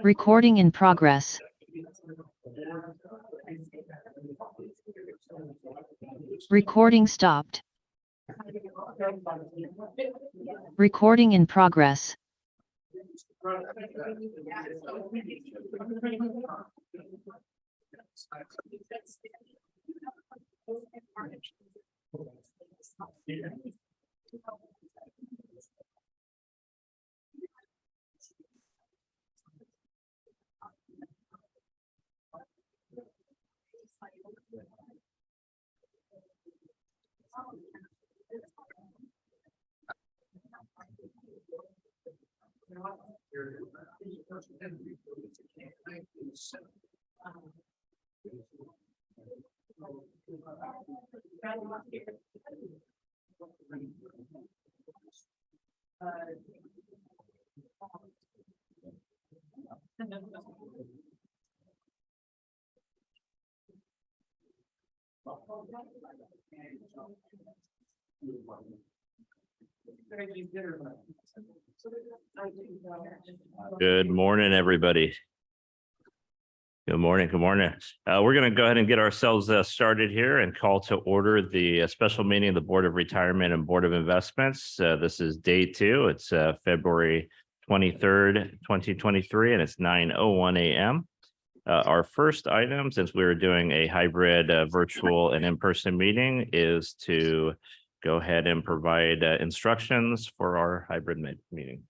Recording in progress. Recording stopped. Recording in progress. Good morning, everybody. Good morning. Good morning. We're going to go ahead and get ourselves started here and call to order the special meeting of the Board of Retirement and Board of Investments. This is day 2. It's February 23rd, 2023, and it's 9:01 a.m. Our first item, since we were doing a hybrid virtual and in-person meeting, is to go ahead and provide instructions for our hybrid meeting.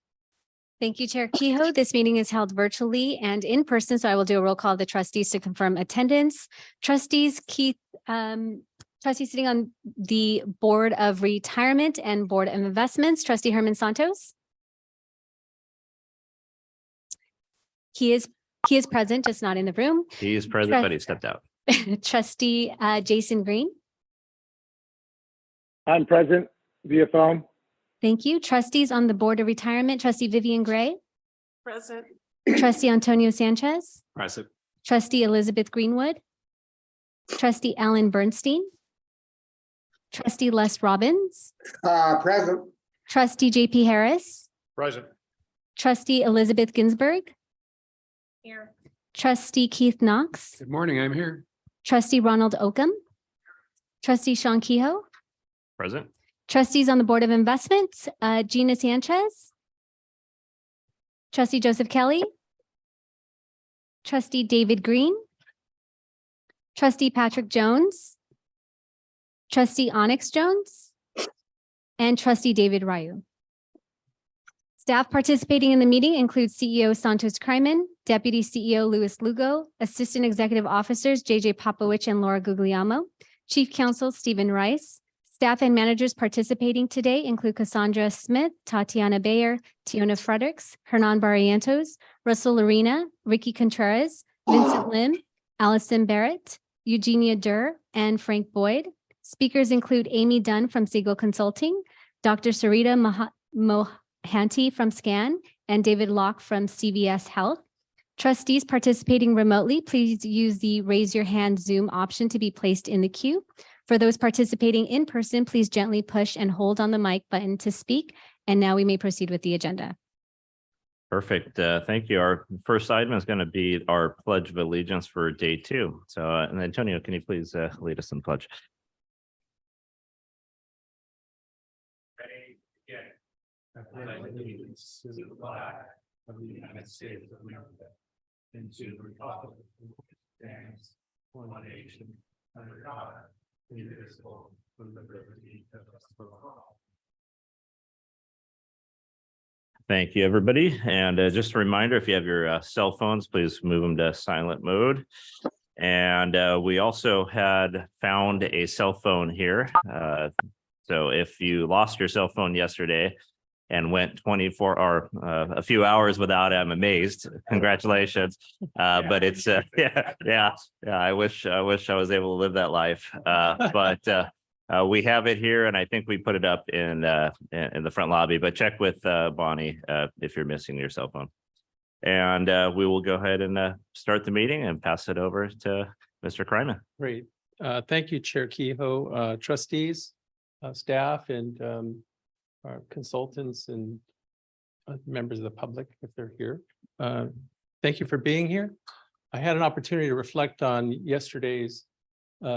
Thank you, Chair Kehoe. This meeting is held virtually and in person, so I will do a roll call of the trustees to confirm attendance. Trustees Keith, trustee sitting on the Board of Retirement and Board of Investments, Trustee Herman Santos. He is present, just not in the room. He is present, but he stepped out. Trustee Jason Green. I'm present via phone. Thank you. Trustees on the Board of Retirement, Trustee Vivian Gray. Present. Trustee Antonio Sanchez. Present. Trustee Elizabeth Greenwood. Trustee Alan Bernstein. Trustee Les Robbins. Present. Trustee JP Harris. Present. Trustee Elizabeth Ginsburg. Here. Trustee Keith Knox. Good morning. I'm here. Trustee Ronald Oakham. Trustee Sean Kehoe. Present. Trustees on the Board of Investments, Gina Sanchez. Trustee Joseph Kelly. Trustee David Green. Trustee Patrick Jones. Trustee Onyx Jones. And Trustee David Ryu. Staff participating in the meeting include CEO Santos Kryman, Deputy CEO Louis Lugo, Assistant Executive Officers JJ Popowich and Laura Guglielmo, Chief Counsel Stephen Rice. Staff and managers participating today include Cassandra Smith, Tatiana Bayer, Tiona Fredericks, Hernan Barrientos, Russell Arena, Ricky Contreras, Vincent Lim, Allison Barrett, Eugenia Durr, and Frank Boyd. Speakers include Amy Dunn from Siegel Consulting, Dr. Sarita Mohanty from SCAN, and David Locke from CVS Health. Trustees participating remotely, please use the raise your hand Zoom option to be placed in the queue. For those participating in person, please gently push and hold on the mic button to speak. And now we may proceed with the agenda. Perfect. Thank you. Our first item is going to be our Pledge of Allegiance for day 2. So, and Antonio, can you please lead us in the pledge? I pledge allegiance to the flag of the United States of America and to the republic which stands one nation under God, indivisible, with liberty and justice for all. Thank you, everybody. And just a reminder, if you have your cell phones, please move them to silent mode. And we also had found a cell phone here. So if you lost your cell phone yesterday and went 24 or a few hours without it, I'm amazed. Congratulations. But it's yeah. I wish I was able to live that life. But we have it here, and I think we put it up in the front lobby. But check with Bonnie if you're missing your cell phone. And we will go ahead and start the meeting and pass it over to Mr. Kryman. Great. Thank you, Chair Kehoe, trustees, staff, and our consultants and members of the public, if they're here. Thank you for being here. I had an opportunity to reflect on yesterday's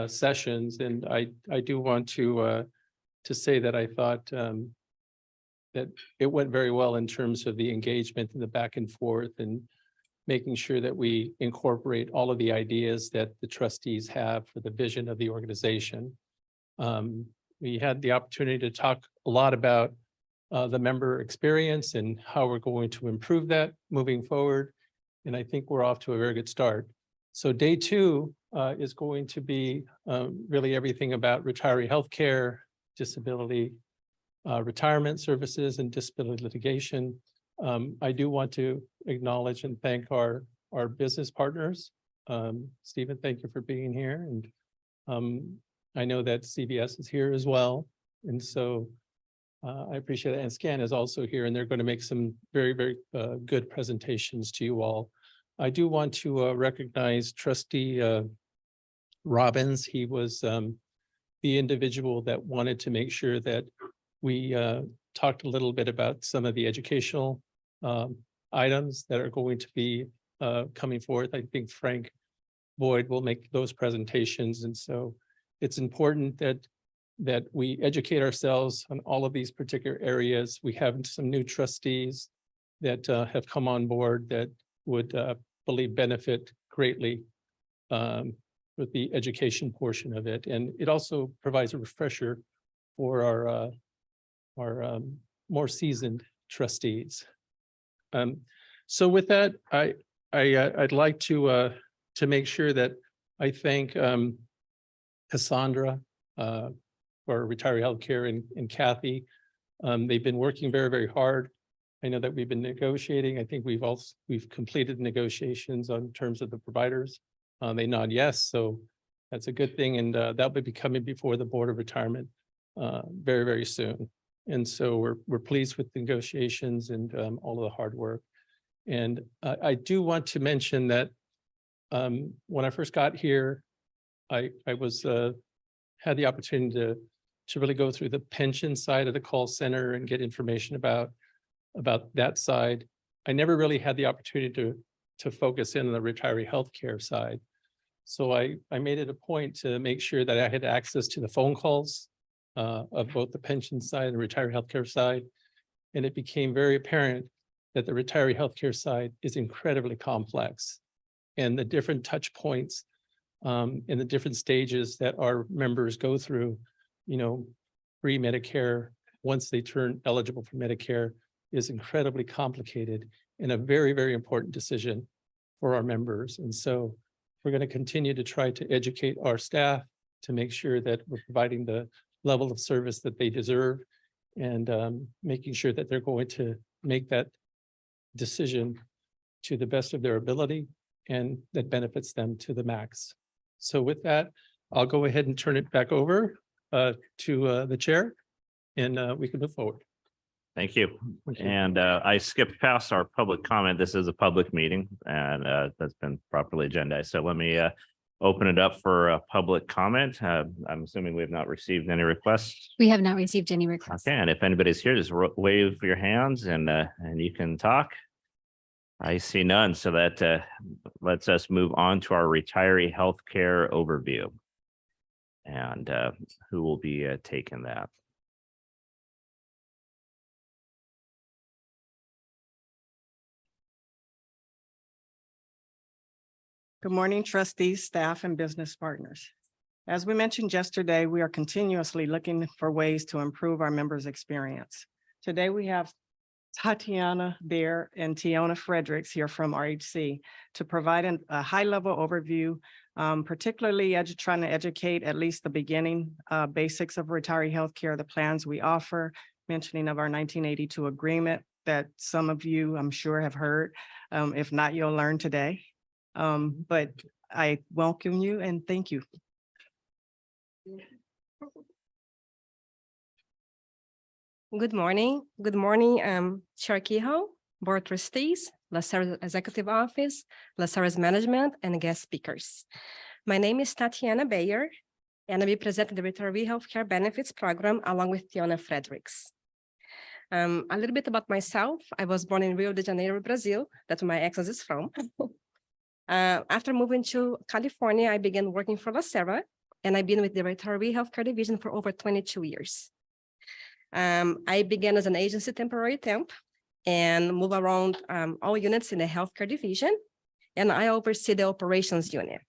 sessions, and I do want to say that I thought that it went very well in terms of the engagement and the back and forth and making sure that we incorporate all of the ideas that the trustees have for the vision of the organization. We had the opportunity to talk a lot about the member experience and how we're going to improve that moving forward. And I think we're off to a very good start. So day two is going to be really everything about retiree healthcare, disability, retirement services, and disability litigation. I do want to acknowledge and thank our business partners. Stephen, thank you for being here. And I know that CBS is here as well. And so I appreciate it. And SCAN is also here, and they're going to make some very, very good presentations to you all. I do want to recognize Trustee Robbins. He was the individual that wanted to make sure that we talked a little bit about some of the educational items that are going to be coming forth. I think Frank Boyd will make those presentations. And so it's important that we educate ourselves on all of these particular areas. We have some new trustees that have come on board that would believe benefit greatly with the education portion of it. And it also provides a refresher for our more seasoned trustees. So with that, I'd like to make sure that I thank Cassandra for Retiree Healthcare and Kathy. They've been working very, very hard. I know that we've been negotiating. I think we've completed negotiations on terms of the providers. They nod yes, so that's a good thing, and that will be coming before the Board of Retirement very, very soon. And so we're pleased with the negotiations and all of the hard work. And I do want to mention that when I first got here, I had the opportunity to really go through the pension side of the call center and get information about that side. I never really had the opportunity to focus in on the retiree healthcare side. So I made it a point to make sure that I had access to the phone calls of both the pension side and the retiree healthcare side. And it became very apparent that the retiree healthcare side is incredibly complex, and the different touch points and the different stages that our members go through, pre-Medicare, once they turn eligible for Medicare, is incredibly complicated and a very, very important decision for our members. And so we're going to continue to try to educate our staff to make sure that we're providing the level of service that they deserve, and making sure that they're going to make that decision to the best of their ability and that benefits them to the max. So with that, I'll go ahead and turn it back over to the chair, and we can move forward. Thank you. Thank you. And I skipped past our public comment. This is a public meeting, and that's been properly agendized. So let me open it up for a public comment. I'm assuming we have not received any requests. We have not received any requests. Okay, and if anybody's here, just wave your hands and you can talk. I see none, so that lets us move on to our retiree healthcare overview. And who will be taking that? Good morning, trustees, staff, and business partners. As we mentioned yesterday, we are continuously looking for ways to improve our members' experience. Today, we have Tatiana Bear and Tiona Fredericks here from RHC to provide a high-level overview, particularly trying to educate at least the beginning basics of retiree healthcare, the plans we offer, mentioning of our 1982 agreement that some of you, I'm sure, have heard. If not, you'll learn today. But I welcome you and thank you. Good morning, Chair Kehoe, Board Trustees, LACERA Executive Office, LACERA's management, and guest speakers. My name is Tatiana Bayer, and I'll be presenting the Retiree Healthcare Benefits Program along with Tiona Fredericks. A little bit about myself. I was born in Rio de Janeiro, Brazil. That's where my accent is from. After moving to California, I began working for LACERA, and I've been with the Retiree Healthcare Division for over 22 years. I began as an agency temporary temp and move around all units in the healthcare division, and I oversee the operations unit.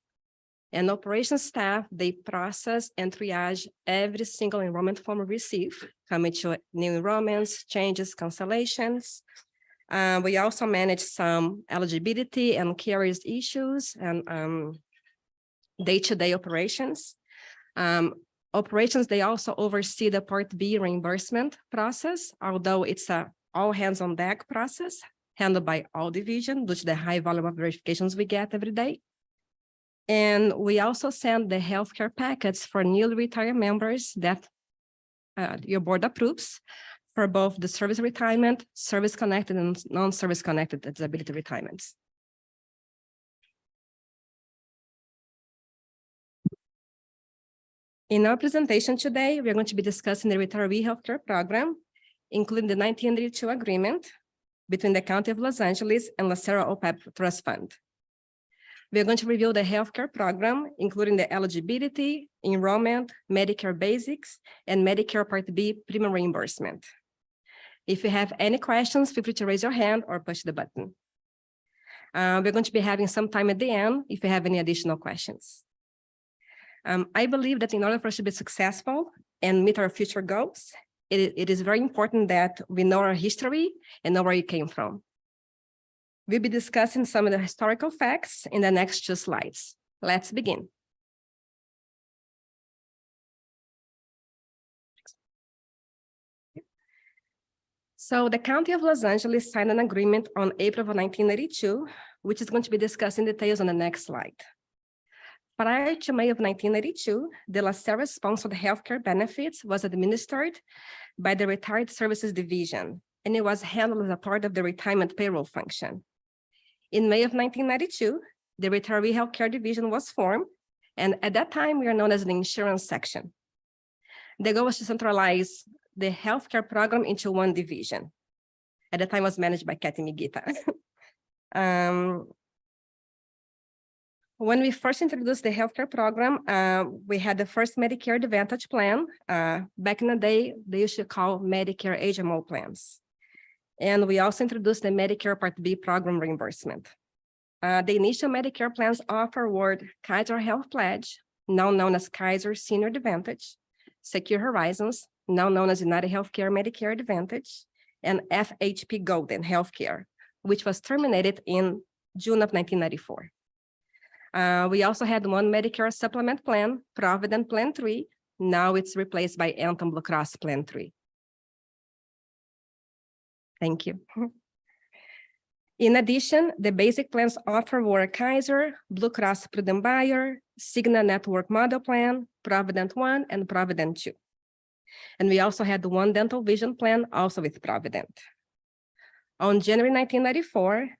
And operations staff, they process and triage every single enrollment form we receive, coming to new enrollments, changes, cancellations. We also manage some eligibility and carriers issues and day-to-day operations. Operations, they also oversee the Part B reimbursement process, although it's a all hands on deck process handled by all division due to the high volume of verifications we get every day. And we also send the healthcare packets for newly retired members that your board approves for both the service retirement, service connected and non-service connected disability retirements. In our presentation today, we're going to be discussing the Retiree Healthcare Program, including the 1982 agreement between the County of Los Angeles and LACERA OPEB Trust Fund. We're going to review the healthcare program, including the eligibility, enrollment, Medicare basics, and Medicare Part B premium reimbursement. If you have any questions, feel free to raise your hand or push the button. We're going to be having some time at the end if you have any additional questions. I believe that in order for us to be successful and meet our future goals, it is very important that we know our history and know where it came from. We'll be discussing some of the historical facts in the next 2 slides. Let's begin. So the County of Los Angeles signed an agreement on April of 1982, which is going to be discussed in details on the next slide. Prior to May of 1982, the LACERA sponsored healthcare benefits was administered by the Retired Services Division, and it was handled as a part of the retirement payroll function. In May of 1992, the Retiree Healthcare Division was formed, and at that time, we are known as the insurance section. The goal was to centralize the healthcare program into one division. At the time, it was managed by Kathy Migita. When we first introduced the healthcare program, we had the first Medicare Advantage plan. Back in the day, they used to call Medicare HMO plans. And we also introduced the Medicare Part B program reimbursement. The initial Medicare plans offer were Kaiser Health Pledge, now known as Kaiser Senior Advantage, Secure Horizons, now known as United Healthcare Medicare Advantage, and FHP Golden Healthcare, which was terminated in June of 1994. We also had one Medicare supplement plan, Provident Plan 3. Now it's replaced by Anthem Blue Cross Plan 3. Thank you. In addition, the basic plans offered were Kaiser, Blue Cross Prudent Bayer, Cigna Network Model Plan, Provident 1, and Provident 2. And we also had one dental vision plan also with Provident. On January 1994,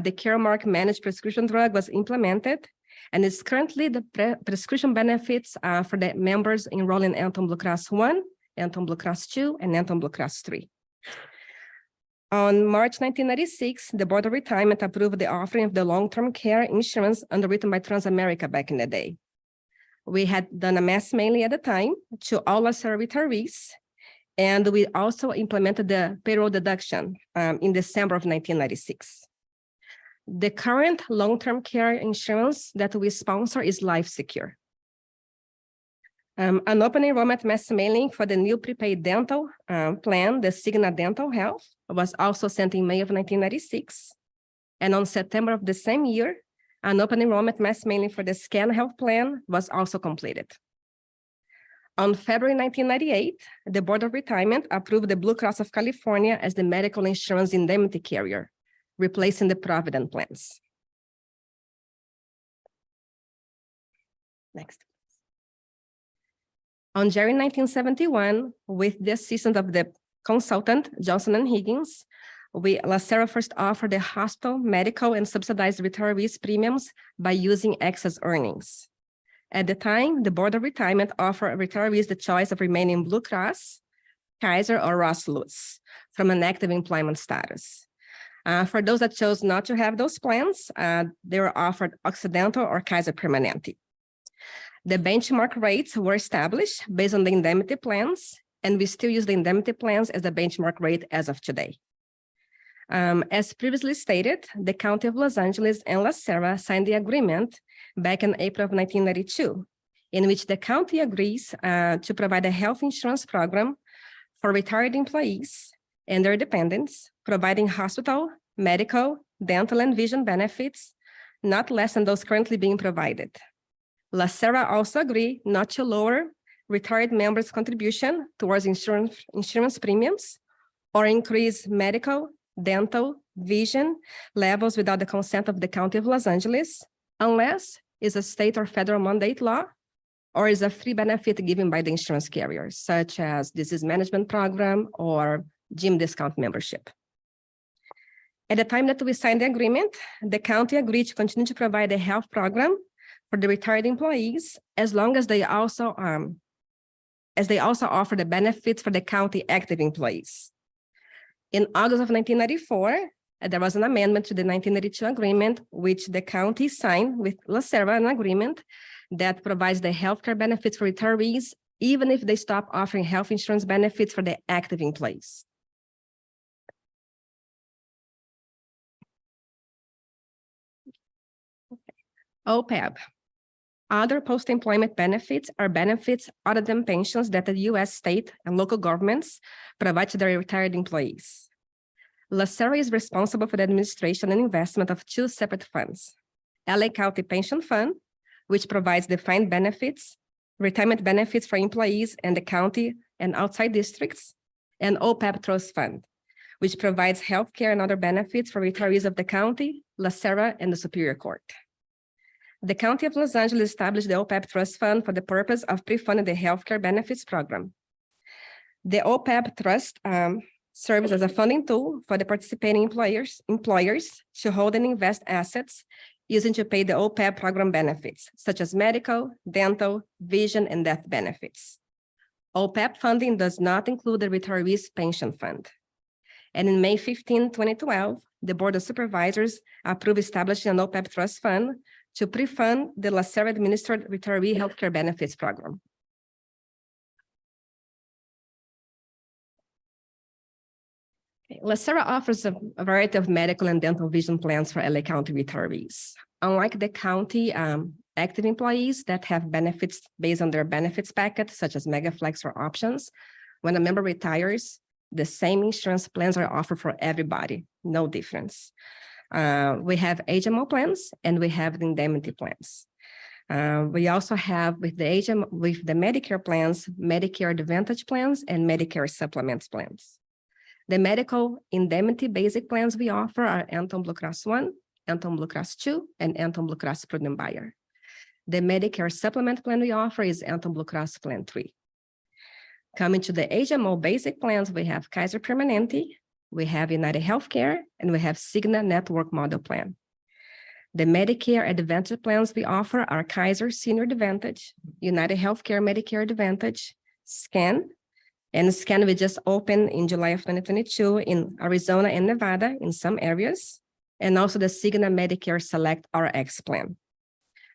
the Caremark managed prescription drug was implemented, and is currently the prescription benefits for the members enrolled in Anthem Blue Cross 1, Anthem Blue Cross 2, and Anthem Blue Cross 3. On March 1996, the Board of Retirement approved the offering of the long-term care insurance underwritten by Transamerica back in the day. We had done a mass mailing at the time to all LACERA retirees, and we also implemented the payroll deduction in December of 1996. The current long-term care insurance that we sponsor is LifeSecure. An open enrollment mass mailing for the new prepaid dental plan, the Cigna Dental Health, was also sent in May of 1996. And on September of the same year, an open enrollment mass mailing for the Scan Health plan was also completed. On February 1998, the Board of Retirement approved the Blue Cross of California as the medical insurance indemnity carrier, replacing the Provident plans. Next. On January 1971, with the assistance of the consultant, Johnson & Higgins, LACERA first offered the hospital, medical, and subsidized retirees premiums by using excess earnings. At the time, the Board of Retirement offered retirees the choice of remaining Blue Cross, Kaiser, or Ross Lutz from an active employment status. For those that chose not to have those plans, they were offered Occidental or Kaiser Permanente. The benchmark rates were established based on the indemnity plans, and we still use the indemnity plans as the benchmark rate as of today. As previously stated, the County of Los Angeles and LACERA signed the agreement back in April of 1992, in which the county agrees to provide a health insurance program for retired employees and their dependents, providing hospital, medical, dental, and vision benefits, not less than those currently being provided. LACERA also agreed not to lower retired members' contribution towards insurance premiums or increase medical, dental, vision levels without the consent of the County of Los Angeles, unless it's a state or federal mandate law, or is a free benefit given by the insurance carrier, such as disease management program or gym discount membership. At the time that we signed the agreement, the county agreed to continue to provide a health program for the retired employees, as long as they also offer the benefits for the county active employees. In August of 1994, there was an amendment to the 1992 agreement, which the county signed with LACERA, an agreement that provides the healthcare benefits for retirees, even if they stop offering health insurance benefits for the active employees. OPEB. Other post-employment benefits are benefits other than pensions that the U.S. state and local governments provide to their retired employees. LACERA is responsible for the administration and investment of two separate funds: LA County Pension Fund, which provides defined benefits, retirement benefits for employees in the county and outside districts, and OPEB Trust Fund, which provides healthcare and other benefits for retirees of the county, LACERA, and the Superior Court. The County of Los Angeles established the OPEB Trust Fund for the purpose of pre-funding the healthcare benefits program. The OPEB Trust serves as a funding tool for the participating employers to hold and invest assets using to pay the OPEB program benefits, such as medical, dental, vision, and death benefits. OPEB funding does not include the retirees' pension fund. And in May 15, 2012, the Board of Supervisors approved establishing an OPEB Trust Fund to pre-fund the LACERA-administered retiree healthcare benefits program. LACERA offers a variety of medical and dental vision plans for LA County retirees. Unlike the county active employees that have benefits based on their benefits packet, such as Megaflex or options, when a member retires, the same insurance plans are offered for everybody, no difference. We have HMO plans and we have the indemnity plans. We also have with the Medicare plans, Medicare Advantage plans, and Medicare Supplements plans. The medical indemnity basic plans we offer are Anthem Blue Cross 1, Anthem Blue Cross 2, and Anthem Blue Cross Prudent Buyer. The Medicare Supplement plan we offer is Anthem Blue Cross Plan 3. Coming to the HMO basic plans, we have Kaiser Permanente, we have United Healthcare, and we have Cigna Network Model Plan. The Medicare Advantage plans we offer are Kaiser Senior Advantage, United Healthcare Medicare Advantage, SCAN, and SCAN we just opened in July of 2022 in Arizona and Nevada in some areas, and also the Cigna Medicare Select RX plan.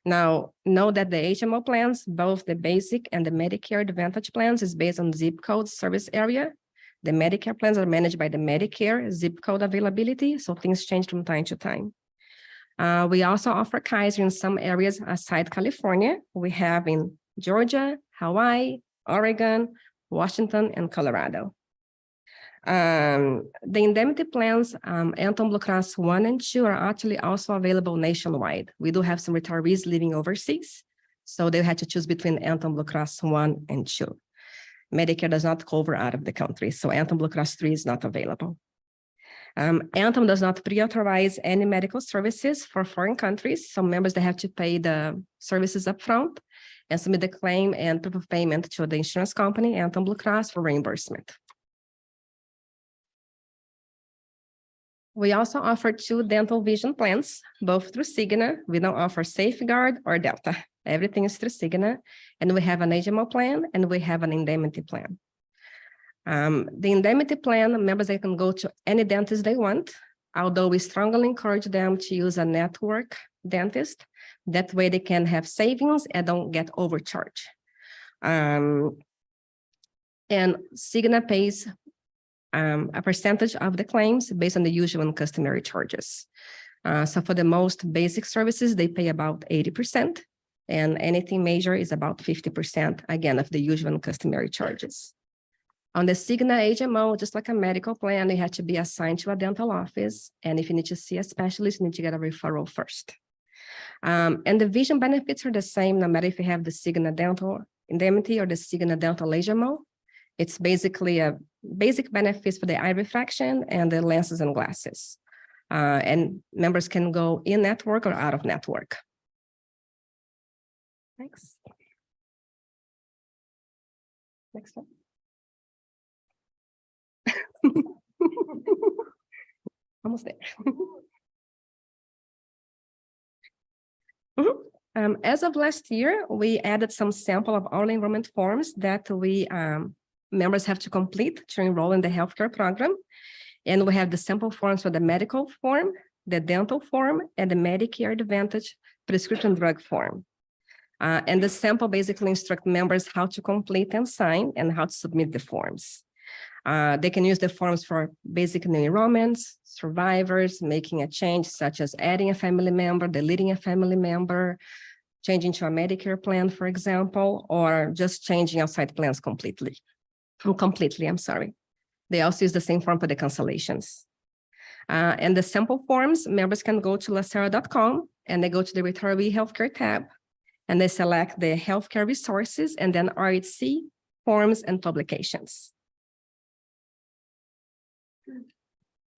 Now, know that the HMO plans, both the basic and the Medicare Advantage plans, is based on zip code service area. The Medicare plans are managed by the Medicare zip code availability, so things change from time to time. We also offer Kaiser in some areas outside California. We have in Georgia, Hawaii, Oregon, Washington, and Colorado. The indemnity plans, Anthem Blue Cross 1 and 2 are actually also available nationwide. We do have some retirees living overseas, so they had to choose between Anthem Blue Cross 1 and 2. Medicare does not cover out of the country, so Anthem Blue Cross 3 is not available. Anthem does not pre-authorize any medical services for foreign countries, so members, they have to pay the services upfront and submit the claim and proof of payment to the insurance company, Anthem Blue Cross, for reimbursement. We also offer 2 dental vision plans, both through Cigna. We don't offer Safeguard or Delta. Everything is through Cigna. And we have an HMO plan and we have an indemnity plan. The indemnity plan, members, they can go to any dentist they want, although we strongly encourage them to use a network dentist. That way they can have savings and don't get overcharged. And Cigna pays a percentage of the claims based on the usual and customary charges. So for the most basic services, they pay about 80%, and anything major is about 50%, again, of the usual and customary charges. On the Cigna HMO, just like a medical plan, you have to be assigned to a dental office, and if you need to see a specialist, you need to get a referral first. And the vision benefits are the same, no matter if you have the Cigna Dental Indemnity or the Cigna Dental HMO. It's basically a basic benefits for the eye refraction and the lenses and glasses. And members can go in network or out of network. Thanks. Next one. Almost there. As of last year, we added some sample of all enrollment forms that we members have to complete to enroll in the healthcare program. And we have the sample forms for the medical form, the dental form, and the Medicare Advantage prescription drug form. And the sample basically instruct members how to complete and sign and how to submit the forms. They can use the forms for basic new enrollments, survivors, making a change such as adding a family member, deleting a family member, changing to a Medicare plan, for example, or just changing outside plans completely. I'm sorry. They also use the same form for the cancellations. And the sample forms, members can go to LACERA.com and they go to the Retiree Healthcare tab and they select the healthcare resources and then RHC, forms, and publications.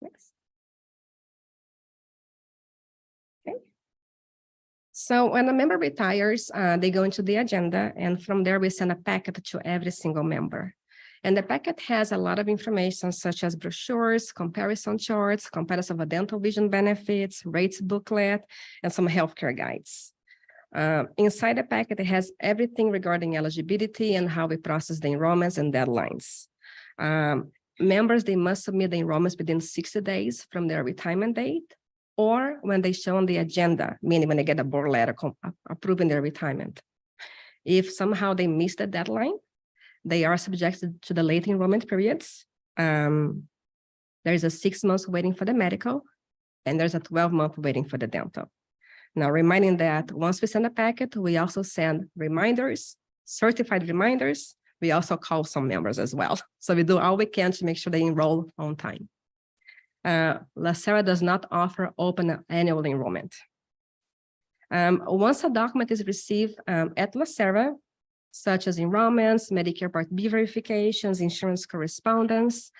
Next. Okay. So when a member retires, they go into the agenda, and from there we send a packet to every single member. And the packet has a lot of information such as brochures, comparison charts, comparison of dental vision benefits, rates booklet, and some healthcare guides. Inside the packet, it has everything regarding eligibility and how we process the enrollments and deadlines. Members, they must submit the enrollments within 60 days from their retirement date, or when they show on the agenda, meaning when they get a board letter approving their retirement. If somehow they miss the deadline, they are subjected to the late enrollment periods. There's a 6 months waiting for the medical, and there's a 12-month waiting for the dental. Now, reminding that once we send a packet, we also send reminders, certified reminders. We also call some members as well. So we do all we can to make sure they enroll on time. LACERA does not offer open annual enrollment. Once a document is received at LACERA, such as enrollments, Medicare Part B verifications, insurance correspondence,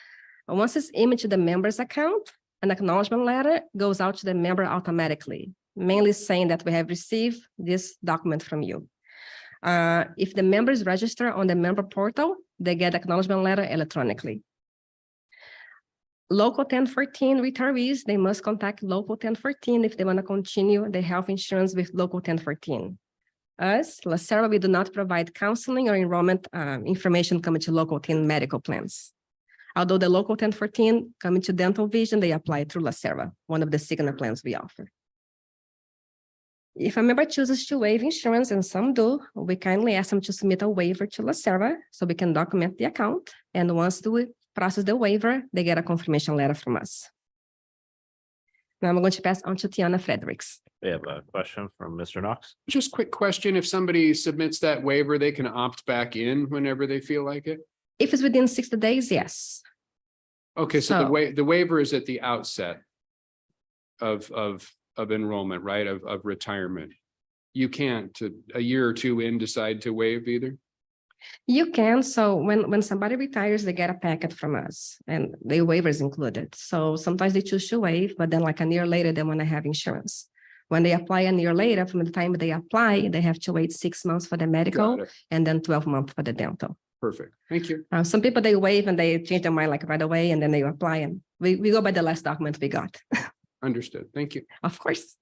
once it's imaged to the member's account, an acknowledgement letter goes out to the member automatically, mainly saying that we have received this document from you. If the members register on the member portal, they get acknowledgement letter electronically. Local 1014 retirees, they must contact Local 1014 if they want to continue the health insurance with Local 1014. Us, LACERA, we do not provide counseling or enrollment information coming to Local 10 medical plans. Although the Local 1014 coming to dental vision, they apply through LACERA, one of the Cigna plans we offer. If a member chooses to waive insurance, and some do, we kindly ask them to submit a waiver to LACERA so we can document the account. And once we process the waiver, they get a confirmation letter from us. Now I'm going to pass on to Tiana Fredericks. We have a question from Mr. Knox. Just quick question, if somebody submits that waiver, they can opt back in whenever they feel like it? If it's within 60 days, yes. Okay, so the So- the waiver is at the outset of enrollment, right, of retirement. You can't a year or two in decide to waive either? You can, so when somebody retires, they get a packet from us and the waiver is included. So sometimes they choose to waive, but then like a year later, they want to have insurance. When they apply a year later, from the time they apply, they have to wait 6 months for the medical Got it. and then 12 months for the dental. Perfect. Thank you. Some people, they waive and they change their mind like right away and then they apply and we go by the last document we got, Understood. Thank you. of course.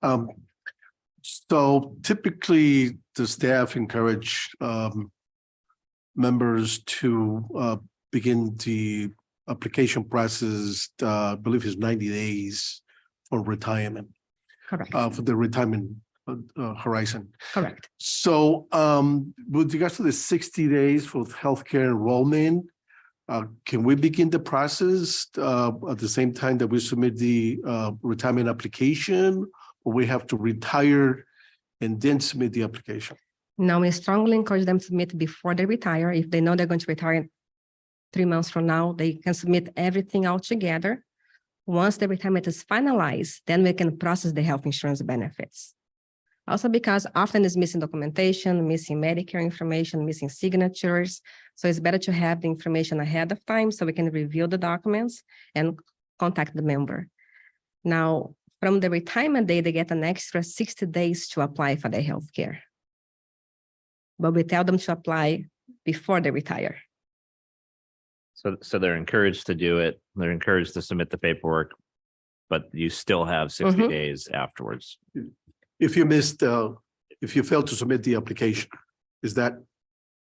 Um, so typically the staff encourage members to begin the application process, I believe it's 90 days for retirement, Correct, for the retirement horizon. correct. So with regards to the 60 days for healthcare enrollment, can we begin the process at the same time that we submit the retirement application, or we have to retire and then submit the application? Now, we strongly encourage them to submit before they retire. If they know they're going to retire 3 months from now, they can submit everything all together. Once the retirement is finalized, then we can process the health insurance benefits. Also because often it's missing documentation, missing Medicare information, missing signatures. So it's better to have the information ahead of time so we can review the documents and contact the member. Now, from the retirement day, they get an extra 60 days to apply for their health care. But we tell them to apply before they retire. So they're encouraged to do it. They're encouraged to submit the paperwork, but you still have 60 Mhm. days afterwards. If you missed, if you failed to submit the application, is that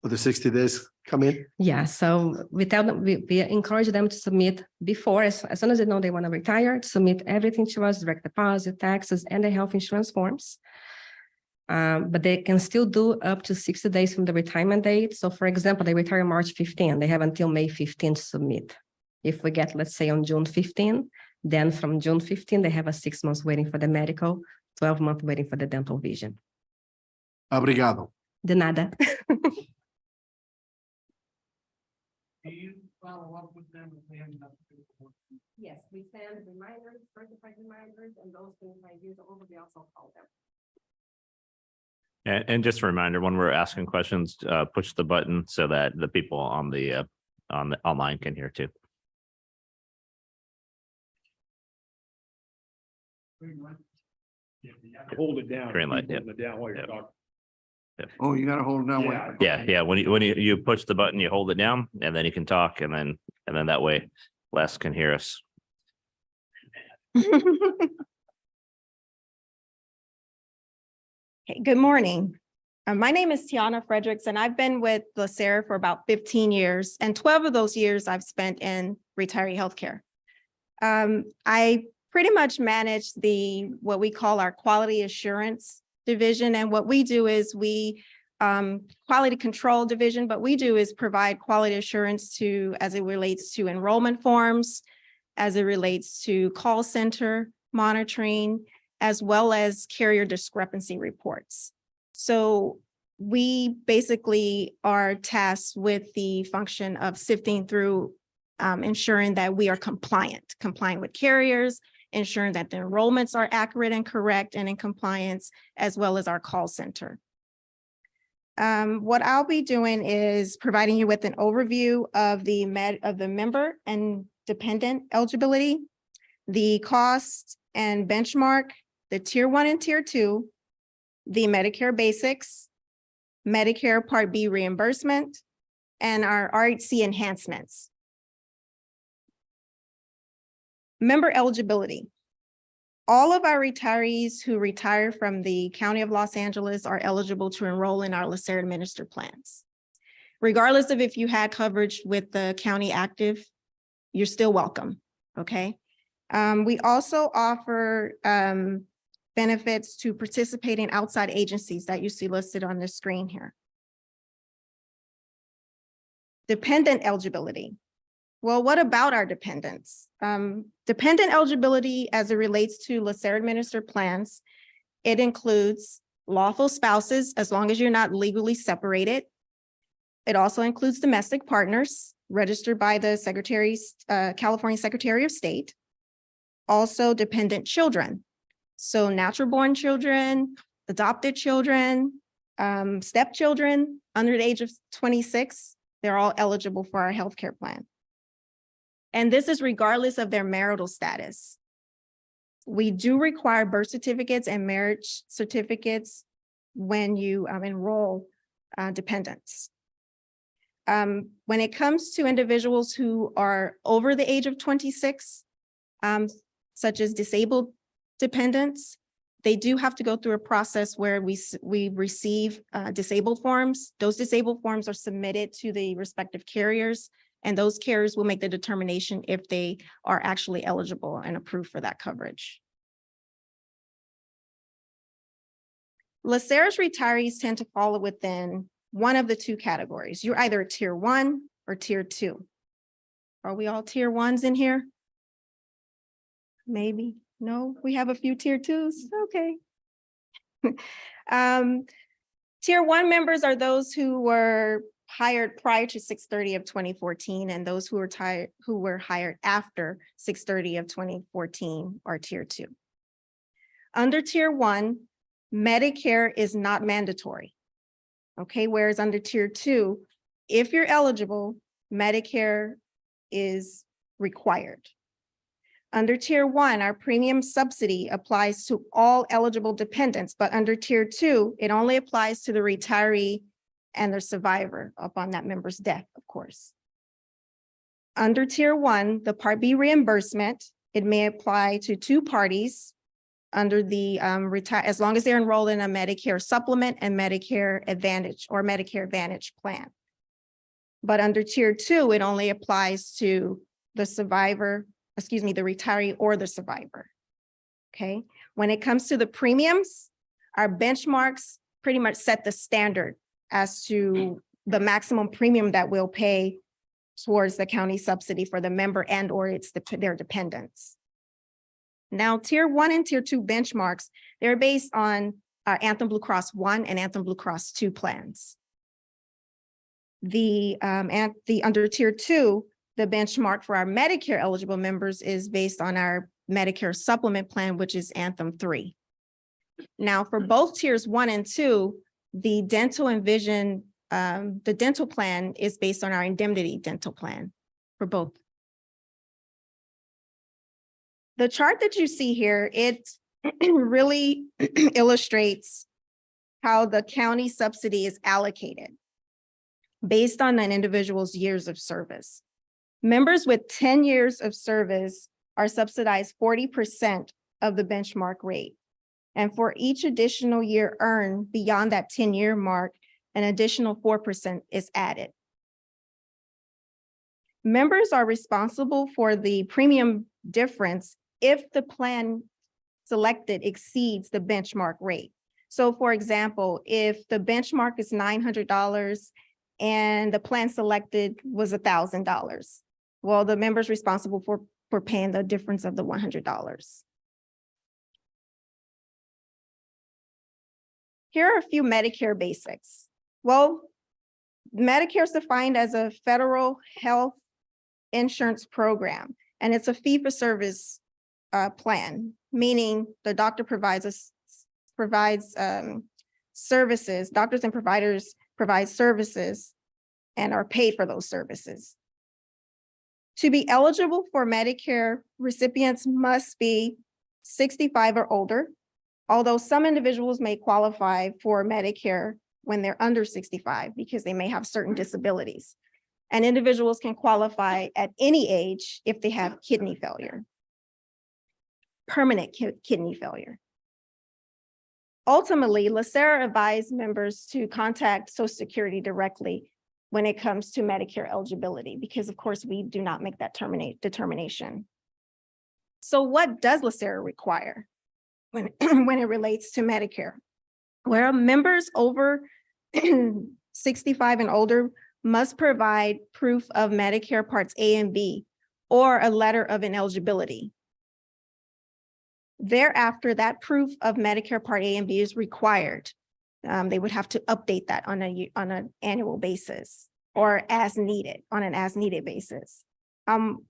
where the 60 days come in? Yeah, so we tell them, we encourage them to submit before, as soon as they know they want to retire, to submit everything to us, direct deposit, taxes, and the health insurance forms. But they can still do up to 60 days from the retirement date. So for example, they retire March 15, they have until May 15 to submit. If we get, let's say on June 15, then from June 15, they have a 6 months waiting for the medical, 12 months waiting for the dental vision. Obrigado. De nada. Do you follow up with them if they haven't done it? Yes, we send reminders, certified reminders, and those things I use over, we also call them. And just a reminder, when we're asking questions, push the button so that the people on the online can hear too. Hold it down. Green light, Keep holding it down while you're Yep. talking. Oh, you gotta hold it down. Yeah. Yeah. When you push the button, you hold it down and then you can talk and then that way Les can hear us. Hey, good morning. My name is Tiana Fredericks, and I've been with LACERA for about 15 years, and 12 of those years I've spent in retiree healthcare. I pretty much manage what we call our quality assurance division, and what we do is quality control division, but we do is provide quality assurance as it relates to enrollment forms, as it relates to call center monitoring, as well as carrier discrepancy reports. So we basically are tasked with the function of sifting through, ensuring that we are compliant with carriers, ensuring that the enrollments are accurate and correct and in compliance, as well as our call center. What I'll be doing is providing you with an overview of the member and dependent eligibility, the cost and benchmark, the tier 1 and tier 2, the Medicare basics, Medicare Part B reimbursement, and our RHC enhancements. Member eligibility. All of our retirees who retire from the County of Los Angeles are eligible to enroll in our LACERA administered plans. Regardless of if you had coverage with the county active, you're still welcome, okay? We also offer benefits to participating outside agencies that you see listed on the screen here. Dependent eligibility. Well, what about our dependents? Dependent eligibility as it relates to LACERA administered plans, it includes lawful spouses as long as you're not legally separated. It also includes domestic partners registered by the California Secretary of State. Also dependent children. So natural born children, adopted children, stepchildren under the age of 26, they're all eligible for our healthcare plan. And this is regardless of their marital status. We do require birth certificates and marriage certificates when you enroll dependents. When it comes to individuals who are over the age of 26, such as disabled dependents, they do have to go through a process where we receive disabled forms. Those disabled forms are submitted to the respective carriers, and those carriers will make the determination if they are actually eligible and approved for that coverage. LACERA's retirees tend to fall within one of the two categories. You're either a tier 1 or tier 2. Are we all tier 1s in here? Maybe. No, we have a few tier 2s. Okay. Tier 1 members are those who were hired prior to 6/30 of 2014, and those who were hired after 6/30 of 2014 are tier 2. Under tier 1, Medicare is not mandatory. Okay, whereas under tier 2, if you're eligible, Medicare is required. Under tier 1, our premium subsidy applies to all eligible dependents, but under tier 2, it only applies to the retiree and their survivor upon that member's death, of course. Under tier 1, the Part B reimbursement, it may apply to two parties under the as long as they're enrolled in a Medicare supplement and Medicare Advantage or Medicare Advantage plan. But under tier 2, it only applies to the survivor, the retiree or the survivor. Okay. When it comes to the premiums, our benchmarks pretty much set the standard as to the maximum premium that we'll pay towards the county subsidy for the member and or their dependents. Now, tier 1 and tier 2 benchmarks, they're based on our Anthem Blue Cross 1 and Anthem Blue Cross 2 plans. Under tier 2, the benchmark for our Medicare eligible members is based on our Medicare supplement plan, which is Anthem 3. Now, for both tiers 1 and 2, the dental and vision, the dental plan is based on our indemnity dental plan for both. The chart that you see here, it really illustrates how the county subsidy is allocated based on an individual's years of service. Members with 10 years of service are subsidized 40% of the benchmark rate. And for each additional year earned beyond that 10-year mark, an additional 4% is added. Members are responsible for the premium difference if the plan selected exceeds the benchmark rate. So for example, if the benchmark is $900 and the plan selected was $1,000, well, the member's responsible for paying the difference of the $100. Here are a few Medicare basics. Well, Medicare is defined as a federal health insurance program, and it's a fee-for-service plan, meaning the doctor provides services, doctors and providers provide services and are paid for those services. To be eligible for Medicare, recipients must be 65 or older, although some individuals may qualify for Medicare when they're under 65 because they may have certain disabilities. And individuals can qualify at any age if they have kidney failure, permanent kidney failure. Ultimately, LACERA advised members to contact Social Security directly when it comes to Medicare eligibility, because of course we do not make that determination. So what does LACERA require when it relates to Medicare? Well, members over 65 and older must provide proof of Medicare Parts A and B or a letter of ineligibility. Thereafter, that proof of Medicare Part A and B is required. They would have to update that on an annual basis or as needed, on an as needed basis.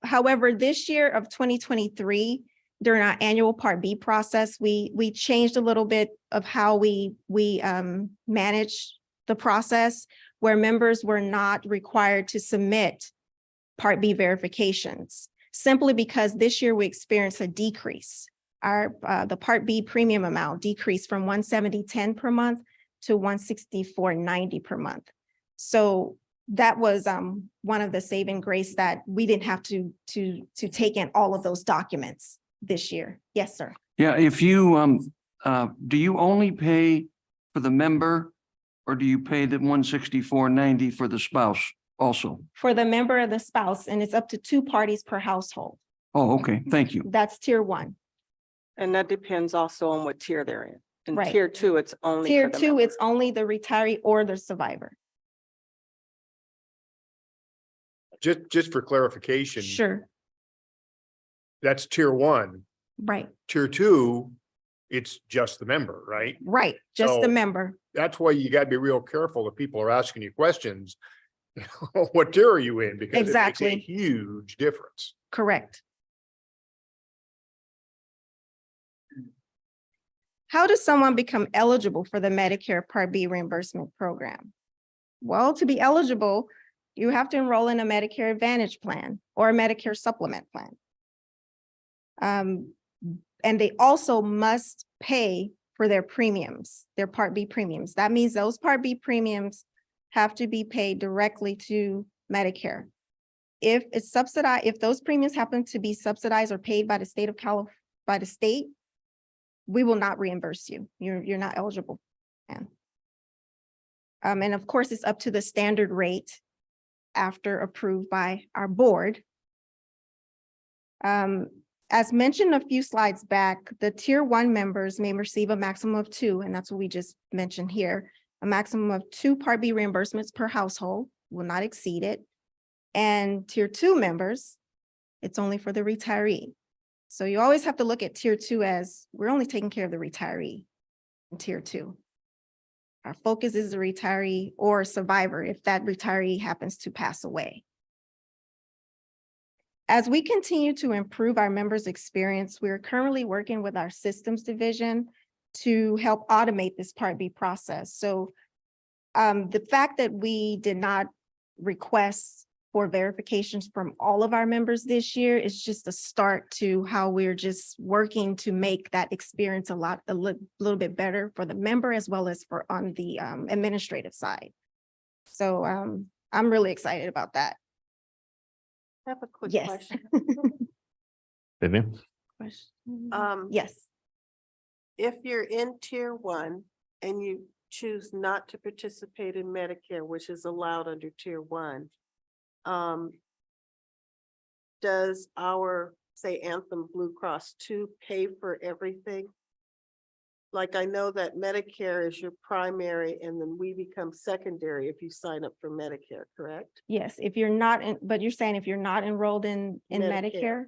However, this year of 2023, during our annual Part B process, we changed a little bit of how we manage the process, where members were not required to submit Part B verifications, simply because this year we experienced a decrease. The Part B premium amount decreased from $170.10 per month to $164.90 per month. So that was one of the saving grace, that we didn't have to take in all of those documents this year. Yes, sir. Yeah, if you, do you only pay for the member, or do you pay the $164.90 for the spouse also? For the member or the spouse, and it's up to 2 parties per household. Oh, okay, thank you. That's tier 1. And that depends also on what tier they're in. In Right. tier 2, it's only. Tier for the 2, member. it's only the retiree or the survivor. Just for clarification. Sure, That's tier 1. right, Tier 2, it's just the member, right? right, just the So- member. That's why you gotta be real careful if people are asking you questions. What tier are you in? Because it makes a Exactly. huge difference. Correct. How does someone become eligible for the Medicare Part B reimbursement program? Well, to be eligible, you have to enroll in a Medicare Advantage plan or a Medicare Supplement plan. And they also must pay for their premiums, their Part B premiums. That means those Part B premiums have to be paid directly to Medicare. If it's subsidized, if those premiums happen to be subsidized or paid by the state of California, by the state, we will not reimburse you. You're not eligible. And of course, it's up to the standard rate after approved by our board. As mentioned a few slides back, the tier 1 members may receive a maximum of 2, and that's what we just mentioned here. A maximum of 2 Part B reimbursements per household, will not exceed it. And tier 2 members, it's only for the retiree. So you always have to look at tier 2 as we're only taking care of the retiree in tier 2. Our focus is the retiree or survivor if that retiree happens to pass away. As we continue to improve our members' experience, we are currently working with our systems division to help automate this Part B process. So the fact that we did not request for verifications from all of our members this year is just a start to how we're just working to make that experience a little bit better for the member as well as for on the administrative side. So I'm really excited about that. I have a quick Yes. question. Vivian? Yes. If you're in tier 1 and you choose not to participate in Medicare, which is allowed under tier 1, does our, say, Anthem Blue Cross 2 pay for everything? Like, I know that Medicare is your primary and then we become secondary if you sign up for Medicare, correct? Yes, if you're not in, but you're saying if you're not enrolled in Medicare. Medicare?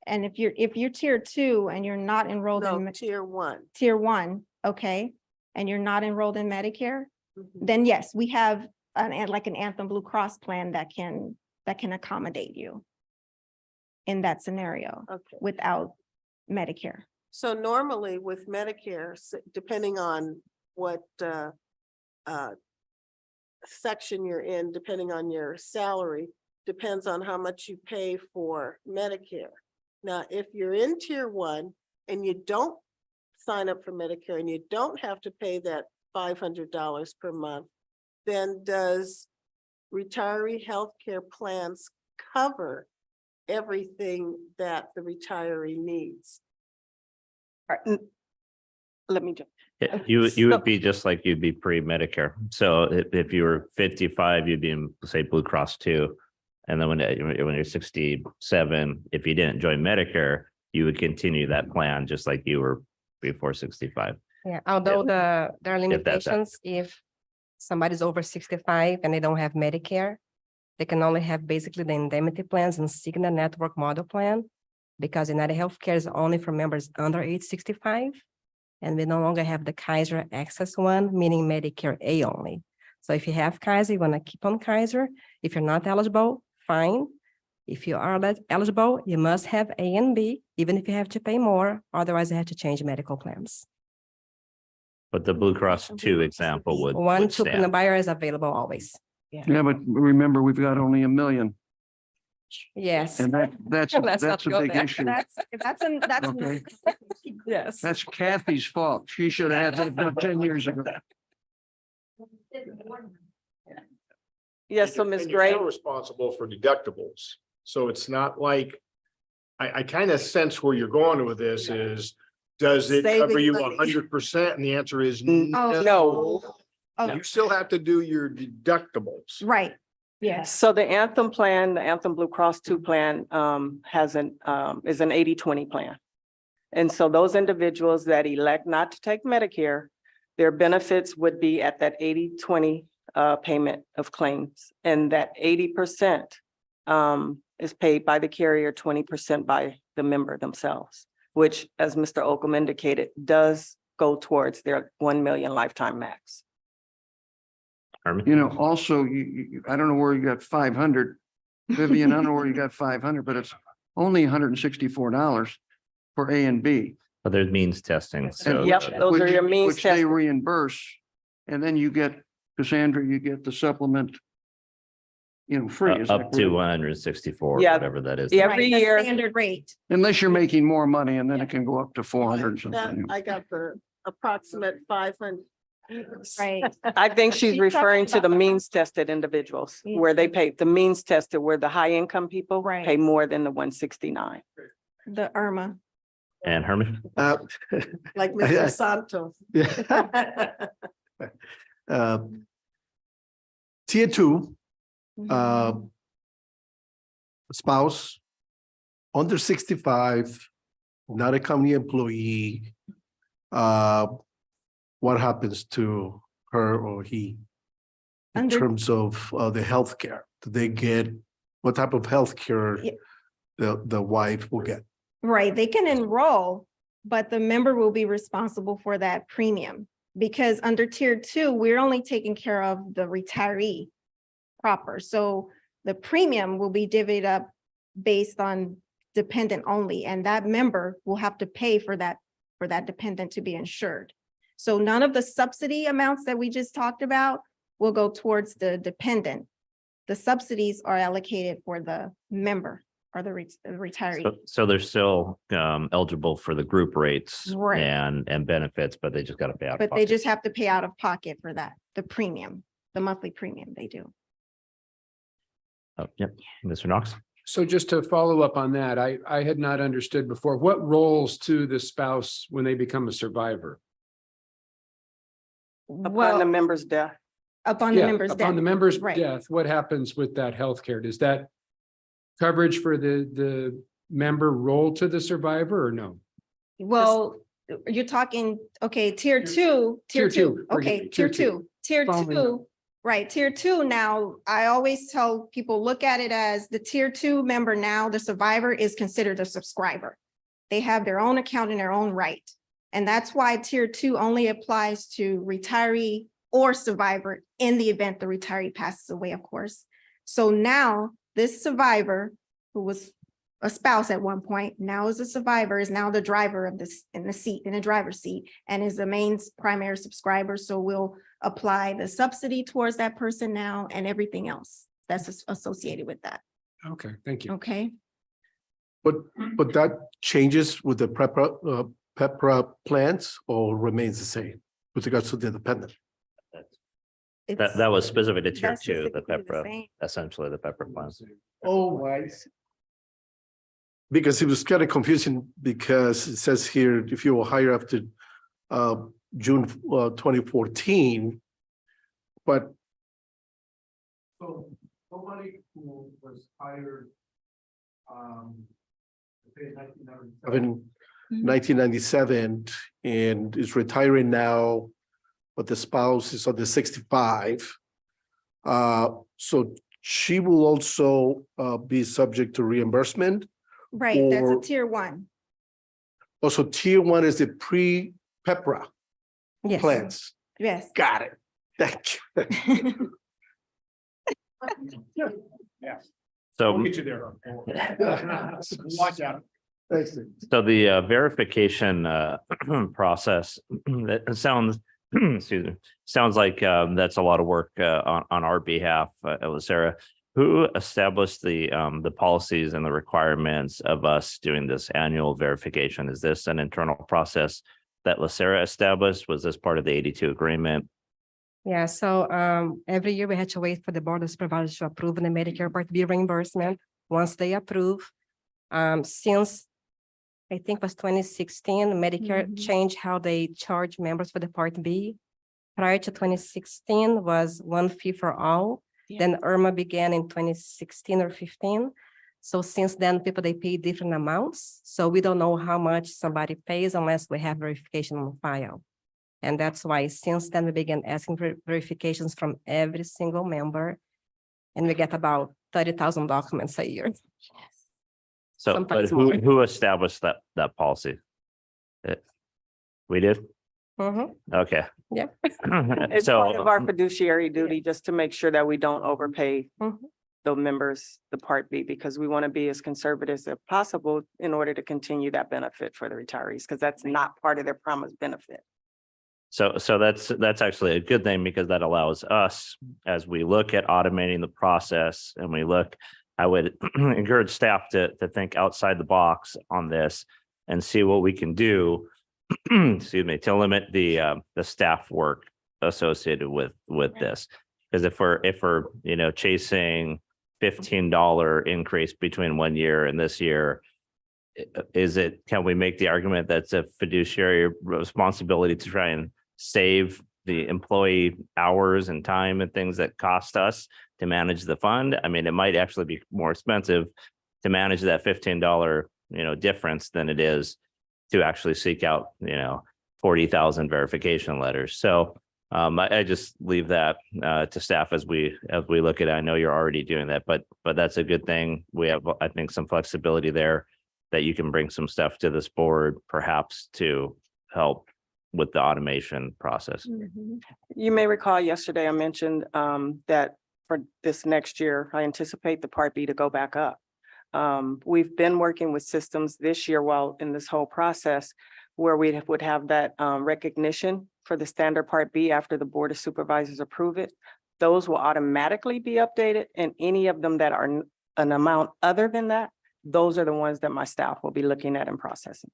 And if you're tier 2 and you're not enrolled No, in tier 1. tier 1, okay, and you're not enrolled in Medicare, Mhm. then yes, we have like an Anthem Blue Cross plan that can accommodate you in that scenario Okay. without Medicare. So normally with Medicare, depending on what section you're in, depending on your salary, depends on how much you pay for Medicare. Now, if you're in tier 1 and you don't sign up for Medicare and you don't have to pay that $500 per month, then does retiree healthcare plans cover everything that the retiree needs? Let me jump. Yeah, you would be just like you'd be pre-Medicare. So if you were 55, you'd be in, say, Blue Cross 2. And then when you're 67, if you didn't join Medicare, you would continue that plan just like you were before 65. Yeah, although there are If that's that. limitations, if somebody's over 65 and they don't have Medicare, they can only have basically the indemnity plans and Cigna network model plan, because United Healthcare is only for members under age 65. And we no longer have the Kaiser Access one, meaning Medicare A only. So if you have Kaiser, you want to keep on Kaiser. If you're not eligible, fine. If you are eligible, you must have A and B, even if you have to pay more, otherwise you have to change medical plans. But the Blue Cross 2 example would. One would to stand. buyer is available always. Yeah, but remember, we've got only 1 million, Yes. and that's Let's not a go big there. issue. That's. Okay. Yes. That's Kathy's fault. She should have had that done 10 years ago. Yes, so Ms. And you're Gray, still responsible for deductibles. So it's not like, I kind of sense where you're going with this is, does it cover Saving you money. 100%? And the answer is Oh, no. Oh, You still have to do your deductibles. right. Yes. So the Anthem plan, the Anthem Blue Cross 2 plan is an 80-20 plan. And so those individuals that elect not to take Medicare, their benefits would be at that 80-20 payment of claims. And that 80% is paid by the carrier, 20% by the member themselves, which, as Mr. Oakham indicated, does go towards their 1 million lifetime max. Herman? You know, also, I don't know where you got 500. Vivian, I don't know where you got 500, but it's only $164 for A and B. But there's means testing, so. Yep, those are your means Which they tested. reimburse. And then you get, Cassandra, you get the supplement, free. Is that Up to correct? Yeah. 164, whatever that is. Yeah. Right, Every the year- Standard rate. Unless you're making more money, and then it can go up to 400 That, something. I got the approximate 500. Right. I think she's She's talking referring to the about- means tested individuals, Yeah. where they pay, the means tested, where the high income people Right. pay more than the 169. The IRMA. And Herman? Like Mr. Santos. Tier 2, Mhm. spouse, under 65, not a company employee. What happens to her or he in Under- terms of the healthcare? Do they get, what type of healthcare Yeah. the wife will get? Right, they can enroll, but the member will be responsible for that premium. Because under tier 2, we're only taking care of the retiree proper. So the premium will be divvied up based on dependent only, and that member will have to pay for that dependent to be insured. So none of the subsidy amounts that we just talked about will go towards the dependent. The subsidies are allocated for the member or the retiree. So they're still eligible for the group rates Right. and benefits, but they just got to pay out. of But they pocket. just have to pay out of pocket for that, the premium, the monthly premium they do. Oh, yep, Mr. Knox? So just to follow up on that, I had not understood before, what roles to the spouse when they become a survivor? Upon the Well, member's death. upon the Yeah, member's upon death. the member's Right. death, what happens with that healthcare? Does that coverage for the member roll to the survivor or no? Well, you're talking, okay, tier 2, Tier two, forgive okay, me, tier tier 2, tier Following 2, right, tier 2 now, I always tell people, look at it as the tier 2 member now, the survivor is considered a subscriber. They have their own account in their own right. And that's why tier 2 only applies to retiree or survivor in the event the retiree passes away, of course. So now this survivor who was a spouse at one point, now is a survivor, is now the driver of this in the driver's seat, and is the main primary subscriber. So we'll apply the subsidy towards that person now and everything else that's associated with that. Okay, thank you. Okay. But that changes with the PEPRA plans or remains the same with regards to the dependent? That was specific to tier That's 2, the specifically the PEPRA, same. essentially the PEPRA plan. Oh, I see. Because it was kind of confusing because it says here, if you were hired after June 2014, but. So somebody who was hired in 1997 and is retiring now but the spouse is on the 65. So she will also be subject to reimbursement. Right, that's a Or- tier one. Also, tier one is the pre-PEPRA Yes. plans. Yes. Got it. Thank you. So. We'll get you there. Watch out. Thanks. So the verification process, that sounds, excuse me, sounds like that's a lot of work on our behalf, LACERA. Who established the policies and the requirements of us doing this annual verification? Is this an internal process that LACERA established? Was this part of the 82 agreement? Yeah, so every year we had to wait for the Board of Supervisors to approve the Medicare Part B reimbursement. Once they approve, since I think it was 2016, Medicare changed how they charge members for the Part B. Prior to 2016 was one fee for all. Then IRMA began in 2016 or 15. So since then, people, they pay different amounts. So we don't know how much somebody pays unless we have verification on file. And that's why since then we began asking for verifications from every single member. And we get about 30,000 documents a year. So, but Sometimes more. who established that policy? We did? Okay. Yeah. It's part of our So, fiduciary duty just to make sure that we don't overpay Mhm. the members, the Part B, because we want to be as conservative as possible in order to continue that benefit for the retirees, because that's not part of their promised benefit. so that's actually a good thing because that allows us, as we look at automating the process and we look, I would encourage staff to think outside the box on this and see what we can do, excuse me, to limit the staff work associated with this. Because if we're chasing $15 increase between 1 year and this year, can we make the argument that's a fiduciary responsibility to try and save the employee hours and time and things that cost us to manage the fund? I mean, it might actually be more expensive to manage that $15, difference than it is to actually seek out, 40,000 verification letters. So I just leave that to staff as we look at it. I know you're already doing that, but that's a good thing. We have, I think, some flexibility there that you can bring some stuff to this board, perhaps to help with the automation process. You may recall yesterday I mentioned that for this next year, I anticipate the Part B to go back up. We've been working with systems this year while in this whole process where we would have that recognition for the standard Part B after the Board of Supervisors approve it. Those will automatically be updated, and any of them that are an amount other than that, those are the ones that my staff will be looking at and processing.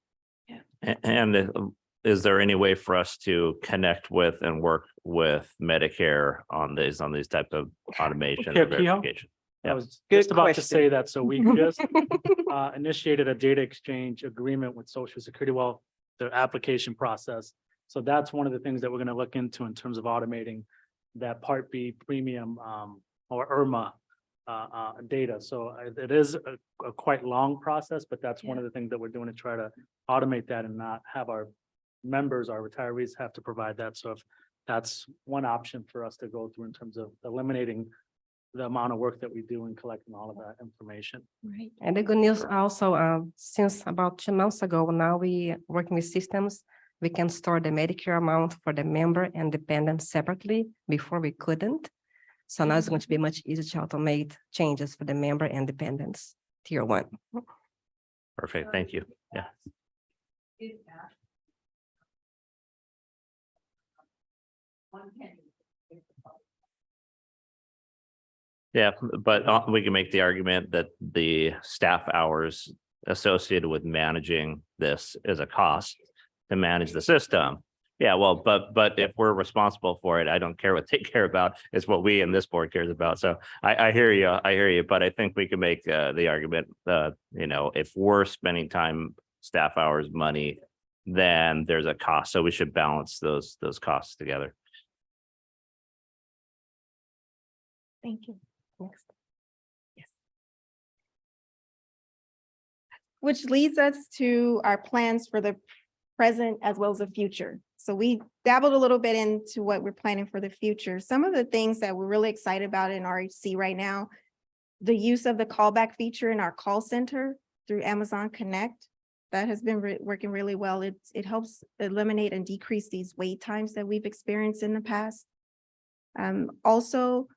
And is there any way for us to connect with and work with Medicare on these types of automation Okay, and Kehoe? verification? I Yeah. was Good just about to question. say that. So we just initiated a data exchange agreement with Social Security, well, the application process. So that's one of the things that we're going to look into in terms of automating that Part B premium or IRMA data. So it is a quite long process, but that's one of the things that we're doing to try to automate that and not have our members, our retirees have to provide that. So if that's one option for us to go through in terms of eliminating the amount of work that we do in collecting all of that information. Right. And the good news also, since about 2 months ago, now we working with systems, we can store the Medicare amount for the member and dependent separately. Before we couldn't. So now it's going to be much easier to automate changes for the member and dependents, tier one. Perfect. Thank you. Yeah. Yeah, but we can make the argument that the staff hours associated with managing this is a cost to manage the system. Yeah, well, but if we're responsible for it, I don't care what they care about. It's what we and this board cares about. So I hear you, but I think we can make the argument, if we're spending time, staff hours, money, then there's a cost. So we should balance those costs together. Thank you. Next. Which leads us to our plans for the present as well as the future. So we dabbled a little bit into what we're planning for the future. Some of the things that we're really excited about in RHC right now, the use of the callback feature in our call center through Amazon Connect. That has been working really well. It helps eliminate and decrease these wait times that we've experienced in the past. Also,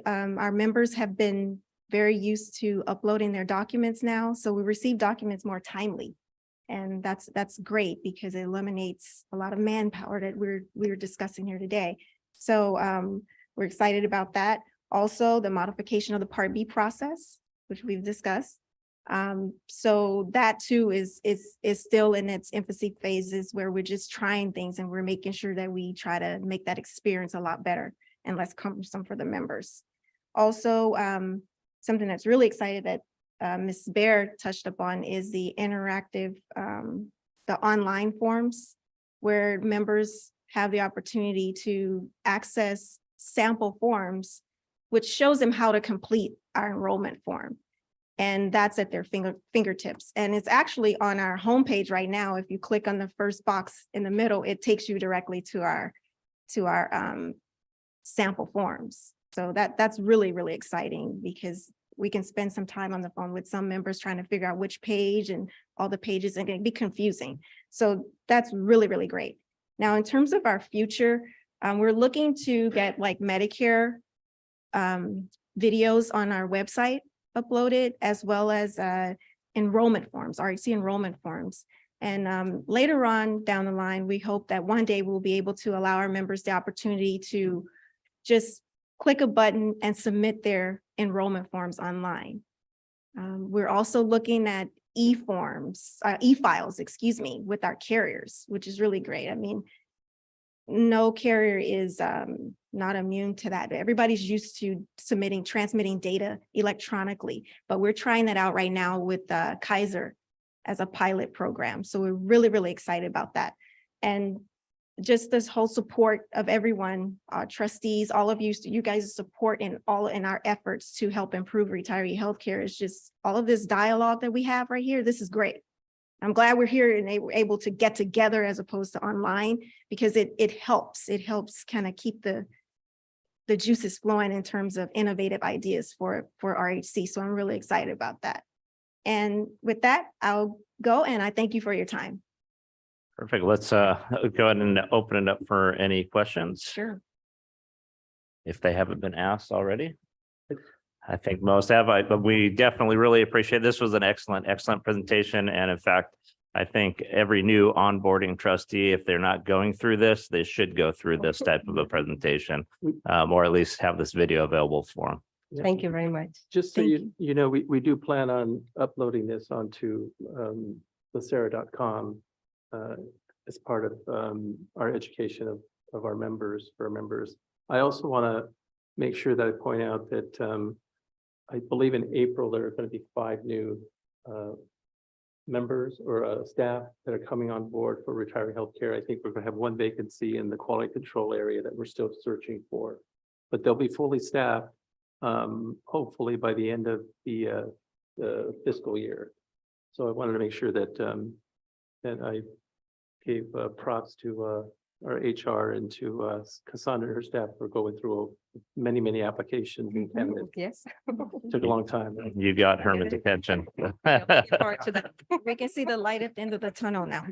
our members have been very used to uploading their documents now, so we receive documents more timely. And that's great because it eliminates a lot of manpower that we're discussing here today. So we're excited about that. Also, the modification of the Part B process, which we've discussed. So that too is still in its infancy phases where we're just trying things and we're making sure that we try to make that experience a lot better and less cumbersome for the members. Also, something that's really excited that Ms. Baer touched upon is the interactive, the online forms where members have the opportunity to access sample forms, which shows them how to complete our enrollment form. And that's at their fingertips. And it's actually on our homepage right now. If you click on the first box in the middle, it takes you directly to our sample forms. So that's really, really exciting because we can spend some time on the phone with some members trying to figure out which page and all the pages, and it can be confusing. So that's really, really great. Now, in terms of our future, we're looking to get like Medicare videos on our website uploaded, as well as enrollment forms, RHC enrollment forms. And later on down the line, we hope that one day we'll be able to allow our members the opportunity to just click a button and submit their enrollment forms online. We're also looking at e-files, excuse me, with our carriers, which is really great. I mean, no carrier is not immune to that. Everybody's used to transmitting data electronically, but we're trying that out right now with Kaiser as a pilot program. So we're really, really excited about that. And just this whole support of everyone, trustees, all of you guys' support in our efforts to help improve retiree healthcare is just all of this dialogue that we have right here. This is great. I'm glad we're here and we're able to get together as opposed to online, because it helps kind of keep the juices flowing in terms of innovative ideas for RHC. So I'm really excited about that. And with that, I'll go, and I thank you for your time. Perfect. Let's go ahead and open it up for any questions. Sure. If they haven't been asked already. I think most have, but we definitely really appreciate, this was an excellent presentation. And in fact, I think every new onboarding trustee, if they're not going through this, they should go through this type of a presentation, or at least have this video available for them. Thank you very much. Just so you know, we do plan on uploading this onto LACERA.com as part of our education of our members, for our members. I also want to make sure that I point out that I believe in April, there are going to be 5 new members or staff that are coming on board for retiree healthcare. I think we're going to have 1 vacancy in the quality control area that we're still searching for, but they'll be fully staffed, hopefully by the end of the fiscal year. So I wanted to make sure that that I gave props to our HR and to Cassandra and her staff for going through many applications. And it Yes. took a long time. You got Herman's attention. We can see the light at the end of the tunnel now.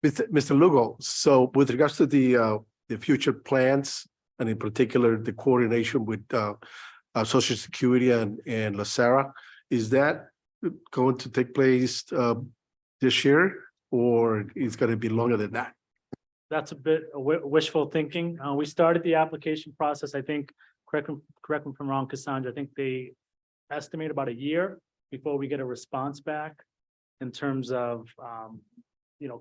Mr. Lugo, so with regards to the future plans, and in particular, the coordination with Social Security and LACERA, is that going to take place this year, or is going to be longer than that? That's a bit wishful thinking. We started the application process, I think, correct me if I'm wrong, Cassandra, I think they estimate about a year before we get a response back in terms of,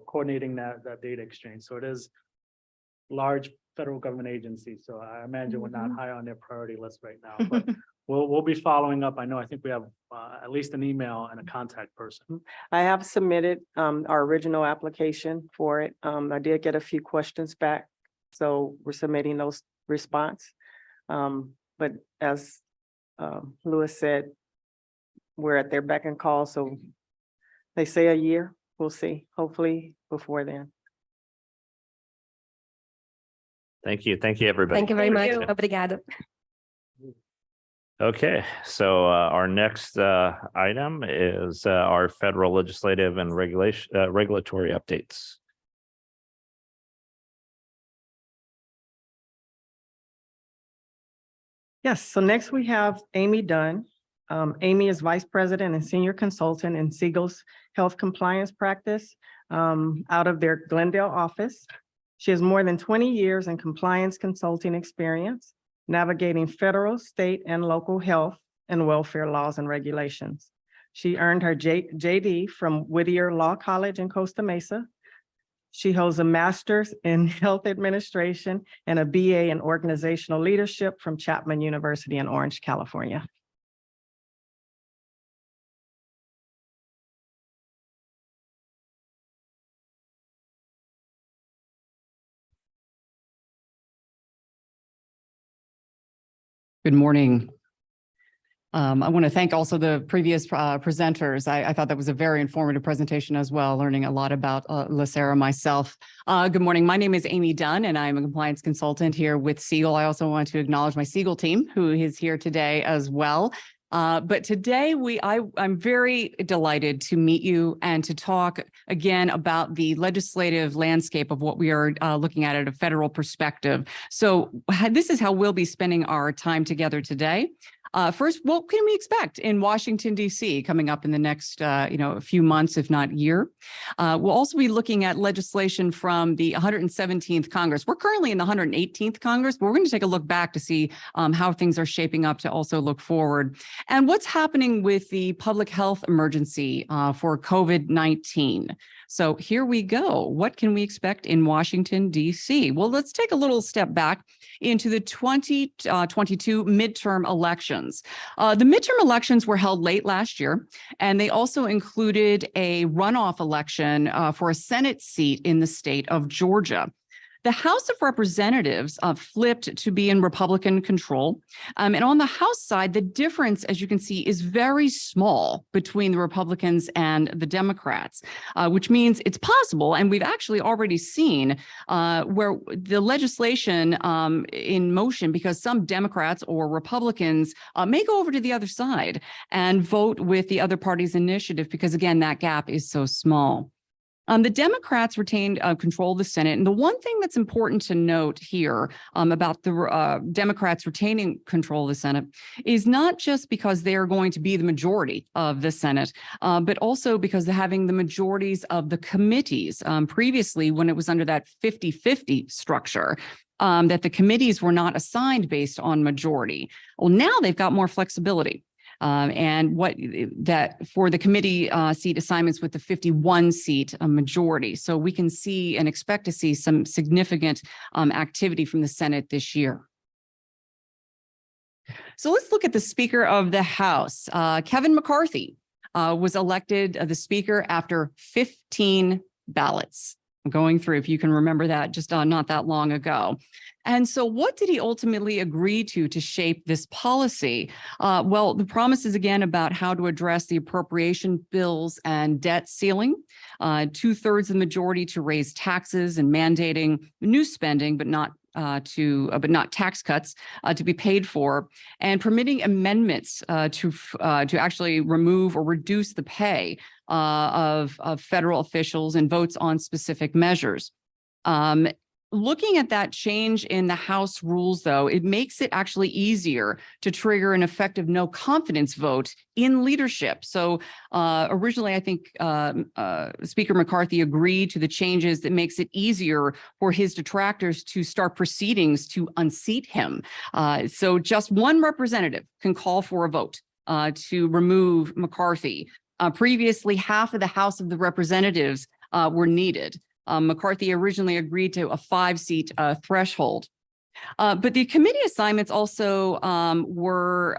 coordinating that data exchange. So it is large federal government agency. So I imagine we're not high on their priority list right now, but we'll be following up. I think we have at least an email and a contact person. I have submitted our original application for it. I did get a few questions back, so we're submitting those response. But as Louis said, we're at their beck and call, so they say a year. We'll see, hopefully before then. Thank you. Thank you, everybody. Thank you very much. you. Obrigado. Okay, so our next item is our federal legislative and regulatory updates. Yes, so next we have Amy Dunn. Amy is Vice President and Senior Consultant in Siegel's Health Compliance Practice out of their Glendale office. She has more than 20 years in compliance consulting experience, navigating federal, state, and local health and welfare laws and regulations. She earned her JD from Whittier Law College in Costa Mesa. She holds a master's in health administration and a BA in organizational leadership from Chapman University in Orange, California. Good morning. I want to thank also the previous presenters. I thought that was a very informative presentation as well, learning a lot about LACERA myself. Good morning. My name is Amy Dunn, and I'm a compliance consultant here with Siegel. I also want to acknowledge my Siegel team, who is here today as well. But today I'm very delighted to meet you and to talk again about the legislative landscape of what we are looking at a federal perspective. So this is how we'll be spending our time together today. First, what can we expect in Washington, D.C. coming up in the next, a few months, if not year? We'll also be looking at legislation from the 117th Congress. We're currently in the 118th Congress, but we're going to take a look back to see how things are shaping up to also look forward. And what's happening with the public health emergency for COVID-19. So here we go. What can we expect in Washington, D.C.? Well, let's take a little step back into the 2022 midterm elections. The midterm elections were held late last year, and they also included a runoff election for a Senate seat in the state of Georgia. The House of Representatives flipped to be in Republican control. And on the House side, the difference, as you can see, is very small between the Republicans and the Democrats, which means it's possible. And we've actually already seen where the legislation in motion, because some Democrats or Republicans may go over to the other side and vote with the other party's initiative, because, again, that gap is so small. The Democrats retained control of the Senate. And the one thing that's important to note here about the Democrats retaining control of the Senate is not just because they are going to be the majority of the Senate, but also because they're having the majorities of the committees. Previously, when it was under that 50-50 structure, that the committees were not assigned based on majority. Well, now they've got more flexibility. And what that for the committee seat assignments with the 51 seat majority. So we can see and expect to see some significant activity from the Senate this year. So let's look at the Speaker of the House. Kevin McCarthy was elected the Speaker after 15 ballots. Going through, if you can remember that, just not that long ago. And so what did he ultimately agree to shape this policy? Well, the promises again about how to address the appropriation bills and debt ceiling, 2/3 of the majority to raise taxes and mandating new spending, but not tax cuts to be paid for, and permitting amendments to actually remove or reduce the pay of federal officials and votes on specific measures. Looking at that change in the House rules, though, it makes it actually easier to trigger an effective no confidence vote in leadership. So originally, I think Speaker McCarthy agreed to the changes that makes it easier for his detractors to start proceedings to unseat him. So just one representative can call for a vote to remove McCarthy. Previously, half of the House of the Representatives were needed. McCarthy originally agreed to a 5-seat threshold. But the committee assignments also were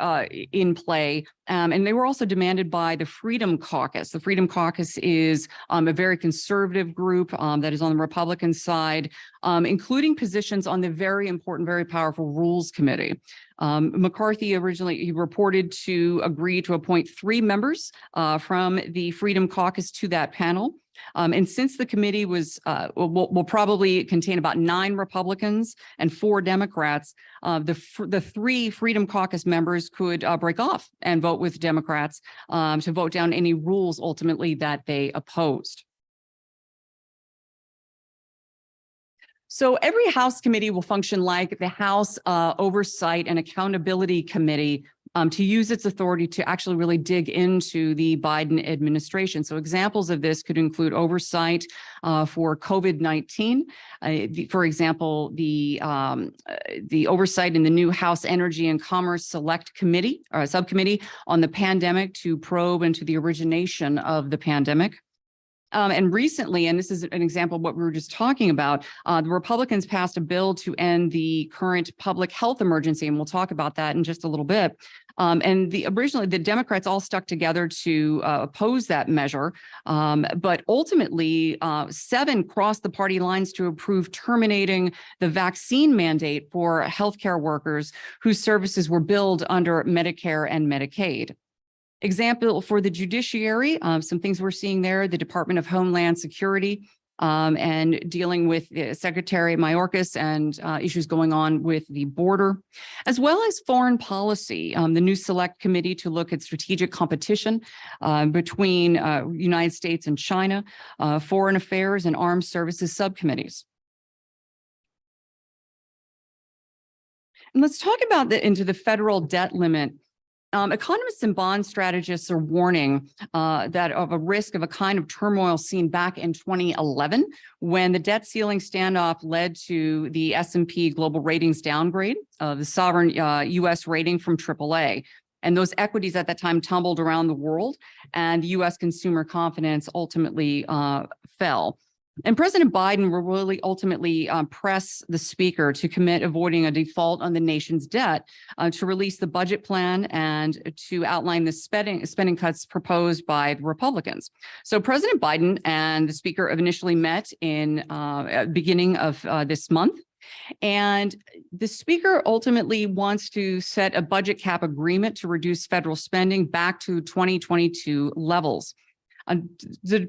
in play, and they were also demanded by the Freedom Caucus. The Freedom Caucus is a very conservative group that is on the Republican side, including positions on the very important, very powerful Rules Committee. McCarthy originally reported to agree to appoint 3 members from the Freedom Caucus to that panel. And since the committee will probably contain about 9 Republicans and 4 Democrats, the 3 Freedom Caucus members could break off and vote with Democrats to vote down any rules ultimately that they opposed. So every House committee will function like the House Oversight and Accountability Committee to use its authority to actually really dig into the Biden administration. So examples of this could include oversight for COVID-19. For example, the oversight in the new House Energy and Commerce Select Committee or Subcommittee on the pandemic to probe into the origination of the pandemic. And recently, and this is an example of what we were just talking about, the Republicans passed a bill to end the current public health emergency, and we'll talk about that in just a little bit. And originally, the Democrats all stuck together to oppose that measure, but ultimately, 7 crossed the party lines to approve terminating the vaccine mandate for healthcare workers whose services were billed under Medicare and Medicaid. Example for the judiciary, some things we're seeing there, the Department of Homeland Security and dealing with Secretary Mayorkas and issues going on with the border, as well as foreign policy, the new select committee to look at strategic competition between United States and China, foreign affairs and armed services subcommittees. And let's talk about into the federal debt limit. Economists and bond strategists are warning that of a risk of a kind of turmoil seen back in 2011 when the debt ceiling standoff led to the S&P Global Ratings downgrade of the sovereign U.S. rating from AAA. And those equities at that time tumbled around the world, and U.S. consumer confidence ultimately fell. And President Biden will really ultimately press the speaker to commit avoiding a default on the nation's debt, to release the budget plan and to outline the spending cuts proposed by the Republicans. So President Biden and the speaker have initially met in beginning of this month. And the speaker ultimately wants to set a budget cap agreement to reduce federal spending back to 2022 levels. The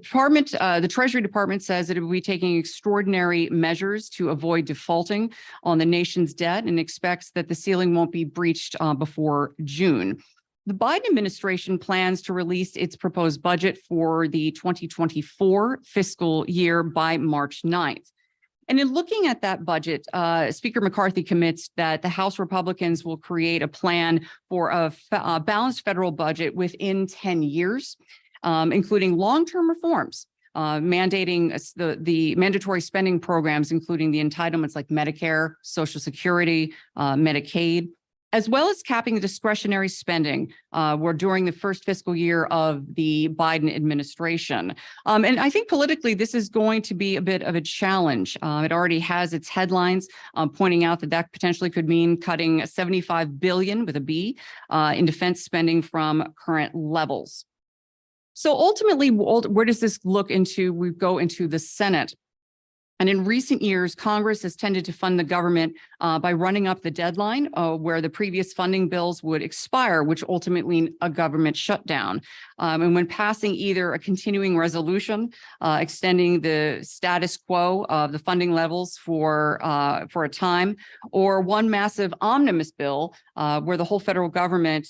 Treasury Department says that it will be taking extraordinary measures to avoid defaulting on the nation's debt and expects that the ceiling won't be breached before June. The Biden administration plans to release its proposed budget for the 2024 fiscal year by March 9th. And in looking at that budget, Speaker McCarthy commits that the House Republicans will create a plan for a balanced federal budget within 10 years. Including long-term reforms, mandating the mandatory spending programs, including the entitlements like Medicare, Social Security, Medicaid, as well as capping discretionary spending during the first fiscal year of the Biden administration. And I think politically, this is going to be a bit of a challenge. It already has its headlines pointing out that potentially could mean cutting $75 billion with a B in defense spending from current levels. So ultimately, where does this look into? We go into the Senate. And in recent years, Congress has tended to fund the government by running up the deadline where the previous funding bills would expire, which ultimately mean a government shutdown. And when passing either a continuing resolution extending the status quo of the funding levels for a time, or one massive omnibus bill where the whole federal government,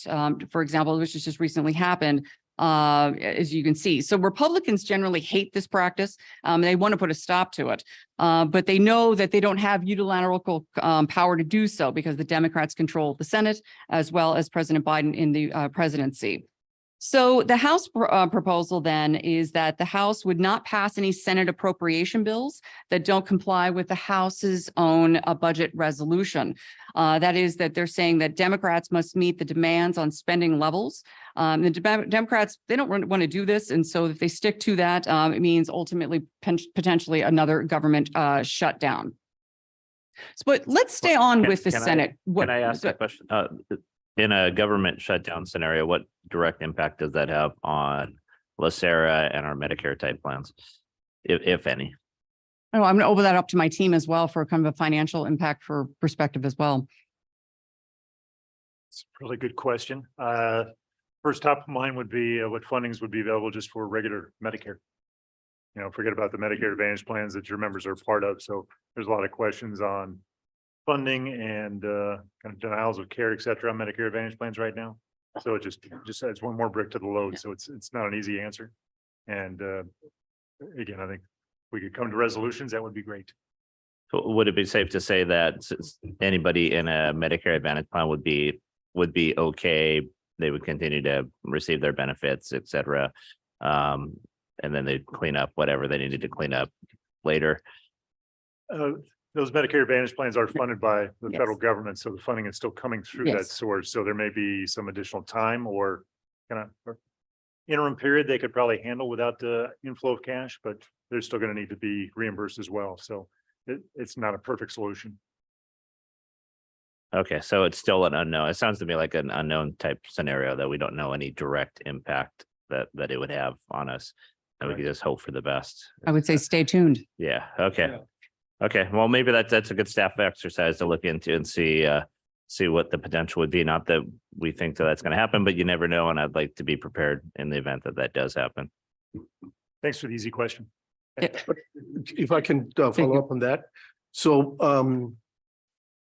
for example, which has just recently happened, as you can see. So Republicans generally hate this practice. They want to put a stop to it, but they know that they don't have unilateral power to do so because the Democrats control the Senate as well as President Biden in the presidency. So the House proposal then is that the House would not pass any Senate appropriation bills that don't comply with the House's own budget resolution. That is that they're saying that Democrats must meet the demands on spending levels. The Democrats, they don't want to do this. And so if they stick to that, it means ultimately potentially another government shutdown. But let's stay on with the Senate. Can I ask a question? In a government shutdown scenario, what direct impact does that have on LACERA and our Medicare type plans, if any? Oh, I'm going to open that up to my team as well for kind of a financial impact for perspective as well. It's a really good question. First top of mind would be what fundings would be available just for regular Medicare. You know, forget about the Medicare Advantage plans that your members are part of. So there's a lot of questions on funding and kind of denials of care, et cetera, on Medicare Advantage plans right now. So it just adds one more brick to the load. So it's not an easy answer. And again, I think we could come to resolutions. That would be great. So would it be safe to say that anybody in a Medicare Advantage plan would be okay? They would continue to receive their benefits, et cetera. And then they'd clean up whatever they needed to clean up later. Those Medicare Advantage plans are funded by the Yes. federal government, so the funding is still coming through that Yes. source. So there may be some additional time or kind of interim period they could probably handle without the inflow of cash, but they're still going to need to be reimbursed as well. So it's not a perfect solution. Okay, so it's still an unknown. It sounds to me like an unknown type scenario that we don't know any direct impact that it would have on us. And we could just hope for the best. I would say stay tuned. Yeah, okay. Okay, well, maybe that's a good staff exercise to look into and see what the potential would be. Not that we think that that's going to happen, but you never know. And I'd like to be prepared in the event that that does happen. Thanks for the easy question. If I can follow up on that. So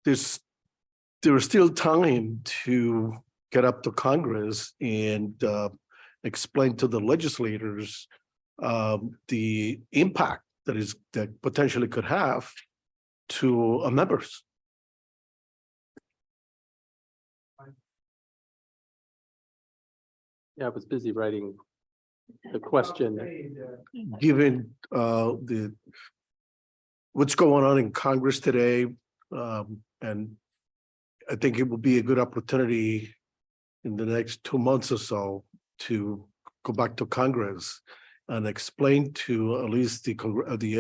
there is still time to get up to Congress and explain to the legislators the impact that potentially could have to members. Yeah, I was busy writing the question. Given what's going on in Congress today, and I think it will be a good opportunity in the next 2 months or so to go back to Congress and explain to at least the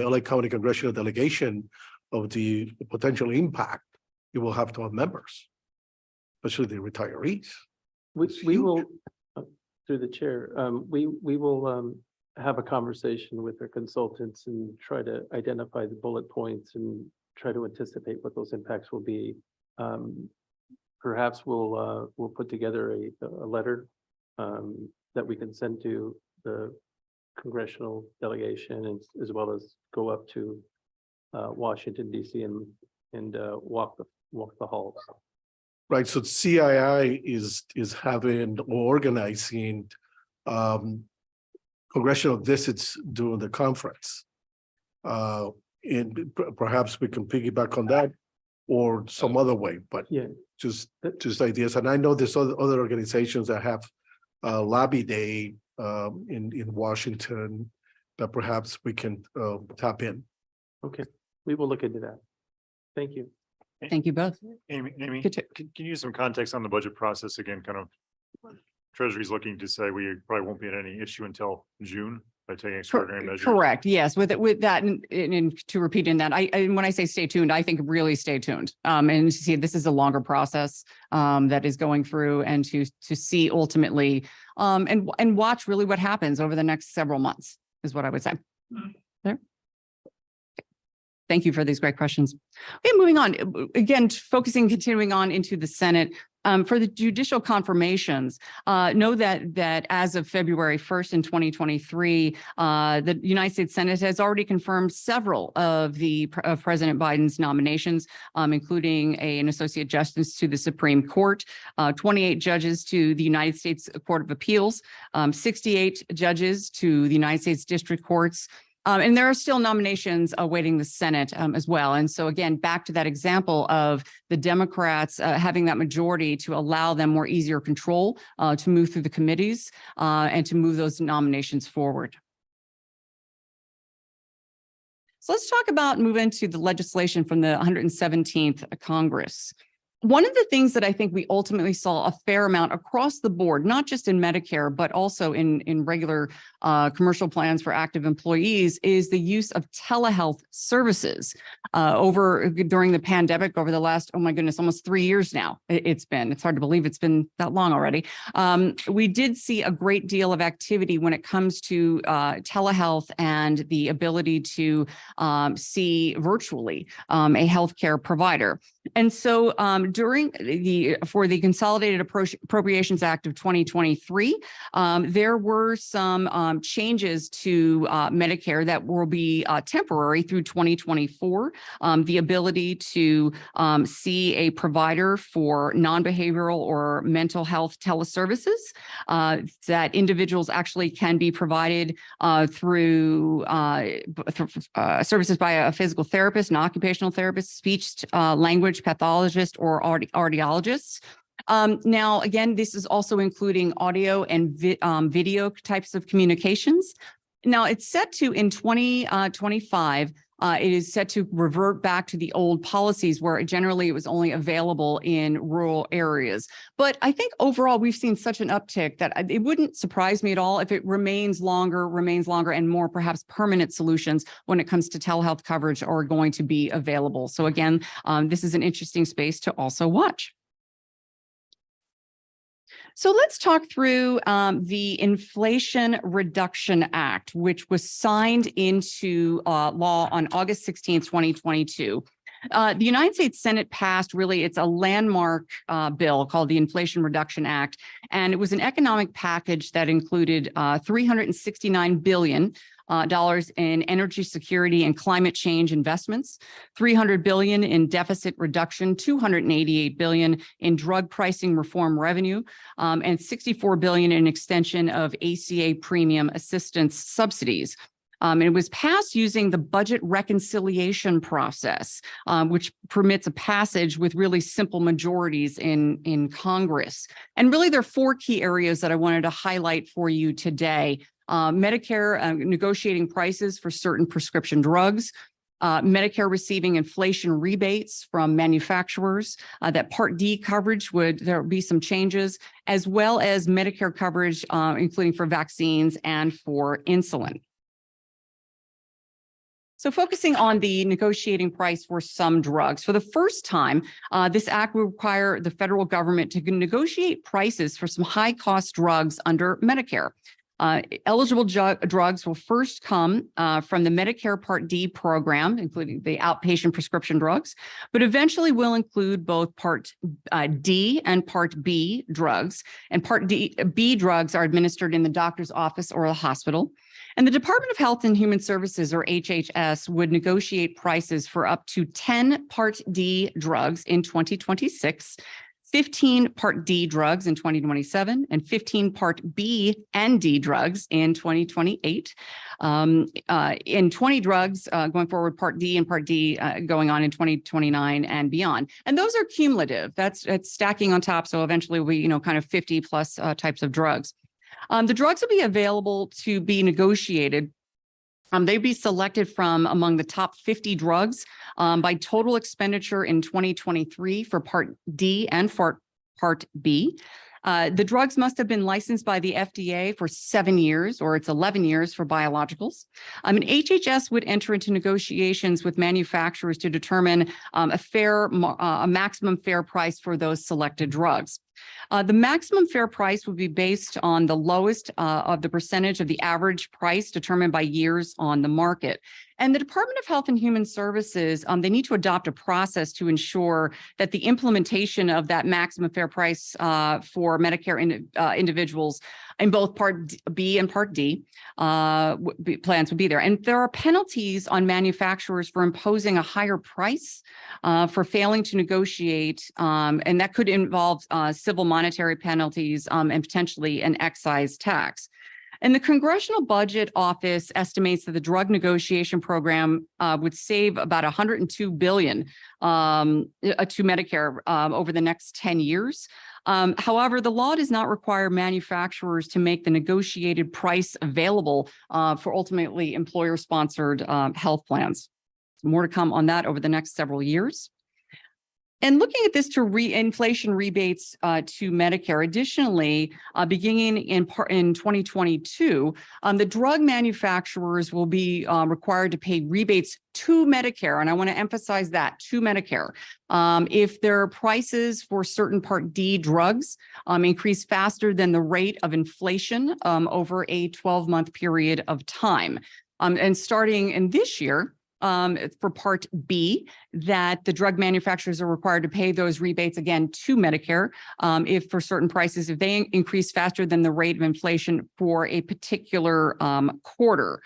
LA County Congressional Delegation of the potential impact it will have to our members, especially the retirees. We will, through the chair, we will have a conversation with our consultants and try to identify the bullet points and try to anticipate what those impacts will be. Perhaps we'll put together a letter that we can send to the congressional delegation and as well as go up to Washington DC and walk the halls. Right, so CII is having or organizing congressional visits during the conference. And perhaps we can piggyback on that or some other way, but Yeah, just ideas. And I know there's other organizations that have lobby day in Washington that perhaps we can tap in. okay, we will look into that. Thank you. Thank you both. Amy, Good to- can you use some context on the budget process again? Kind of Treasury's looking to say we probably won't be at any issue until June by taking extraordinary measures. Correct. Yes. With that, and to repeat in that, when I say stay tuned, I think really stay tuned. And see, this is a longer process that is going through and to see ultimately and watch really what happens over the next several months is what I would say. There. Thank you for these great questions. Okay, moving on. Again, continuing on into the Senate. For the judicial confirmations, know that as of February 1st in 2023, the United States Senate has already confirmed several of President Biden's nominations, including an associate justice to the Supreme Court, 28 judges to the United States Court of Appeals, 68 judges to the United States District Courts. And there are still nominations awaiting the Senate as well. And so again, back to that example of the Democrats having that majority to allow them more easier control to move through the committees and to move those nominations forward. So let's talk about move into the legislation from the 117th Congress. One of the things that I think we ultimately saw a fair amount across the board, not just in Medicare, but also in regular commercial plans for active employees, is the use of telehealth services during the pandemic over the last, oh my goodness, almost 3 years now. It's hard to believe it's been that long already. We did see a great deal of activity when it comes to telehealth and the ability to see virtually a healthcare provider. And so during for the Consolidated Appropriations Act of 2023, there were some changes to Medicare that will be temporary through 2024. The ability to see a provider for non-behavioral or mental health teleservices that individuals actually can be provided through services by a physical therapist, an occupational therapist, speech language pathologist, or audiologists. Now, again, this is also including audio and video types of communications. Now, it's set to in 2025. It is set to revert back to the old policies where generally it was only available in rural areas. But I think overall we've seen such an uptick that it wouldn't surprise me at all if it remains longer and more perhaps permanent solutions when it comes to telehealth coverage are going to be available. So again, this is an interesting space to also watch. So let's talk through the Inflation Reduction Act, which was signed into law on August 16th, 2022. The United States Senate passed it's a landmark bill called the Inflation Reduction Act, and it was an economic package that included $369 billion in energy security and climate change investments, $300 billion in deficit reduction, $288 billion in drug pricing reform revenue, and $64 billion in extension of ACA premium assistance subsidies. And it was passed using the budget reconciliation process, which permits a passage with really simple majorities in Congress. And really, there are four key areas that I wanted to highlight for you today. Medicare negotiating prices for certain prescription drugs, Medicare receiving inflation rebates from manufacturers, that Part D coverage there would be some changes, as well as Medicare coverage, including for vaccines and for insulin. So focusing on the negotiating price for some drugs. For the first time, this act will require the federal government to negotiate prices for some high-cost drugs under Medicare. Eligible drugs will first come from the Medicare Part D program, including the outpatient prescription drugs, but eventually will include both Part D and Part B drugs. And Part B drugs are administered in the doctor's office or a hospital. And the Department of Health and Human Services, or HHS, would negotiate prices for up to 10 Part D drugs in 2026, 15 Part D drugs in 2027, and 15 Part B and D drugs in 2028. In 20 drugs going forward, Part D and Part D going on in 2029 and beyond. And those are cumulative. That's stacking on top. So eventually we, kind of 50 plus types of drugs. The drugs will be available to be negotiated. They'd be selected from among the top 50 drugs by total expenditure in 2023 for Part D and for Part B. The drugs must have been licensed by the FDA for 7 years, or it's 11 years for biologicals. And HHS would enter into negotiations with manufacturers to determine a maximum fair price for those selected drugs. The maximum fair price would be based on the lowest of the percentage of the average price determined by years on the market. And the Department of Health and Human Services, they need to adopt a process to ensure that the implementation of that maximum fair price for Medicare individuals in both Part B and Part D plans would be there. And there are penalties on manufacturers for imposing a higher price for failing to negotiate, and that could involve civil monetary penalties and potentially an excise tax. And the Congressional Budget Office estimates that the drug negotiation program would save about $102 billion to Medicare over the next 10 years. However, the law does not require manufacturers to make the negotiated price available for ultimately employer-sponsored health plans. More to come on that over the next several years. And looking at this to inflation rebates to Medicare, additionally, beginning in 2022, the drug manufacturers will be required to pay rebates to Medicare. And I want to emphasize that, to Medicare. If their prices for certain Part D drugs increase faster than the rate of inflation over a 12-month period of time. And starting in this year, for Part B, that the drug manufacturers are required to pay those rebates again to Medicare if for certain prices, if they increase faster than the rate of inflation for a particular quarter.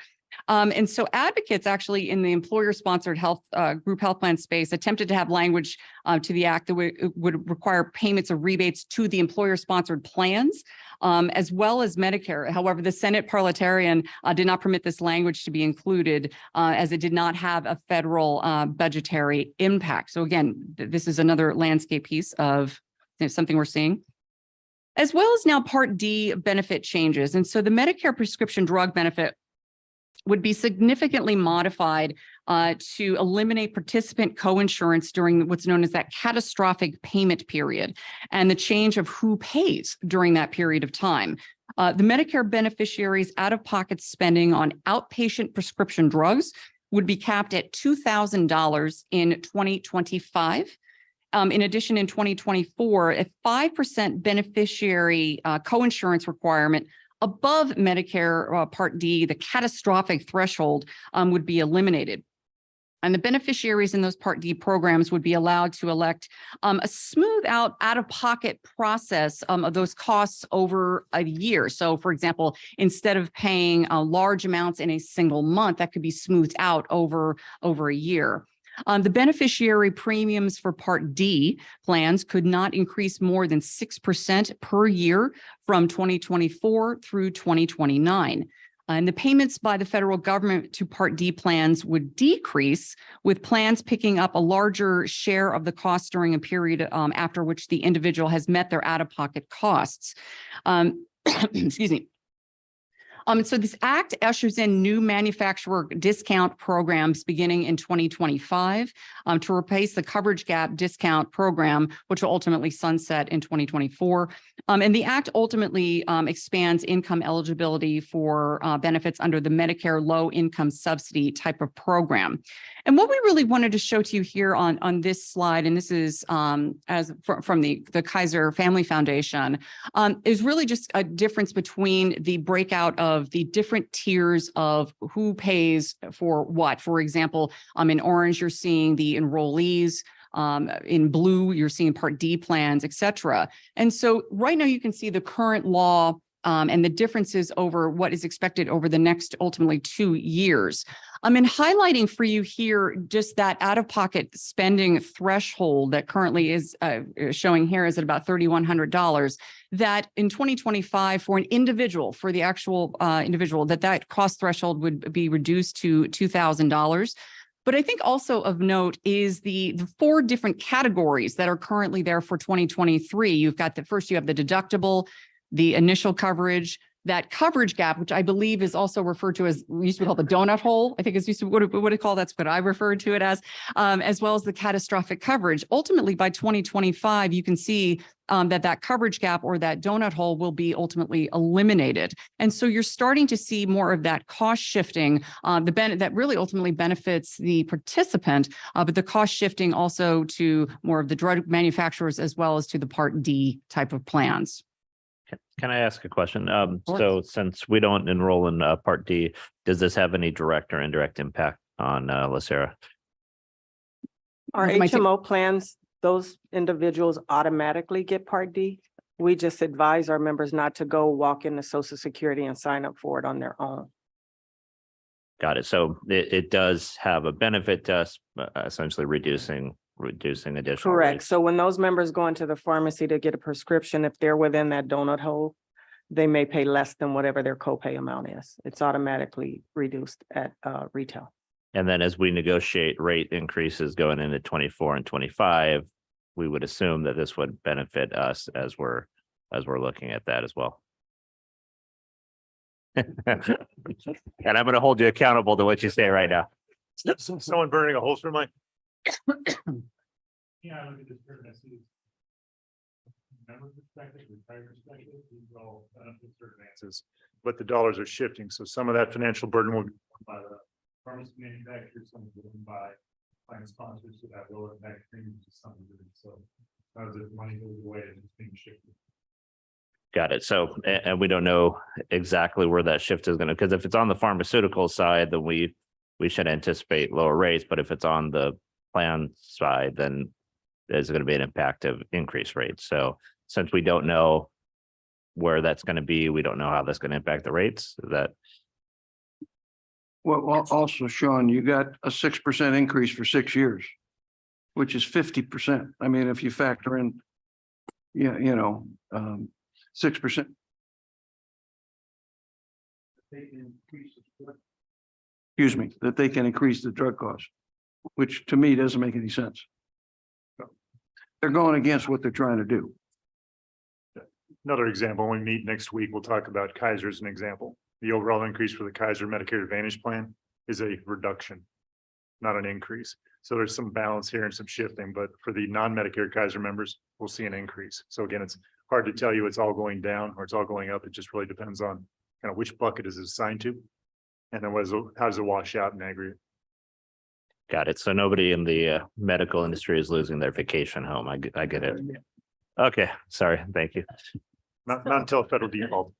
And so advocates actually in the employer-sponsored health group health plan space attempted to have language to the act that would require payments of rebates to the employer-sponsored plans, as well as Medicare. However, the Senate parliamentarian did not permit this language to be included as it did not have a federal budgetary impact. So again, this is another landscape piece of something we're seeing. As well as now Part D benefit changes. And so the Medicare prescription drug benefit would be significantly modified to eliminate participant coinsurance during what's known as that catastrophic payment period and the change of who pays during that period of time. The Medicare beneficiaries' out-of-pocket spending on outpatient prescription drugs would be capped at $2,000 in 2025. In addition, in 2024, a 5% beneficiary coinsurance requirement above Medicare Part D, the catastrophic threshold, would be eliminated. And the beneficiaries in those Part D programs would be allowed to elect a smooth out-of-pocket process of those costs over a year. So, for example, instead of paying large amounts in a single month, that could be smoothed out over a year. The beneficiary premiums for Part D plans could not increase more than 6% per year from 2024 through 2029. And the payments by the federal government to Part D plans would decrease, with plans picking up a larger share of the cost during a period after which the individual has met their out-of-pocket costs. Excuse me. So this act ushers in new manufacturer discount programs beginning in 2025 to replace the coverage gap discount program, which will ultimately sunset in 2024. And the act ultimately expands income eligibility for benefits under the Medicare low income subsidy type of program. And what we really wanted to show to you here on this slide, and this is from the Kaiser Family Foundation, is really just a difference between the breakout of the different tiers of who pays for what. For example, in orange, you're seeing the enrollees. In blue, you're seeing Part D plans, et cetera. And so right now you can see the current law and the differences over what is expected over the next ultimately 2 years. I'm highlighting for you here just that out-of-pocket spending threshold that currently is showing here is at about $3,100, that in 2025 for an individual, for the actual individual, that cost threshold would be reduced to $2,000. But I think also of note is the 4 different categories that are currently there for 2023. You've got first you have the deductible, the initial coverage, that coverage gap, which I believe is also referred to as, we used to call the donut hole. I think it's used to, what it call, that's what I referred to it as well as the catastrophic coverage. Ultimately, by 2025, you can see that coverage gap or that donut hole will be ultimately eliminated. And so you're starting to see more of that cost shifting, that really ultimately benefits the participant, but the cost shifting also to more of the drug manufacturers as well as to the Part D type of plans. Can I ask a question? So since we don't enroll in Part D, does this have any direct or indirect impact on LACERA? Our HMO plans, those individuals automatically get Part D. We just advise our members not to go walk into Social Security and sign up for it on their own. Got it. So it does have a benefit to us, essentially reducing additional. Correct. rates. So when those members go into the pharmacy to get a prescription, if they're within that donut hole, they may pay less than whatever their copay amount is. It's automatically reduced at retail. And then as we negotiate rate increases going into 24 and 25, we would assume that this would benefit us as we're looking at that as well. And I'm going to hold you accountable to what you say right now. Someone burning a hole through my. Yeah, I look at this here and I see. Member perspective, retired perspective, these are all benefits or advances, but the dollars are shifting. So some of that financial burden will be by the pharmacy manufacturers, some will be by plan sponsors who have lower back premiums to some degree. So as the money goes away, it's being shifted. Got it. So, and we don't know exactly where that shift is going to, because if it's on the pharmaceutical side, then we we should anticipate lower rates, but if it's on the plan side, then there's going to be an impact of increased rates. So since we don't know where that's going to be, we don't know how that's going to impact the rates. Is that Well, also, Sean, you got a 6% increase for 6 years, which is 50%. I mean, if you factor in, 6%. Excuse me, that they can increase the drug cost, which to me doesn't make any sense. They're going against what they're trying to do. Another example, when we meet next week, we'll talk about Kaiser as an example. The overall increase for the Kaiser Medicare Advantage plan is a reduction, not an increase. So there's some balance here and some shifting, but for the non-Medicare Kaiser members, we'll see an increase. So again, it's hard to tell you it's all going down or it's all going up. It just really depends on kind of which bucket is it assigned to. And then how does it wash out in aggregate? got it? So nobody in the medical industry is losing their vacation home. I get it. Okay, sorry. Thank you. Not until federal default.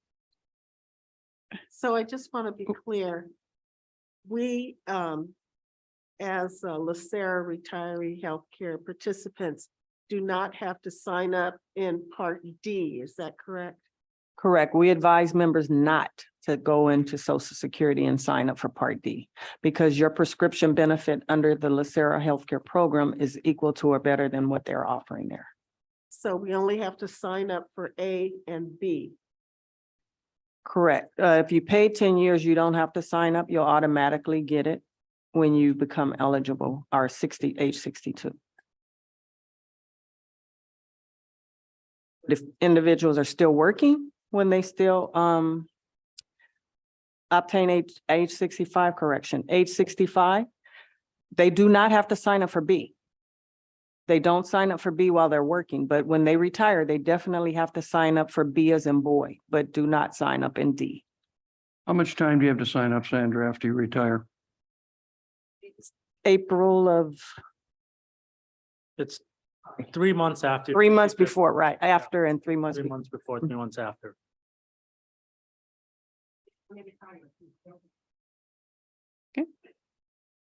So I just want to be clear. We, as LACERA retiree healthcare participants, do not have to sign up in Part D. Is that correct? Correct. We advise members not to go into Social Security and sign up for Part D because your prescription benefit under the LACERA healthcare program is equal to or better than what they're offering there. So we only have to sign up for A and B. Correct. If you pay 10 years, you don't have to sign up. You'll automatically get it when you become eligible or age 62. If individuals are still working when they still obtain age 65, age 65, they do not have to sign up for B. They don't sign up for B while they're working, but when they retire, they definitely have to sign up for B as in boy, but do not sign up in D. How much time do you have to sign up, Sandra, after you retire? April of It's 3 months after. 3 months before, right? After and 3 months. 3 months before, 3 months after.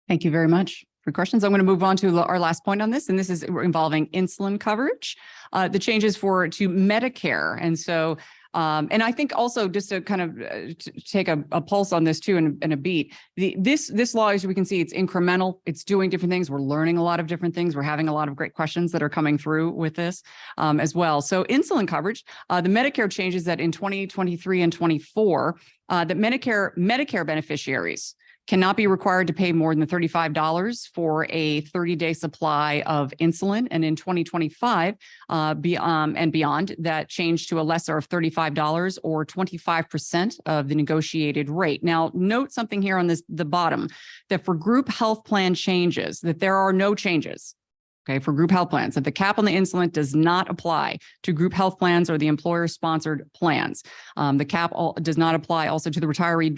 Thank you very much for questions. I'm going to move on to our last point on this, and this is involving insulin coverage, the changes to Medicare. And so, and I think also just to kind of take a pulse on this too and a beat, this law, as we can see, it's incremental. It's doing different things. We're learning a lot of different things. We're having a lot of great questions that are coming through with this as well. So insulin coverage, the Medicare changes that in 2023 and 24, that Medicare beneficiaries cannot be required to pay more than $35 for a 30-day supply of insulin. And in 2025 and beyond, that changed to a lesser of $35 or 25% of the negotiated rate. Now, note something here on the bottom, that for group health plan changes, that there are no changes. Okay, for group health plans, that the cap on the insulin does not apply to group health plans or the employer-sponsored plans. The cap does not apply also to the retiree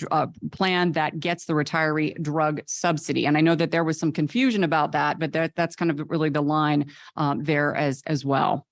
plan that gets the retiree drug subsidy. And I know that there was some confusion about that, but that's kind of really the line there as well.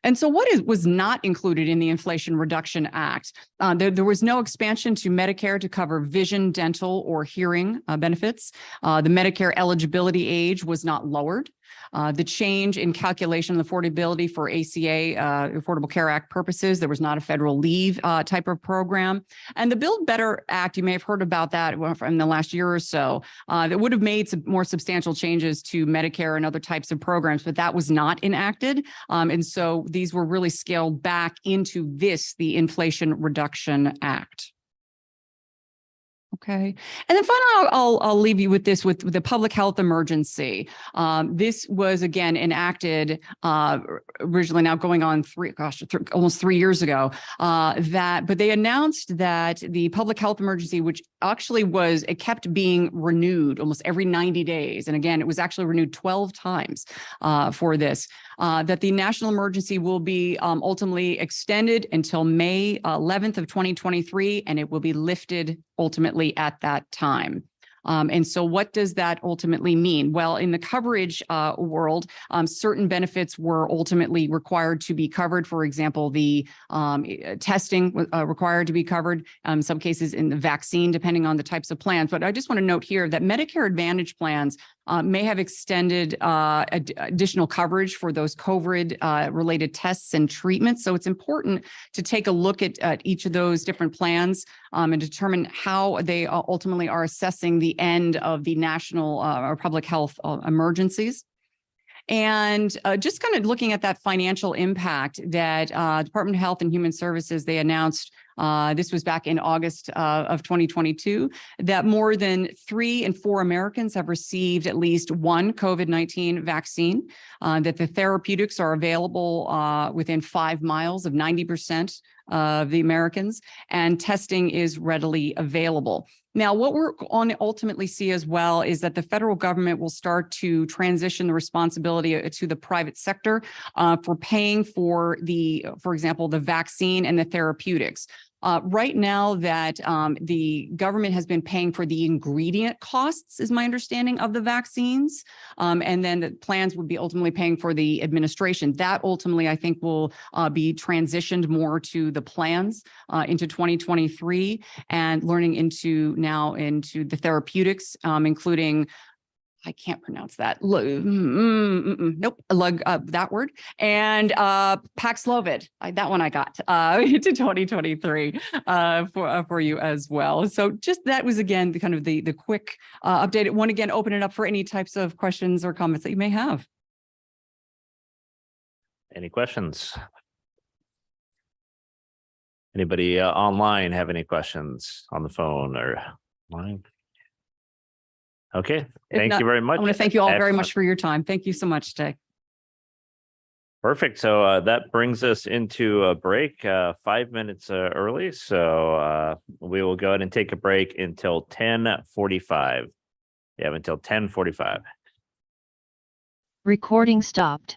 And so what was not included in the Inflation Reduction Act? There was no expansion to Medicare to cover vision, dental, or hearing benefits. The Medicare eligibility age was not lowered. The change in calculation of affordability for ACA, Affordable Care Act purposes, there was not a federal leave type of program. And the Build Better Act, you may have heard about that from the last year or so, that would have made some more substantial changes to Medicare and other types of programs, but that was not enacted. And so these were really scaled back into the Inflation Reduction Act. Okay. And then finally, I'll leave you with this, with the public health emergency. This was again enacted originally, now going on almost 3 years ago, but they announced that the public health emergency, which actually it kept being renewed almost every 90 days. And again, it was actually renewed 12 times for this, that the national emergency will be ultimately extended until May 11th of 2023, and it will be lifted ultimately at that time. And so what does that ultimately mean? Well, in the coverage world, certain benefits were ultimately required to be covered. For example, the testing required to be covered, in some cases in the vaccine, depending on the types of plans. But I just want to note here that Medicare Advantage plans may have extended additional coverage for those COVID related tests and treatments. So it's important to take a look at each of those different plans and determine how they ultimately are assessing the end of the national or public health emergencies. And just kind of looking at that financial impact that Department of Health and Human Services, they announced, this was back in August of 2022, that more than 3 in 4 Americans have received at least one COVID-19 vaccine, that the therapeutics are available within 5 miles of 90% of the Americans, and testing is readily available. Now, what we're going to ultimately see as well is that the federal government will start to transition the responsibility to the private sector for paying for for example, the vaccine and the therapeutics. Right now that the government has been paying for the ingredient costs, is my understanding, of the vaccines. And then the plans would be ultimately paying for the administration. That ultimately, I think, will be transitioned more to the plans into 2023 and learning into the therapeutics, including, I can't pronounce that. Nope, that word. And Paxlovid, that one I got into 2023 for you as well. So just that was, again, the quick update. I want to again open it up for any types of questions or comments that you may have. Any questions? Anybody online have any questions on the phone or online? Okay, thank you very much. I want to thank you all very Excellent. much for your time. Thank you so much today. Perfect. So that brings us into a break 5 minutes early. So we will go ahead and take a break until 10:45. You have until 10:45. Recording stopped.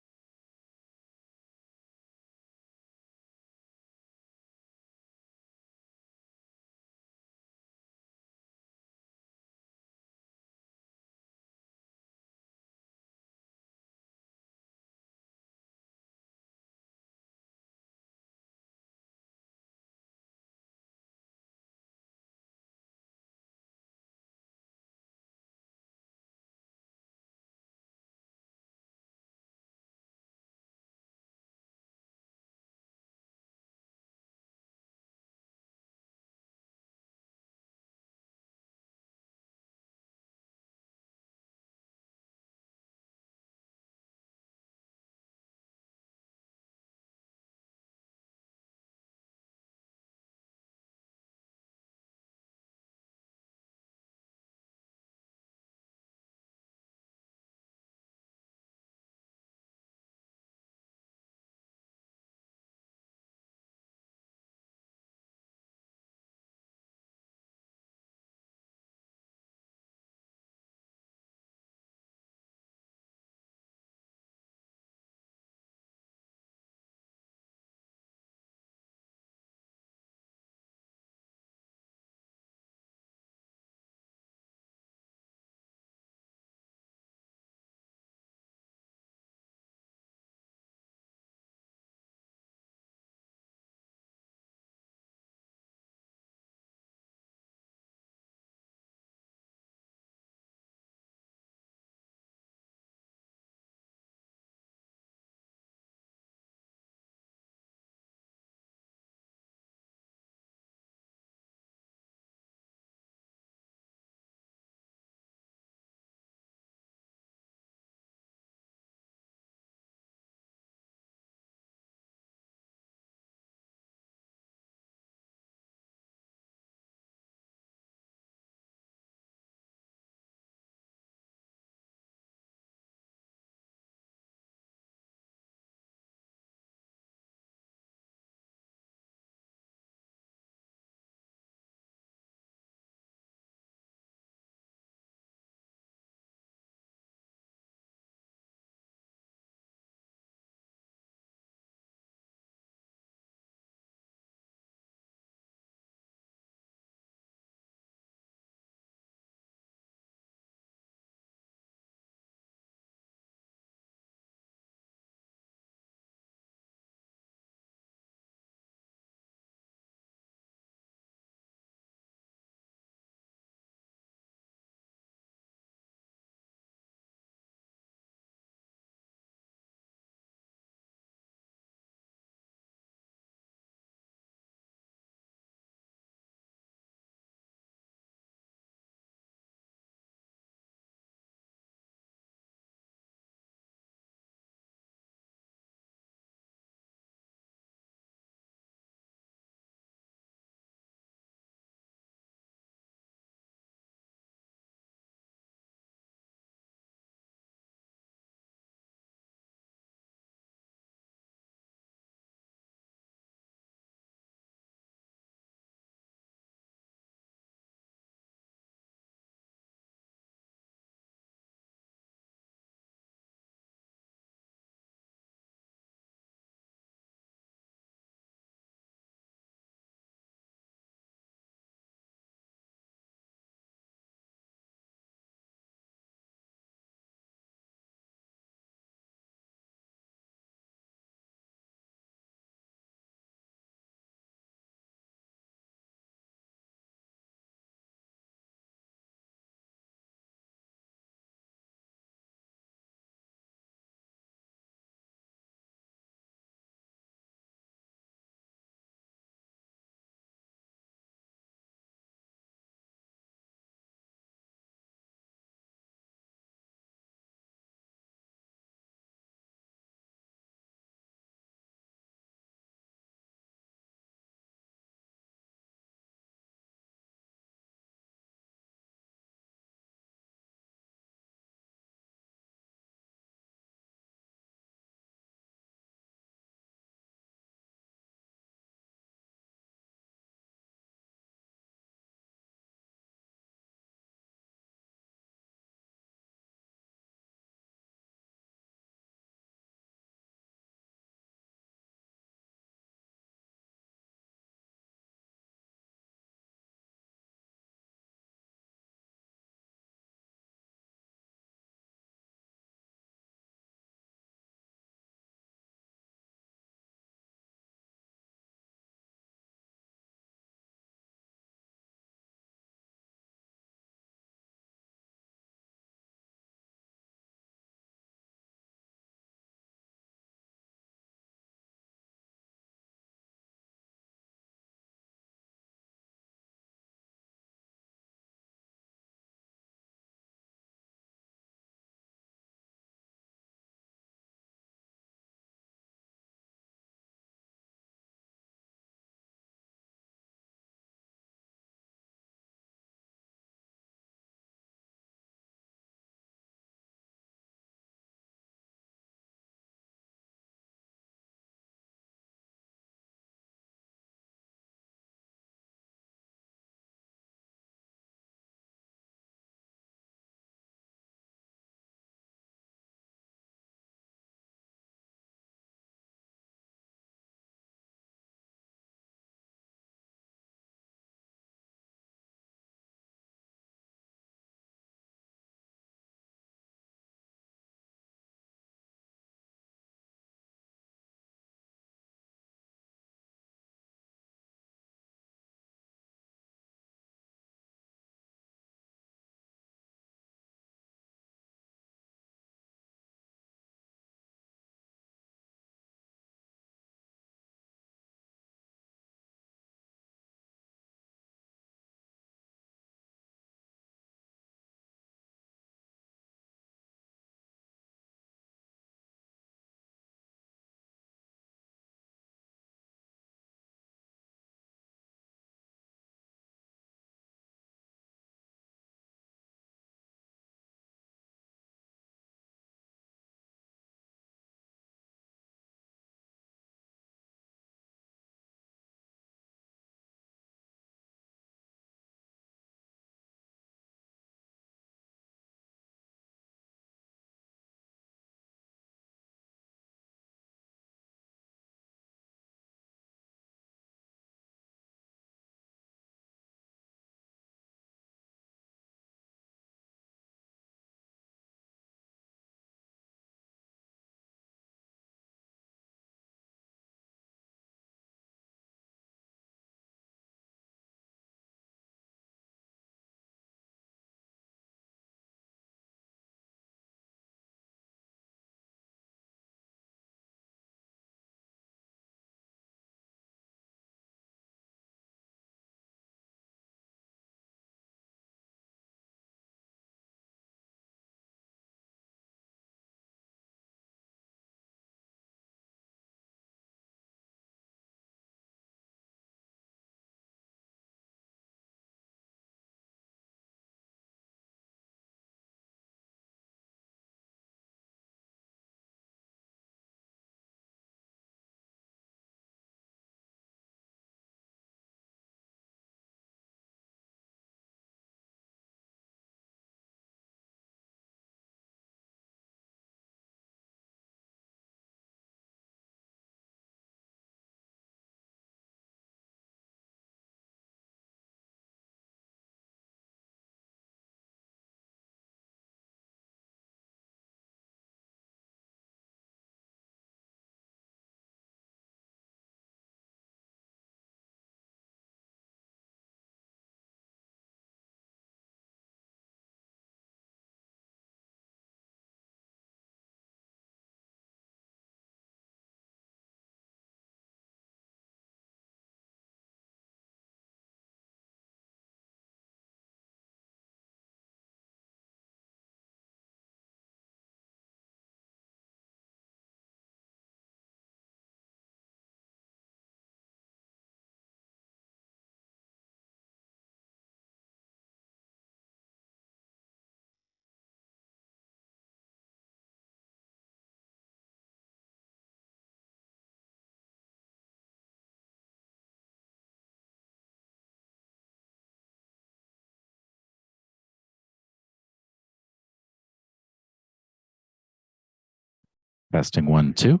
Testing 1, 2,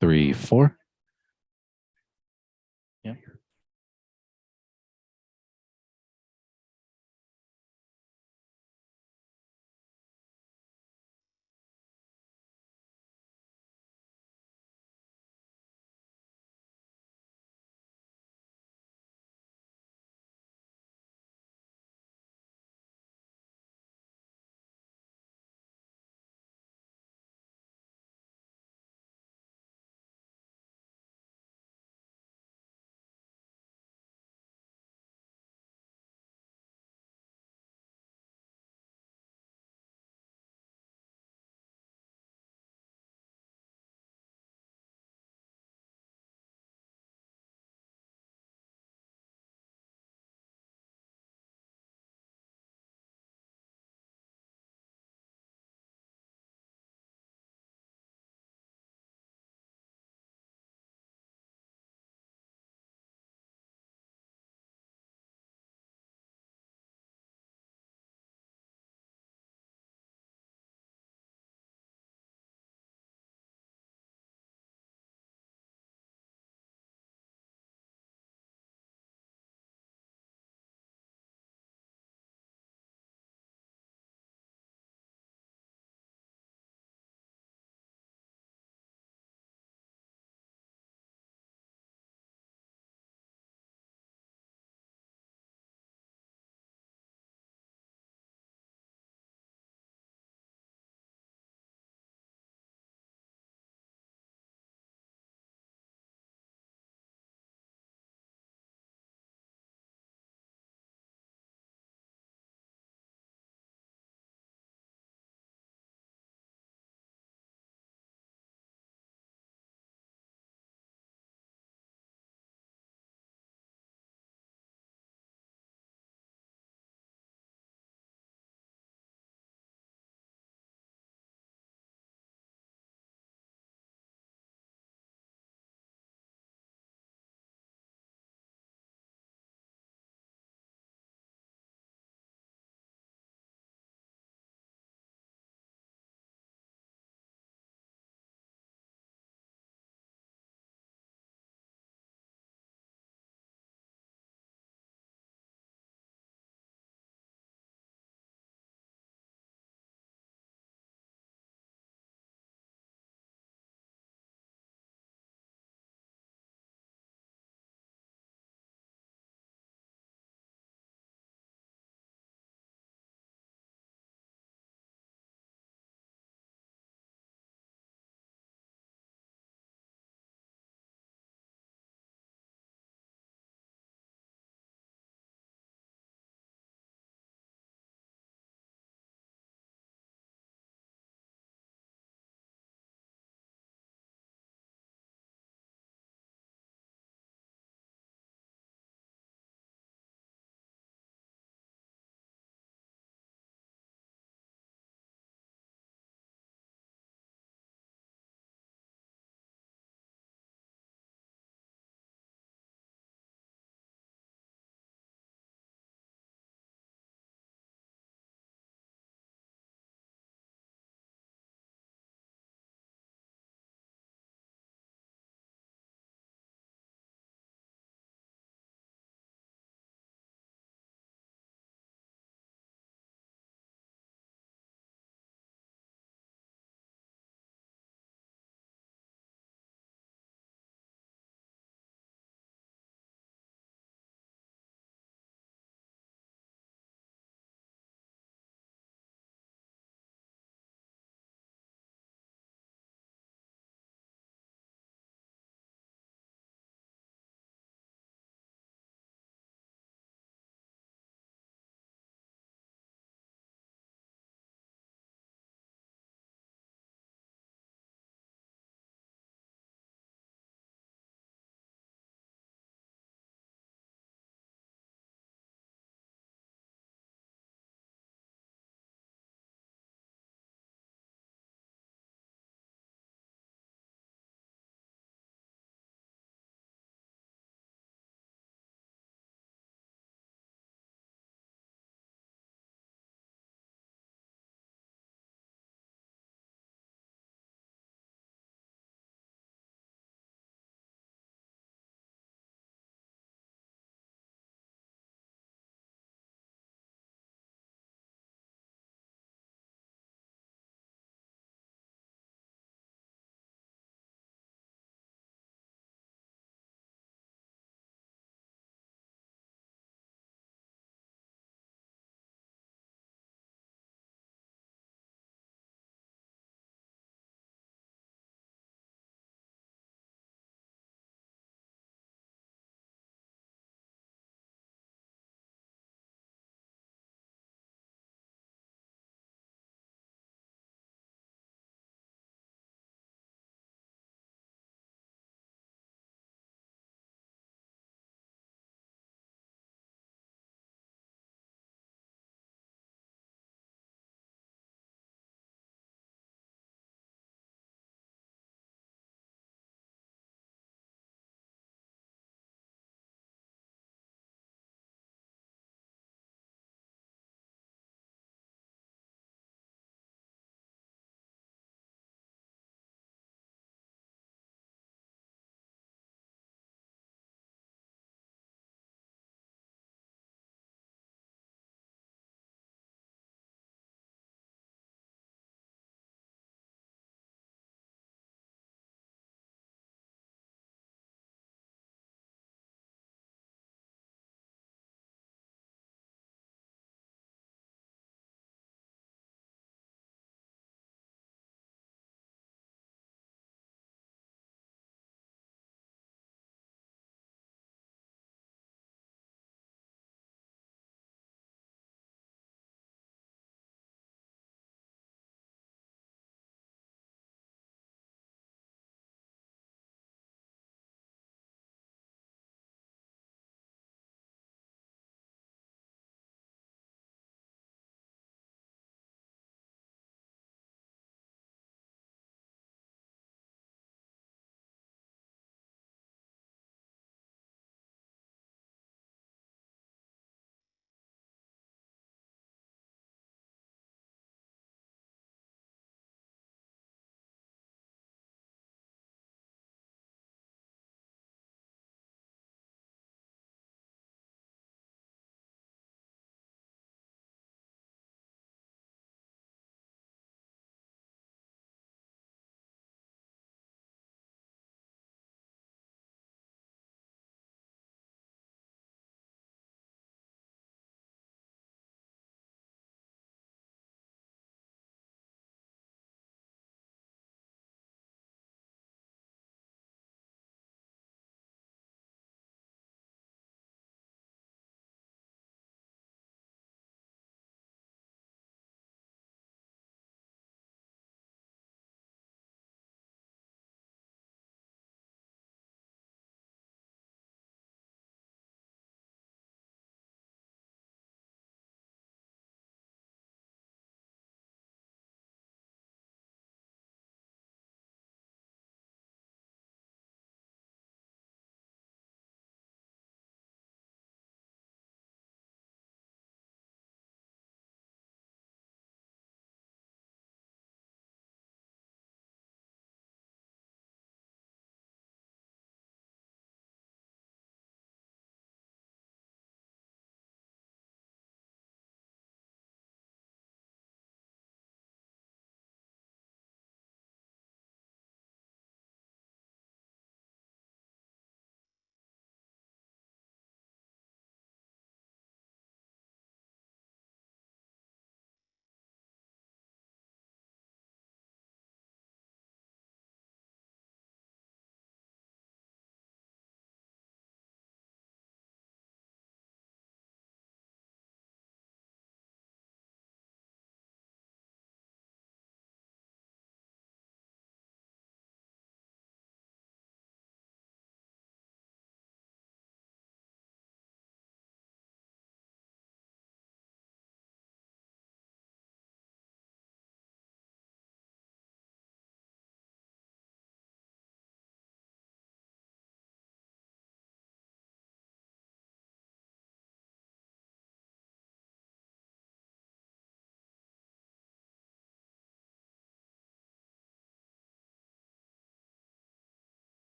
3, 4.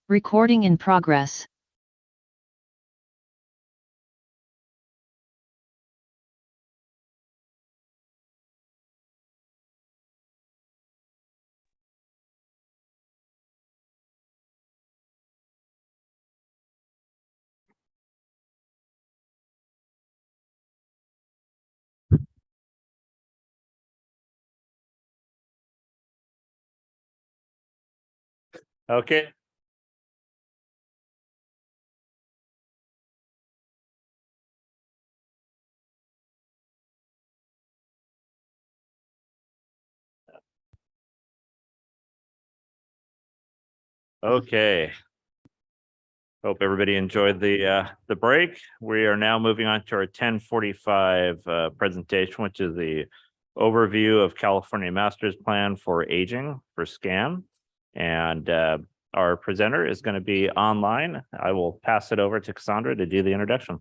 Recording in progress. Okay. Okay. Hope everybody enjoyed the break. We are now moving on to our 10:45 presentation, which is the overview of California Master's Plan for Aging for SCAN. And our presenter is going to be online. I will pass it over to Cassandra to do the introduction.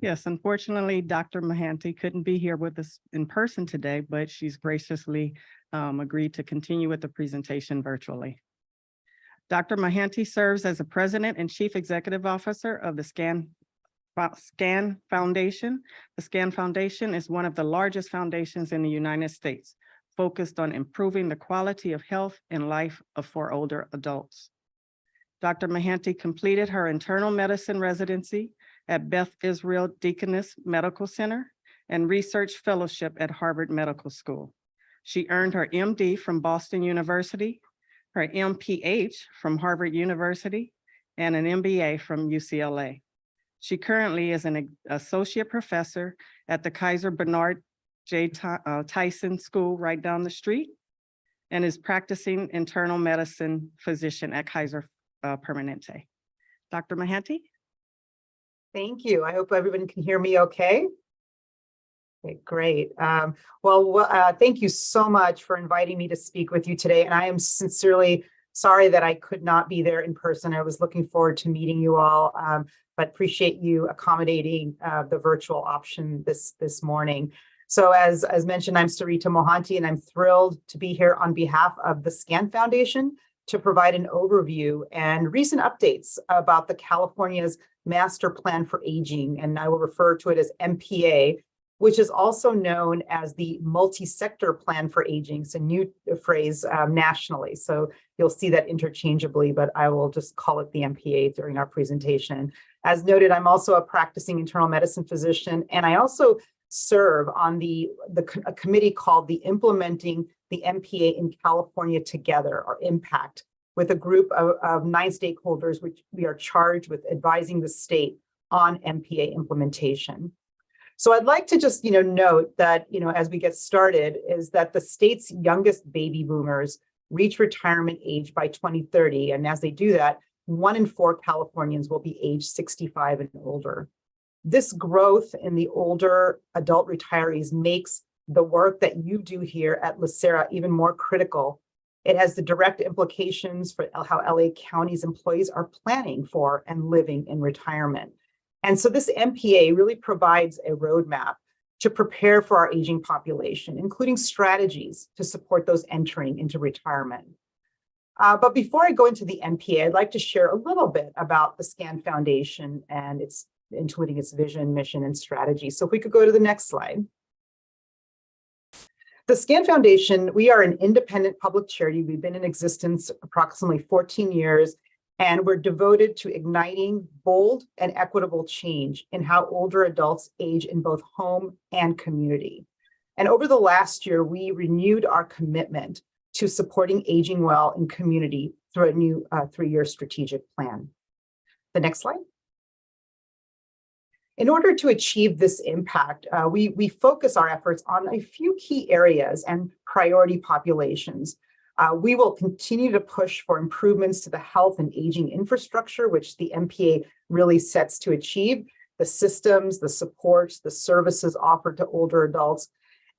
Yes, unfortunately, Dr. Mahanti couldn't be here with us in person today, but she's graciously agreed to continue with the presentation virtually. Dr. Mahanti serves as the President and Chief Executive Officer of the SCAN Foundation. The SCAN Foundation is one of the largest foundations in the United States, focused on improving the quality of health and life for older adults. Dr. Mahanti completed her internal medicine residency at Beth Israel Deaconess Medical Center and research fellowship at Harvard Medical School. She earned her MD from Boston University, her MPH from Harvard University, and an MBA from UCLA. She currently is an associate professor at the Kaiser Bernard J. Tyson School right down the street and is practicing internal medicine physician at Kaiser Permanente. Dr. Mahanti? Thank you. I hope everyone can hear me okay. Okay, great. Thank you so much for inviting me to speak with you today. And I am sincerely sorry that I could not be there in person. I was looking forward to meeting you all, but appreciate you accommodating the virtual option this morning. So as mentioned, I'm Sarita Mohanty, and I'm thrilled to be here on behalf of the SCAN Foundation to provide an overview and recent updates about the California's Master Plan for Aging, and I will refer to it as MPA, which is also known as the Multi-Sector Plan for Aging. It's a new phrase nationally, so you'll see that interchangeably, but I will just call it the MPA during our presentation. As noted, I'm also a practicing internal medicine physician, and I also serve on a committee called the Implementing the MPA in California Together, or IMPACT, with a group of 9 stakeholders, which we are charged with advising the state on MPA implementation. So I'd like to just, note that, as we get started, is that the state's youngest baby boomers reach retirement age by 2030. And as they do that, 1 in 4 Californians will be age 65 and older. This growth in the older adult retirees makes the work that you do here at LACERA even more critical. It has the direct implications for how LA County's employees are planning for and living in retirement. And so this MPA really provides a roadmap to prepare for our aging population, including strategies to support those entering into retirement. But before I go into the MPA, I'd like to share a little bit about the SCAN Foundation and including its vision, mission, and strategy. So if we could go to the next slide. The SCAN Foundation, we are an independent public charity. We've been in existence approximately 14 years, and we're devoted to igniting bold and equitable change in how older adults age in both home and community. And over the last year, we renewed our commitment to supporting aging well in community through a new 3-year strategic plan. The next slide. In order to achieve this impact, we focus our efforts on a few key areas and priority populations. We will continue to push for improvements to the health and aging infrastructure, which the MPA really sets to achieve, the systems, the supports, the services offered to older adults.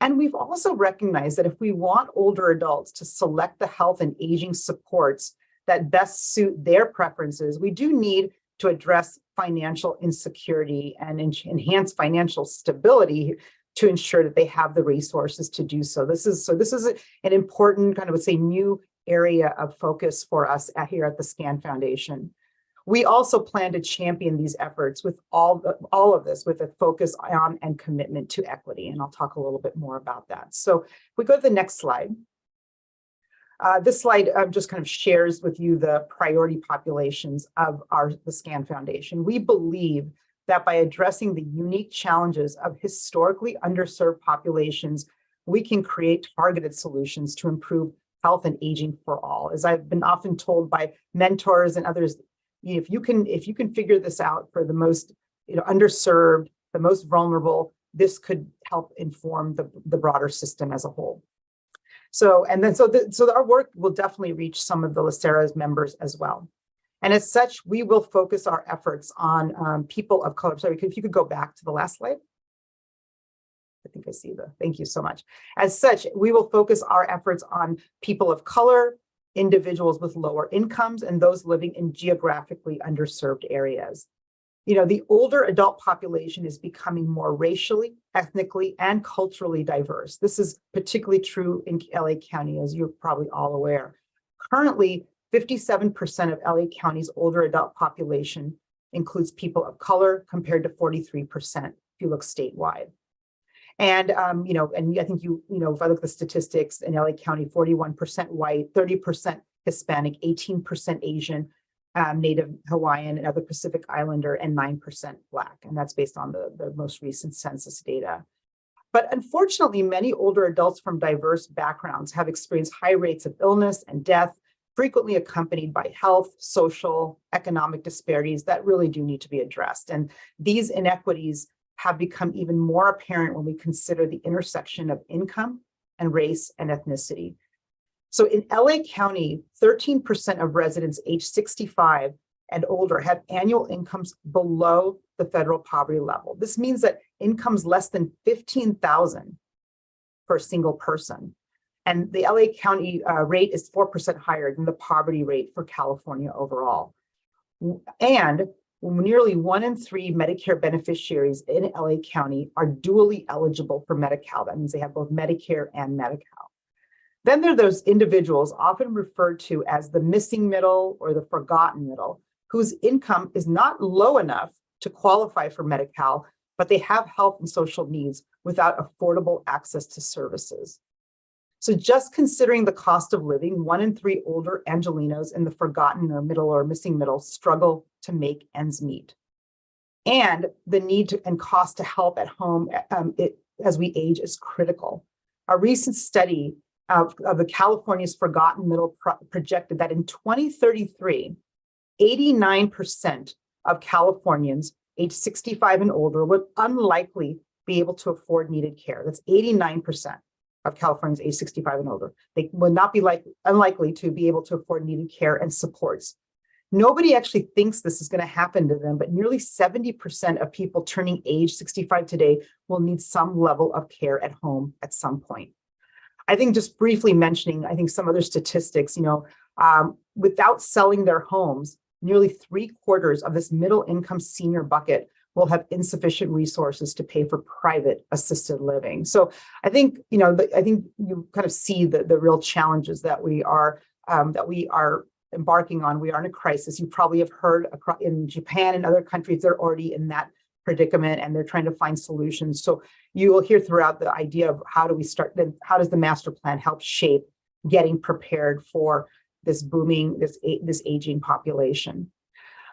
And we've also recognized that if we want older adults to select the health and aging supports that best suit their preferences, we do need to address financial insecurity and enhance financial stability to ensure that they have the resources to do so. This is an important kind of, new area of focus for us here at the SCAN Foundation. We also plan to champion these efforts with all of this with a focus on and commitment to equity. And I'll talk a little bit more about that. So if we go to the next slide. This slide just kind of shares with you the priority populations of the SCAN Foundation. We believe that by addressing the unique challenges of historically underserved populations, we can create targeted solutions to improve health and aging for all. As I've been often told by mentors and others, if you can figure this out for the most underserved, the most vulnerable, this could help inform the broader system as a whole. So our work will definitely reach some of the LACERA's members as well. And as such, we will focus our efforts on people of color. Sorry, if you could go back to the last slide. I think I see thank you so much. As such, we will focus our efforts on people of color, individuals with lower incomes, and those living in geographically underserved areas. The older adult population is becoming more racially, ethnically, and culturally diverse. This is particularly true in LA County, as you're probably all aware. Currently, 57% of LA County's older adult population includes people of color, compared to 43% if you look statewide. And, and I think if I look at the statistics in LA County, 41% white, 30% Hispanic, 18% Asian, Native Hawaiian and other Pacific Islander, and 9% Black. And that's based on the most recent census data. But unfortunately, many older adults from diverse backgrounds have experienced high rates of illness and death, frequently accompanied by health, social, economic disparities that really do need to be addressed. And these inequities have become even more apparent when we consider the intersection of income and race and ethnicity. So in LA County, 13% of residents aged 65 and older have annual incomes below the federal poverty level. This means that incomes less than $15,000 for a single person. And the LA County rate is 4% higher than the poverty rate for California overall. And nearly 1 in 3 Medicare beneficiaries in LA County are dually eligible for Medi-Cal. That means they have both Medicare and Medi-Cal. Then there are those individuals often referred to as the missing middle or the forgotten middle, whose income is not low enough to qualify for Medi-Cal, but they have health and social needs without affordable access to services. So just considering the cost of living, 1 in 3 older Angelenos in the forgotten or middle or missing middle struggle to make ends meet. And the need and cost to help at home as we age is critical. A recent study of the California's forgotten middle projected that in 2033, 89% of Californians age 65 and older would unlikely be able to afford needed care. That's 89% of Californians age 65 and older. They will not be unlikely to be able to afford needed care and supports. Nobody actually thinks this is going to happen to them, but nearly 70% of people turning age 65 today will need some level of care at home at some point. I think just briefly mentioning, I think some other statistics, without selling their homes, nearly 3/4 of this middle income senior bucket will have insufficient resources to pay for private assisted living. So I think, I think you kind of see the real challenges that we are embarking on. We are in a crisis. You probably have heard in Japan and other countries, they're already in that predicament and they're trying to find solutions. So you will hear throughout the idea of how do we start, then how does the master plan help shape getting prepared for this booming, this aging population.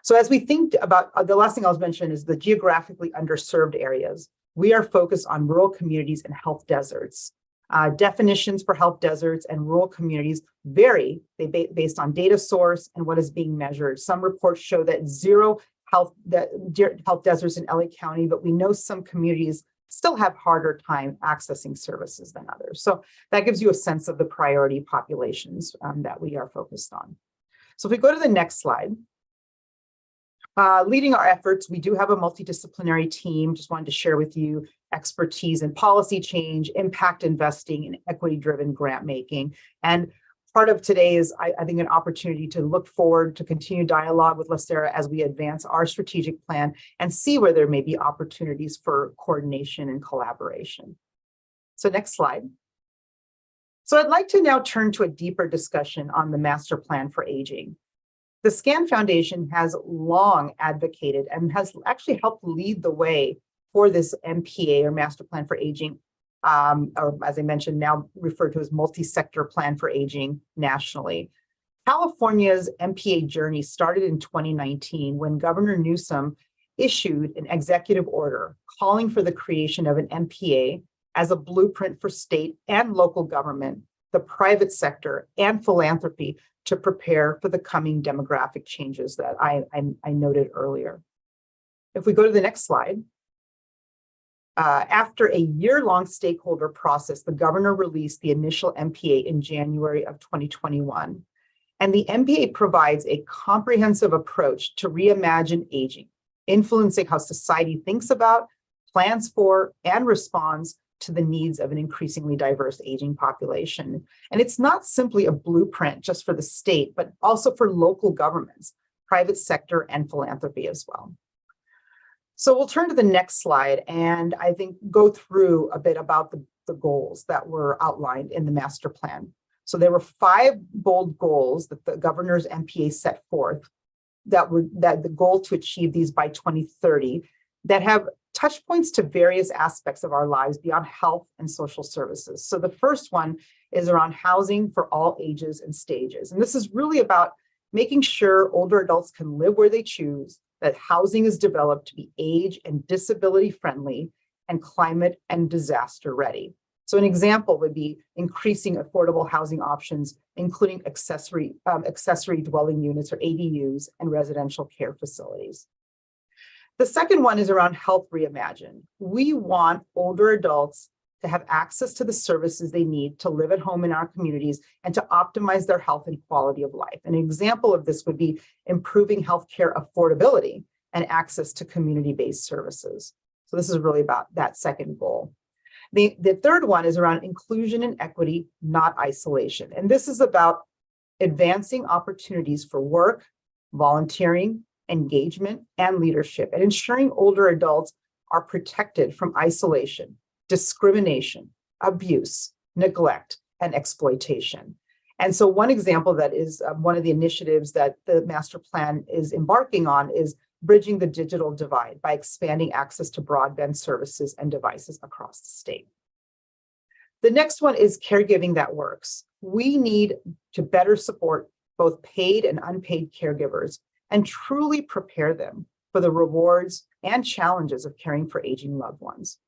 So as we think about, the last thing I'll mention is the geographically underserved areas. We are focused on rural communities and health deserts. Definitions for health deserts and rural communities vary based on data source and what is being measured. Some reports show that zero health deserts in LA County, but we know some communities still have harder time accessing services than others. So that gives you a sense of the priority populations that we are focused on. So if we go to the next slide, leading our efforts, we do have a multidisciplinary team. Just wanted to share with you expertise in policy change, impact investing, and equity-driven grant making. And part of today is, I think, an opportunity to look forward to continue dialogue with LACERA as we advance our strategic plan and see where there may be opportunities for coordination and collaboration. So next slide. So I'd like to now turn to a deeper discussion on the master plan for aging. The SCAN Foundation has long advocated and has actually helped lead the way for this MPA or Master Plan for Aging, or as I mentioned, now referred to as multi-sector plan for aging nationally. California's MPA journey started in 2019 when Governor Newsom issued an executive order calling for the creation of an MPA as a blueprint for state and local government, the private sector, and philanthropy to prepare for the coming demographic changes that I noted earlier. If we go to the next slide, after a year-long stakeholder process, the governor released the initial MPA in January of 2021. And the MPA provides a comprehensive approach to reimagine aging, influencing how society thinks about, plans for, and responds to the needs of an increasingly diverse aging population. And it's not simply a blueprint just for the state, but also for local governments, private sector, and philanthropy as well. So we'll turn to the next slide and I think go through a bit about the goals that were outlined in the master plan. So there were 5 bold goals that the governor's MPA set forth that the goal to achieve these by 2030 that have touch points to various aspects of our lives beyond health and social services. So the first one is around housing for all ages and stages. And this is really about making sure older adults can live where they choose, that housing is developed to be age and disability friendly and climate and disaster ready. So an example would be increasing affordable housing options, including accessory dwelling units or ADUs and residential care facilities. The second one is around health reimagined. We want older adults to have access to the services they need to live at home in our communities and to optimize their health and quality of life. An example of this would be improving healthcare affordability and access to community-based services. So this is really about that second goal. The third one is around inclusion and equity, not isolation. And this is about advancing opportunities for work, volunteering, engagement, and leadership, and ensuring older adults are protected from isolation, discrimination, abuse, neglect, and exploitation. And so one example that is one of the initiatives that the master plan is embarking on is bridging the digital divide by expanding access to broadband services and devices across the state. The next one is caregiving that works. We need to better support both paid and unpaid caregivers and truly prepare them for the rewards and challenges of caring for aging loved ones.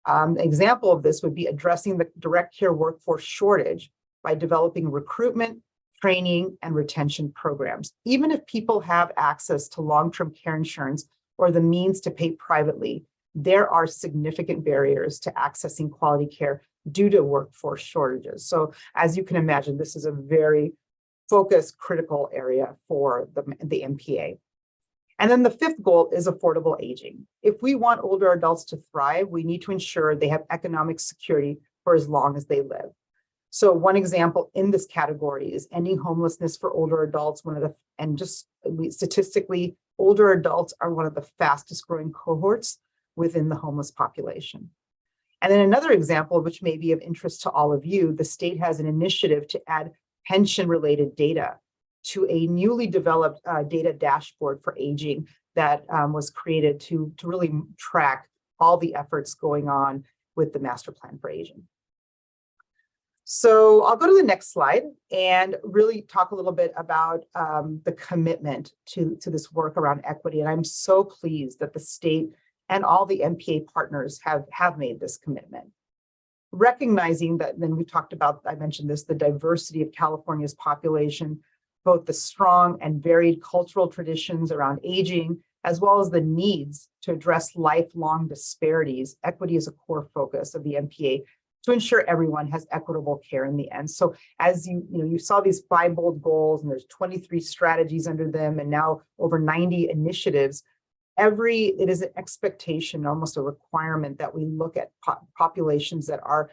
An example of this would be addressing the direct care workforce shortage by developing recruitment, training, and retention programs. Even if people have access to long-term care insurance or the means to pay privately, there are significant barriers to accessing quality care due to workforce shortages. So as you can imagine, this is a very focused, critical area for the MPA. And then the fifth goal is affordable aging. If we want older adults to thrive, we need to ensure they have economic security for as long as they live. So one example in this category is ending homelessness for older adults. Statistically, older adults are one of the fastest growing cohorts within the homeless population. And then another example, which may be of interest to all of you, the state has an initiative to add pension-related data to a newly developed data dashboard for aging that was created to really track all the efforts going on with the master plan for aging. So I'll go to the next slide and really talk a little bit about the commitment to this work around equity. And I'm so pleased that the state and all the MPA partners have made this commitment. Recognizing that, then we talked about, I mentioned this, the diversity of California's population, both the strong and varied cultural traditions around aging, as well as the needs to address lifelong disparities. Equity is a core focus of the MPA to ensure everyone has equitable care in the end. So as you saw these 5 bold goals, and there's 23 strategies under them, and now over 90 initiatives. It is an expectation, almost a requirement, that we look at populations that are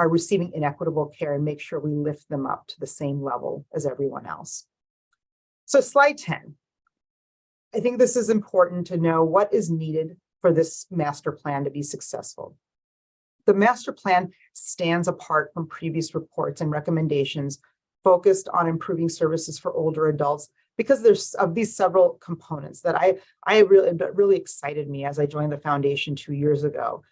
receiving inequitable care and make sure we lift them up to the same level as everyone else. So slide 10. I think this is important to know what is needed for this master plan to be successful. The master plan stands apart from previous reports and recommendations focused on improving services for older adults because there's of these several components that really excited me as I joined the foundation 2 years ago.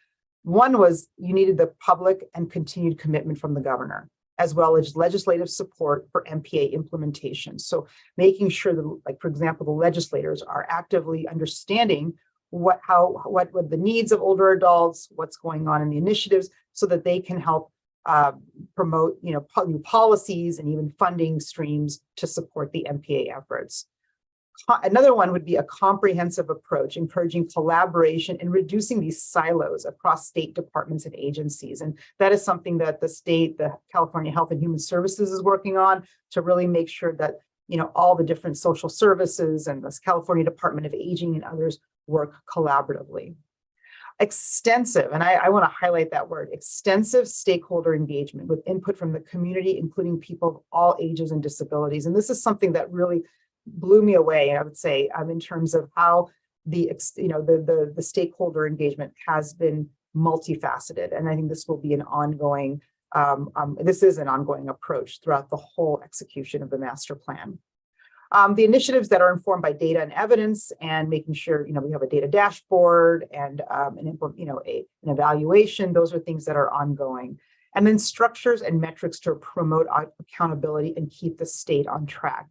One was you needed the public and continued commitment from the governor, as well as legislative support for MPA implementation. So making sure that, like, for example, the legislators are actively understanding what the needs of older adults, what's going on in the initiatives, so that they can help promote, new policies and even funding streams to support the MPA efforts. Another one would be a comprehensive approach, encouraging collaboration and reducing these silos across state departments and agencies. And that is something that the California Health and Human Services is working on to really make sure that, all the different social services and the California Department of Aging and others work collaboratively. Extensive, and I want to highlight that word, extensive stakeholder engagement with input from the community, including people of all ages and disabilities. And this is something that really blew me away, I would say, in terms of how the stakeholder engagement has been multifaceted. And I think this will be an ongoing, this is an ongoing approach throughout the whole execution of the master plan. The initiatives that are informed by data and evidence, and making sure we have a data dashboard and an evaluation. Those are things that are ongoing. And then structures and metrics to promote accountability and keep the state on track.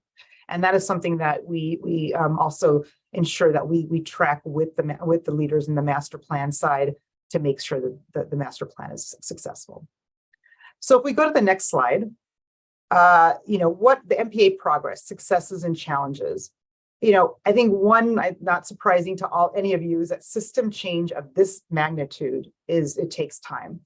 And that is something that we also ensure that we track with the leaders in the master plan side to make sure that the master plan is successful. So if we go to the next slide. What the MPA progress, successes and challenges. I think one, not surprising to any of you, is that system change of this magnitude it takes time.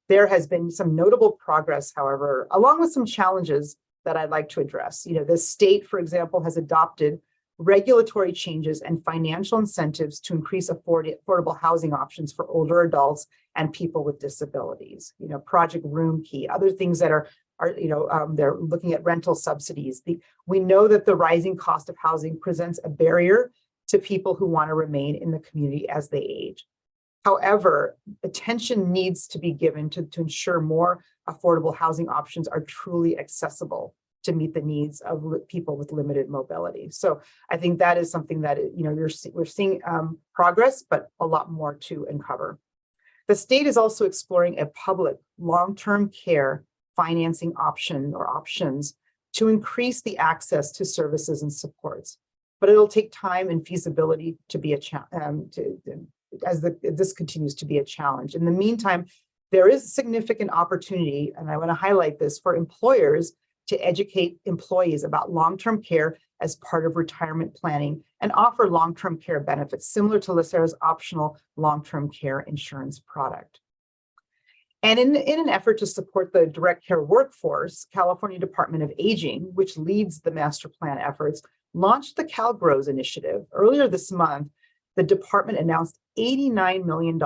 There has been some notable progress, however, along with some challenges that I'd like to address. The state, for example, has adopted regulatory changes and financial incentives to increase affordable housing options for older adults and people with disabilities. Project Room Key, other things that are they're looking at rental subsidies. We know that the rising cost of housing presents a barrier to people who want to remain in the community as they age. However, attention needs to be given to ensure more affordable housing options are truly accessible to meet the needs of people with limited mobility. So I think that is something that, we're seeing progress, but a lot more to uncover. The state is also exploring a public long-term care financing options to increase the access to services and supports. But it'll take time and feasibility to be a challenge as this continues to be a challenge. In the meantime, there is significant opportunity, and I want to highlight this, for employers to educate employees about long-term care as part of retirement planning and offer long-term care benefits similar to LACERA's optional long-term care insurance product. And in an effort to support the direct care workforce, California Department of Aging, which leads the master plan efforts, launched the CalGrows initiative. Earlier this month, the department announced $89 million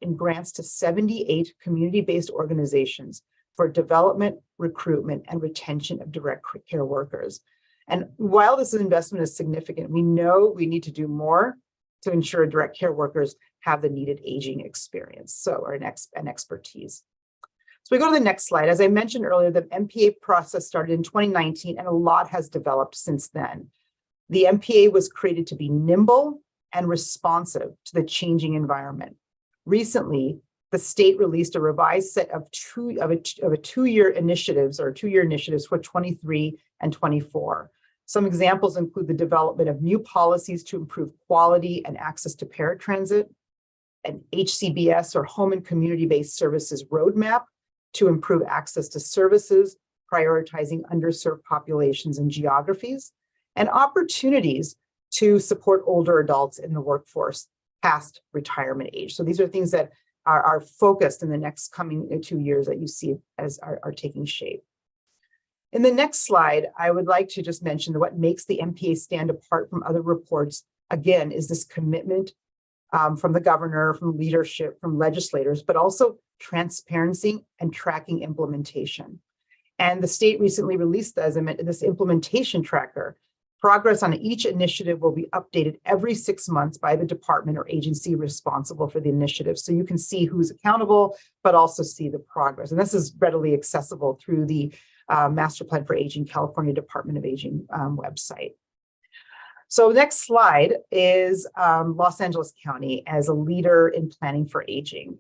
in grants to 78 community-based organizations for development, recruitment, and retention of direct care workers. And while this investment is significant, we know we need to do more to ensure direct care workers have the needed aging experience, or an expertise. So we go to the next slide. As I mentioned earlier, the MPA process started in 2019, and a lot has developed since then. The MPA was created to be nimble and responsive to the changing environment. Recently, the state released a revised set of two-year initiatives for 23 and 24. Some examples include the development of new policies to improve quality and access to paratransit, an HCBS or home and community-based services roadmap to improve access to services, prioritizing underserved populations and geographies, and opportunities to support older adults in the workforce past retirement age. So these are things that are focused in the next coming 2 years that you see as are taking shape. In the next slide, I would like to just mention that what makes the MPA stand apart from other reports, again, is this commitment from the governor, from leadership, from legislators, but also transparency and tracking implementation. And the state recently released, as I mentioned, this implementation tracker Progress on each initiative will be updated every 6 months by the department or agency responsible for the initiative. So you can see who's accountable, but also see the progress. And this is readily accessible through the Master Plan for Aging, California Department of Aging website. So next slide is Los Angeles County as a leader in planning for aging.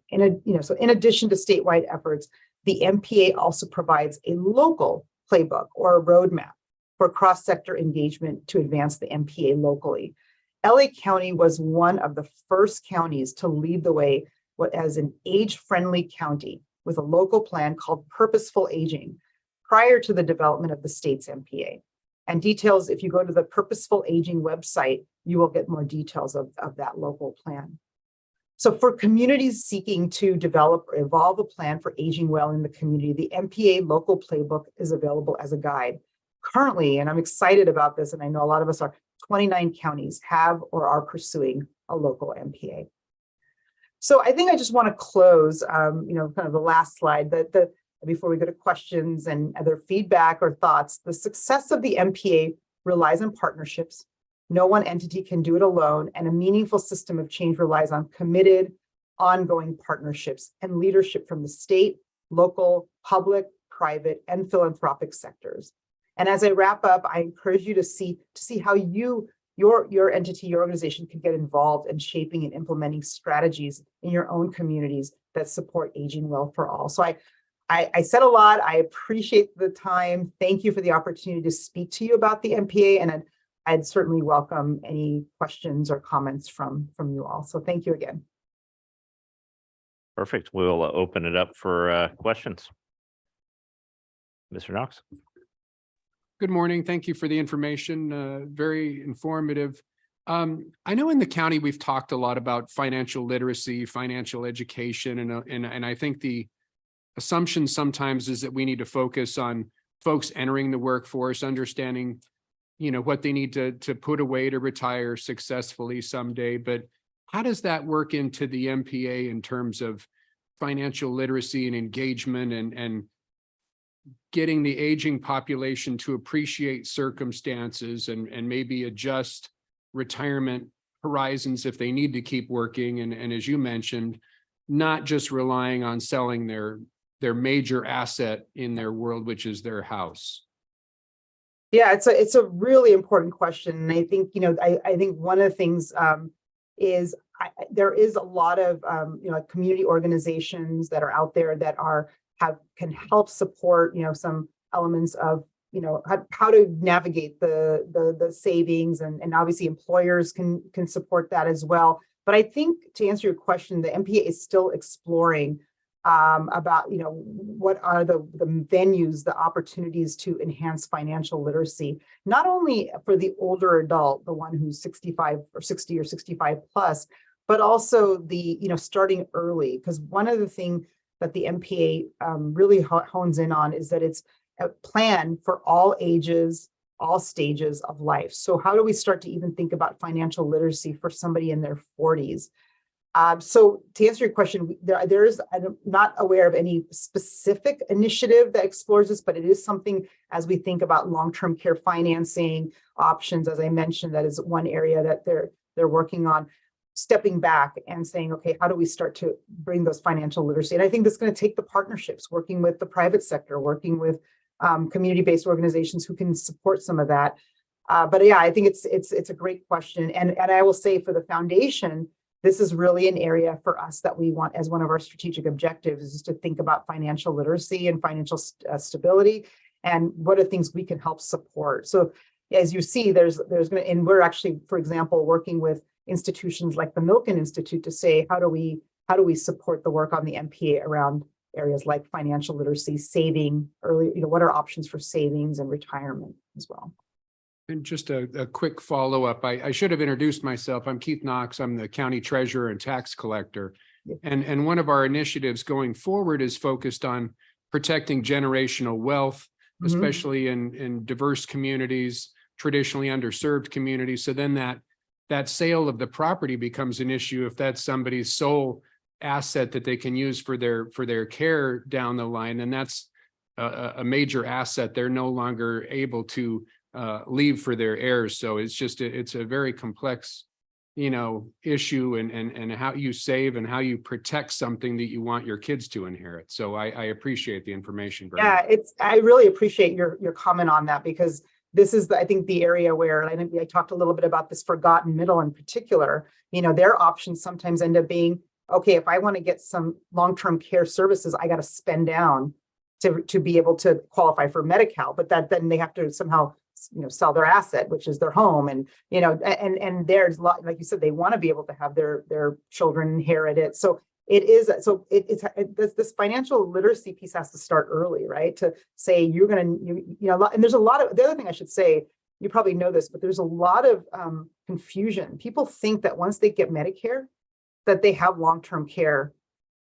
So in addition to statewide efforts, the MPA also provides a local playbook or a roadmap for cross-sector engagement to advance the MPA locally. LA County was one of the first counties to lead the way as an age-friendly county with a local plan called Purposeful Aging prior to the development of the state's MPA. And details, if you go to the Purposeful Aging website, you will get more details of that local plan. So for communities seeking to develop or evolve a plan for aging well in the community, the MPA local playbook is available as a guide. Currently, and I'm excited about this, and I know a lot of us are, 29 counties have or are pursuing a local MPA. So I think I just want to close, kind of the last slide, that before we go to questions and other feedback or thoughts, the success of the MPA relies on partnerships. No one entity can do it alone, and a meaningful system of change relies on committed, ongoing partnerships and leadership from the state, local, public, private, and philanthropic sectors. And as I wrap up, I encourage you to see how your entity, your organization can get involved in shaping and implementing strategies in your own communities that support aging well for all. So I said a lot. I appreciate the time. Thank you for the opportunity to speak to you about the MPA, and I'd certainly welcome any questions or comments from you all. So thank you again. Perfect. We'll open it up for questions. Mr. Knox. Good morning. Thank you for the information. Very informative. I know in the county, we've talked a lot about financial literacy, financial education, and I think the assumption sometimes is that we need to focus on folks entering the workforce, understanding, what they need to put away to retire successfully someday. But how does that work into the MPA in terms of financial literacy and engagement and getting the aging population to appreciate circumstances and maybe adjust retirement horizons if they need to keep working? And as you mentioned, not just relying on selling their major asset in their world, which is their house. Yeah, it's a really important question. And I think, I think one of the things is there is a lot of, community organizations that are out there that can help support, some elements of, how to navigate the savings, and obviously employers can support that as well. But I think to answer your question, the MPA is still exploring about, what are the venues, the opportunities to enhance financial literacy, not only for the older adult, the one who's 65 or 60 or 65 plus, but also the, starting early. Because one of the things that the MPA really hones in on is that it's a plan for all ages, all stages of life. So how do we start to even think about financial literacy for somebody in their 40s? So to answer your question, I'm not aware of any specific initiative that explores this, but it is something as we think about long-term care financing options, as I mentioned, that is one area that they're working on, stepping back and saying, okay, how do we start to bring those financial literacy? And I think that's going to take the partnerships, working with the private sector, working with community-based organizations who can support some of that. But yeah, I think it's a great question. And I will say for the foundation, this is really an area for us that we want as one of our strategic objectives, is to think about financial literacy and financial stability, and what are things we can help support. So as you see, and we're actually, for example, working with institutions like the Milken Institute to say, how do we support the work on the MPA around areas like financial literacy, saving early, what are options for savings and retirement as well. And just a quick follow-up. I should have introduced myself. I'm Keith Knox. I'm the county treasurer and tax collector. Yep. And one of our initiatives going forward is focused on protecting generational wealth, especially in diverse communities, traditionally underserved communities. So then that sale of the property becomes an issue if that's somebody's sole asset that they can use for their care down the line. And that's a major asset. They're no longer able to leave for their heirs. So it's a very complex, issue and how you save and how you protect something that you want your kids to inherit. So I appreciate the information very much. Yeah, I really appreciate your comment on that, because this is, I think, the area where, and I think I talked a little bit about this forgotten middle in particular, their options sometimes end up being, okay, if I want to get some long-term care services, I got to spend down to be able to qualify for Medi-Cal, but then they have to somehow, sell their asset, which is their home. And, and there's a lot, like you said, they want to be able to have their children inherit it. So this financial literacy piece has to start early, right? To say you're going to, and there's a lot of, the other thing I should say, you probably know this, but there's a lot of confusion. People think that once they get Medicare, that they have long-term care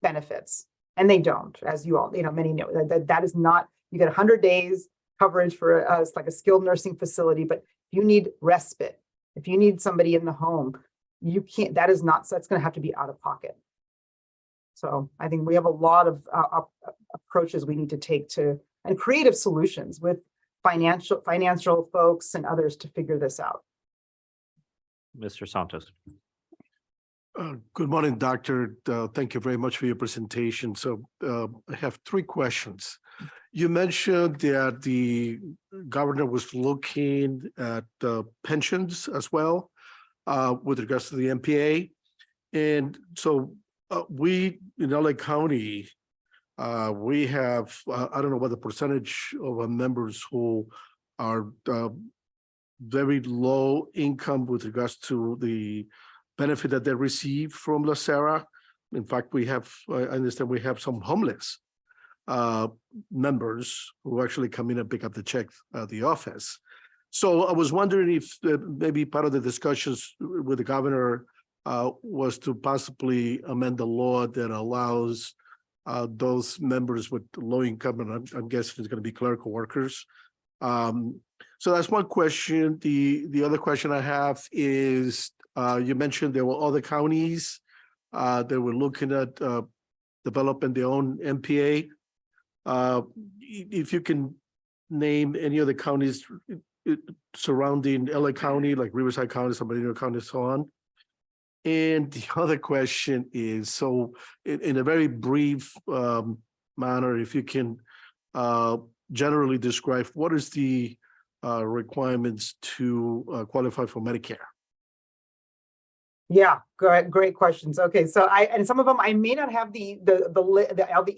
benefits, and they don't, as you all, many know. That is not, you get 100 days coverage for it's like a skilled nursing facility, but if you need respite, if you need somebody in the home, you can't, that's going to have to be out of pocket. So I think we have a lot of approaches we need to take and creative solutions with financial folks and others to figure this out. Mr. Santos. Good morning, Doctor. Thank you very much for your presentation. So I have 3 questions. You mentioned that the governor was looking at pensions as well with regards to the MPA. And so we in LA County, we have, I don't know what the percentage of our members who are very low income with regards to the benefit that they receive from LACERA. In fact, I understand we have some homeless members who actually come in and pick up the check at the office. So I was wondering if maybe part of the discussions with the governor was to possibly amend the law that allows those members with low income, and I'm guessing it's going to be clerical workers. So that's one question. The other question I have is, you mentioned there were other counties that were looking at developing their own MPA. If you can name any other counties surrounding LA County, like Riverside County, San Bernardino County, so on. And the other question is, so in a very brief manner, if you can generally describe what is the requirements to qualify for Medicare? Yeah, great questions. Okay, so and some of them I may not have the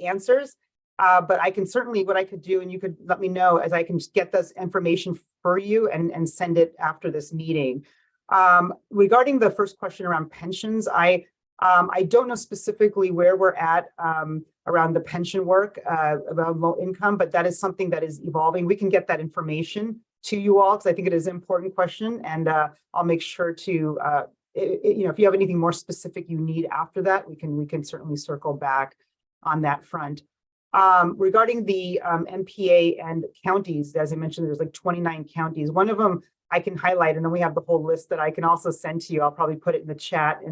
answers, but I can certainly, what I could do, and you could let me know, as I can just get this information for you and send it after this meeting. Regarding the first question around pensions, I don't know specifically where we're at around the pension work around low income, but that is something that is evolving. We can get that information to you all, because I think it is an important question, and I'll make sure to if you have anything more specific you need after that, we can certainly circle back on that front. Regarding the MPA and counties, as I mentioned, there's like 29 counties. One of them I can highlight, and then we have the whole list that I can also send to you. I'll probably put it in the chat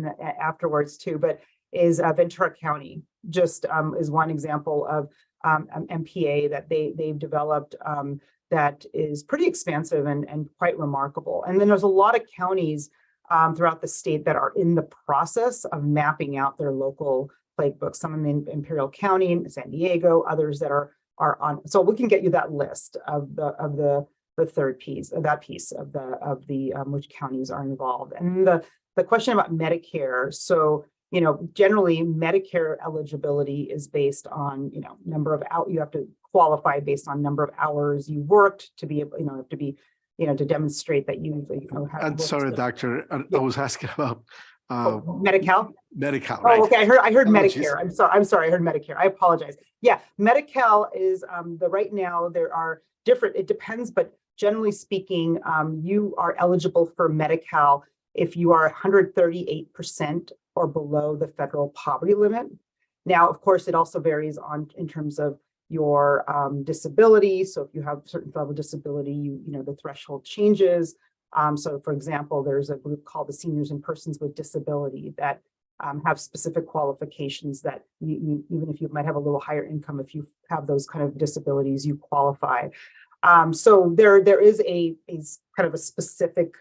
afterwards too, but is Ventura County, just is one example of MPA that they've developed that is pretty expansive and quite remarkable. And then there's a lot of counties throughout the state that are in the process of mapping out their local plague books, some in Imperial County, San Diego, others that are on. So we can get you that list of the third piece, that piece of the which counties are involved. And the question about Medicare. So, generally Medicare eligibility is based on, number of you have to qualify based on number of hours you worked to be able, to be, to demonstrate that you have. I'm sorry, Doctor. I was asking about Medi-Cal. Medi-Cal, right? Oh, okay. I heard Apologies. Medicare. I'm sorry. I heard Medicare. I apologize. Yeah, Medi-Cal is right now there are different. It depends, but generally speaking, you are eligible for Medi-Cal if you are 138% or below the federal poverty limit. Now, of course, it also varies in terms of your disability. So if you have a certain level of disability, the threshold changes. So for example, there's a group called the Seniors and Persons with Disability that have specific qualifications that you even if you might have a little higher income, if you have those kind of disabilities, you qualify. So there is a kind of a specific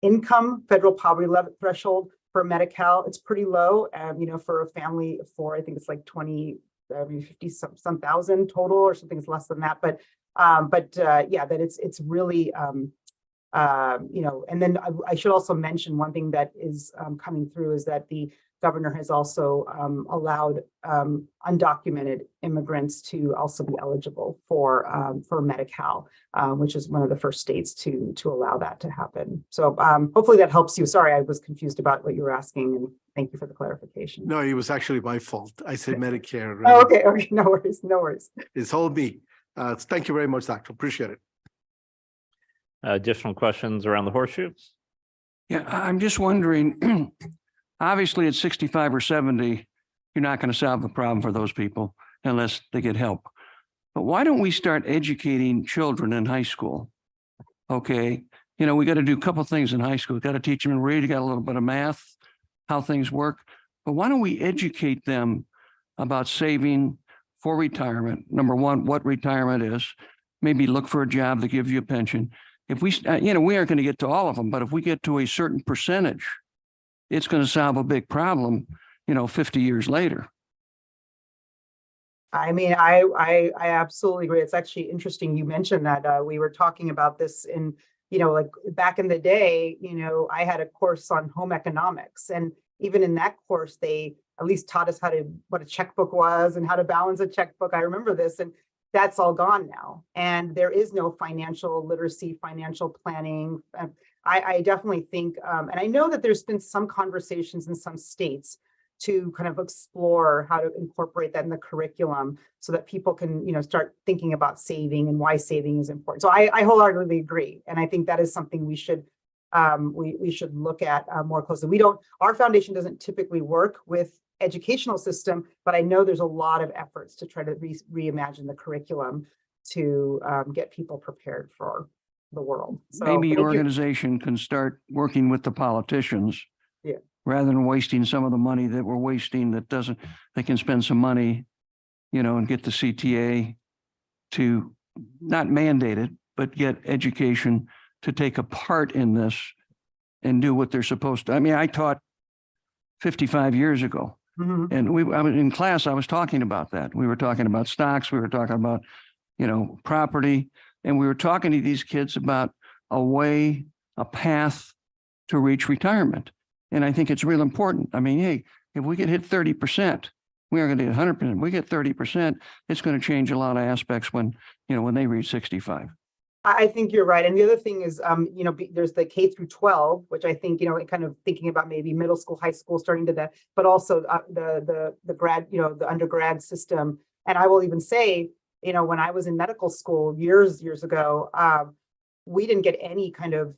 income federal poverty level threshold for Medi-Cal. It's pretty low, for a family of four. I think it's like 50 some thousand total or something less than that. But yeah, that it's really and then I should also mention one thing that is coming through is that the governor has also allowed undocumented immigrants to also be eligible for Medi-Cal, which is one of the first states to allow that to happen. So hopefully that helps you. Sorry, I was confused about what you were asking, and thank you for the clarification. No, it was actually my fault. I said Medicare. Oh, okay, no worries, no worries. It's all me. Thank you very much, Doctor. Appreciate it. Additional questions around the horseshoe? Yeah, I'm just wondering, obviously at 65 or 70, you're not going to solve the problem for those people unless they get help. But why don't we start educating children in high school? Okay, we got to do a couple of things in high school. Got to teach them to read, got a little bit of math, how things work. But why don't we educate them about saving for retirement? Number one, what retirement is. Maybe look for a job that gives you a pension. If we, we aren't going to get to all of them, but if we get to a certain percentage, it's going to solve a big problem, 50 years later. I mean, I absolutely agree. It's actually interesting you mentioned that. We were talking about this in, like back in the day, I had a course on home economics, and even in that course, they at least taught us what a checkbook was and how to balance a checkbook. I remember this, and that's all gone now. And there is no financial literacy, financial planning. I definitely think, and I know that there's been some conversations in some states to kind of explore how to incorporate that in the curriculum so that people can, start thinking about saving and why saving is important. So I wholeheartedly agree. And I think that is something we should look at more closely. Our foundation doesn't typically work with educational system, but I know there's a lot of efforts to try to reimagine the curriculum to get people prepared for the world. So maybe your organization can start working with the politicians. Yeah. Rather than wasting some of the money that we're wasting they can spend some money, and get the CTA to not mandate it, but get education to take a part in this and do what they're supposed to. I mean, I taught 55 years ago. Mm-hmm. And I was in class, I was talking about that. We were talking about stocks, we were talking about, property, and we were talking to these kids about a path to reach retirement. And I think it's real important. I mean, hey, if we get hit 30%, we are going to hit 100%. If we get 30%, it's going to change a lot of aspects when they reach 65. I think you're right. And the other thing is, there's the K through 12, which I think, kind of thinking about maybe middle school, high school, starting to that, but also the grad, the undergrad system. And I will even say, when I was in medical school years ago, we didn't get any kind of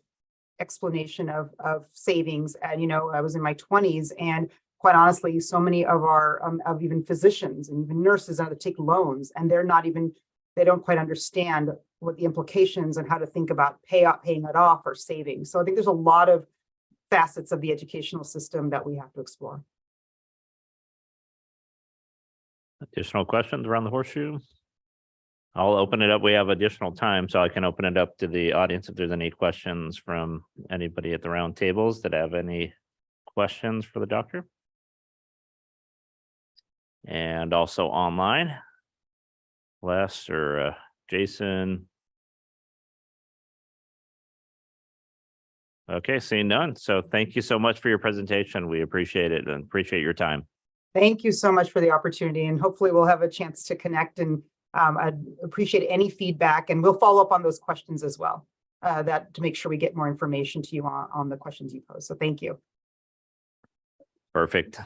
explanation of savings. And, I was in my 20s, and quite honestly, so many of our, of even physicians and even nurses have to take loans, and they don't quite understand what the implications and how to think about paying it off or saving. So I think there's a lot of facets of the educational system that we have to explore. Additional questions around the horseshoe? I'll open it up. We have additional time, so I can open it up to the audience if there's any questions from anybody at the round tables that have any questions for the doctor. And also online, Les or Jason. Okay, seeing none. So thank you so much for your presentation. We appreciate it and appreciate your time. Thank you so much for the opportunity, and hopefully we'll have a chance to connect, and I'd appreciate any feedback, and we'll follow up on those questions as well, to make sure we get more information to you on the questions you pose. So thank you. Perfect.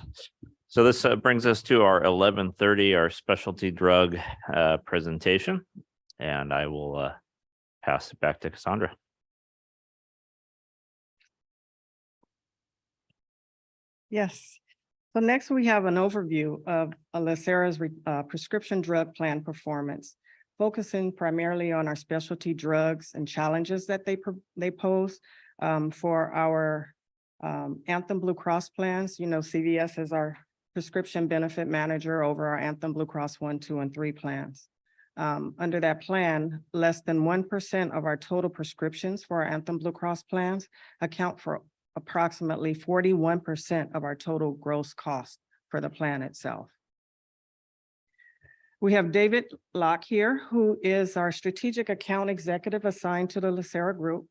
So this brings us to our 11:30, our specialty drug presentation, and I will pass it back to Cassandra. Yes. So next we have an overview of LACERA's prescription drug plan performance, focusing primarily on our specialty drugs and challenges that they pose for our Anthem Blue Cross plans. CVS is our prescription benefit manager over our Anthem Blue Cross 1, 2, and 3 plans. Under that plan, less than 1% of our total prescriptions for our Anthem Blue Cross plans account for approximately 41% of our total gross cost for the plan itself. We have David Locke here, who is our strategic account executive assigned to the LACERA group.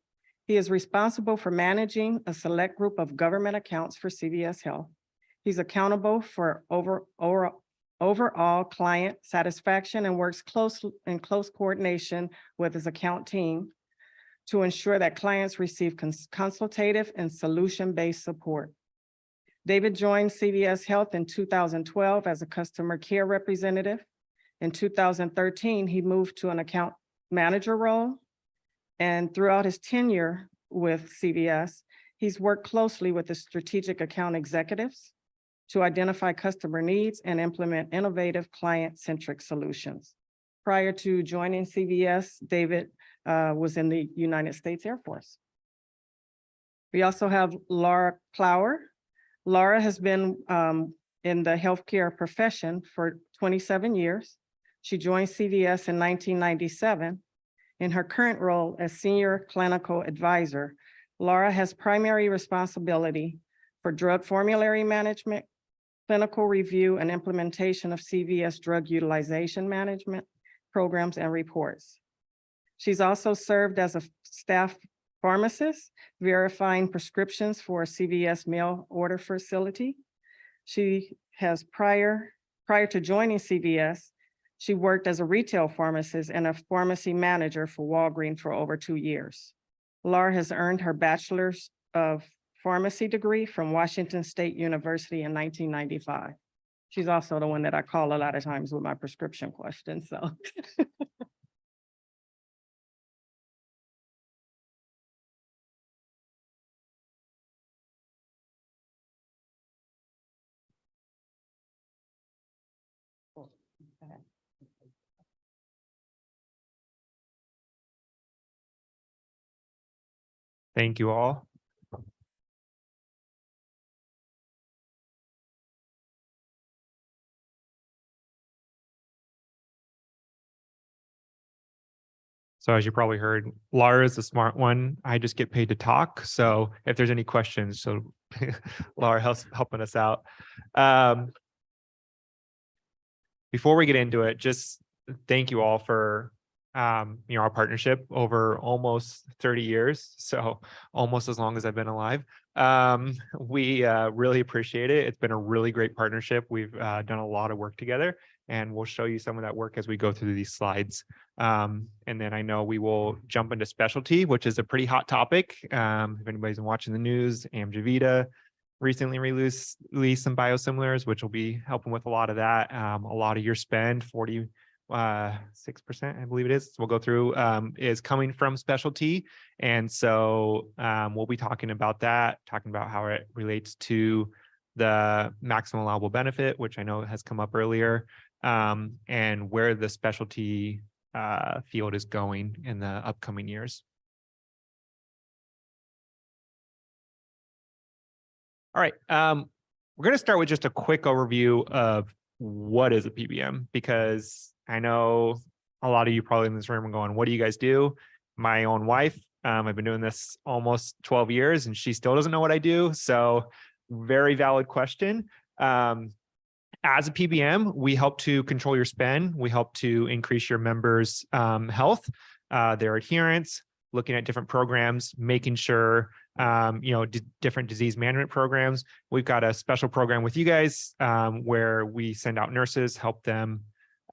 He is responsible for managing a select group of government accounts for CVS Health. He's accountable for overall client satisfaction and works in close coordination with his account team to ensure that clients receive consultative and solution-based support. David joined CVS Health in 2012 as a customer care representative. In 2013, he moved to an account manager role. And throughout his tenure with CVS, he's worked closely with the strategic account executives to identify customer needs and implement innovative client-centric solutions. Prior to joining CVS, David was in the United States Air Force. We also have Laura Clower. Laura has been in the healthcare profession for 27 years. She joined CVS in 1997. In her current role as Senior Clinical Advisor, Laura has primary responsibility for drug formulary management, clinical review, and implementation of CVS drug utilization management programs and reports. She's also served as a staff pharmacist, verifying prescriptions for a CVS mail order facility. She has prior to joining CVS, she worked as a retail pharmacist and a pharmacy manager for Walgreens for over 2 years. Laura has earned her bachelor's of pharmacy degree from Washington State University in 1995. She's also the one that I call a lot of times with my prescription questions, so. Thank you all. So as you probably heard, Laura is the smart one. I just get paid to talk. So if there's any questions, so Laura helping us out. Before we get into it, just thank you all for our partnership over almost 30 years. So almost as long as I've been alive. We really appreciate it. It's been a really great partnership. We've done a lot of work together, and we'll show you some of that work as we go through these slides. And then I know we will jump into specialty, which is a pretty hot topic. If anybody's been watching the news, Amgen recently released some biosimilars, which will be helping with a lot of that. A lot of your spend, 46%, I believe it is. So we'll go through is coming from specialty. And so we'll be talking about that, talking about how it relates to the maximum allowable benefit, which I know has come up earlier, and where the specialty field is going in the upcoming years. All right, we're going to start with just a quick overview of what is a PBM, because I know a lot of you probably in this room are going, what do you guys do? My own wife, I've been doing this almost 12 years and she still doesn't know what I do. So very valid question. As a PBM, we help to control your spend. We help to increase your members' health, their adherence, looking at different programs, making sure, different disease management programs. We've got a special program with you guys where we send out nurses, help them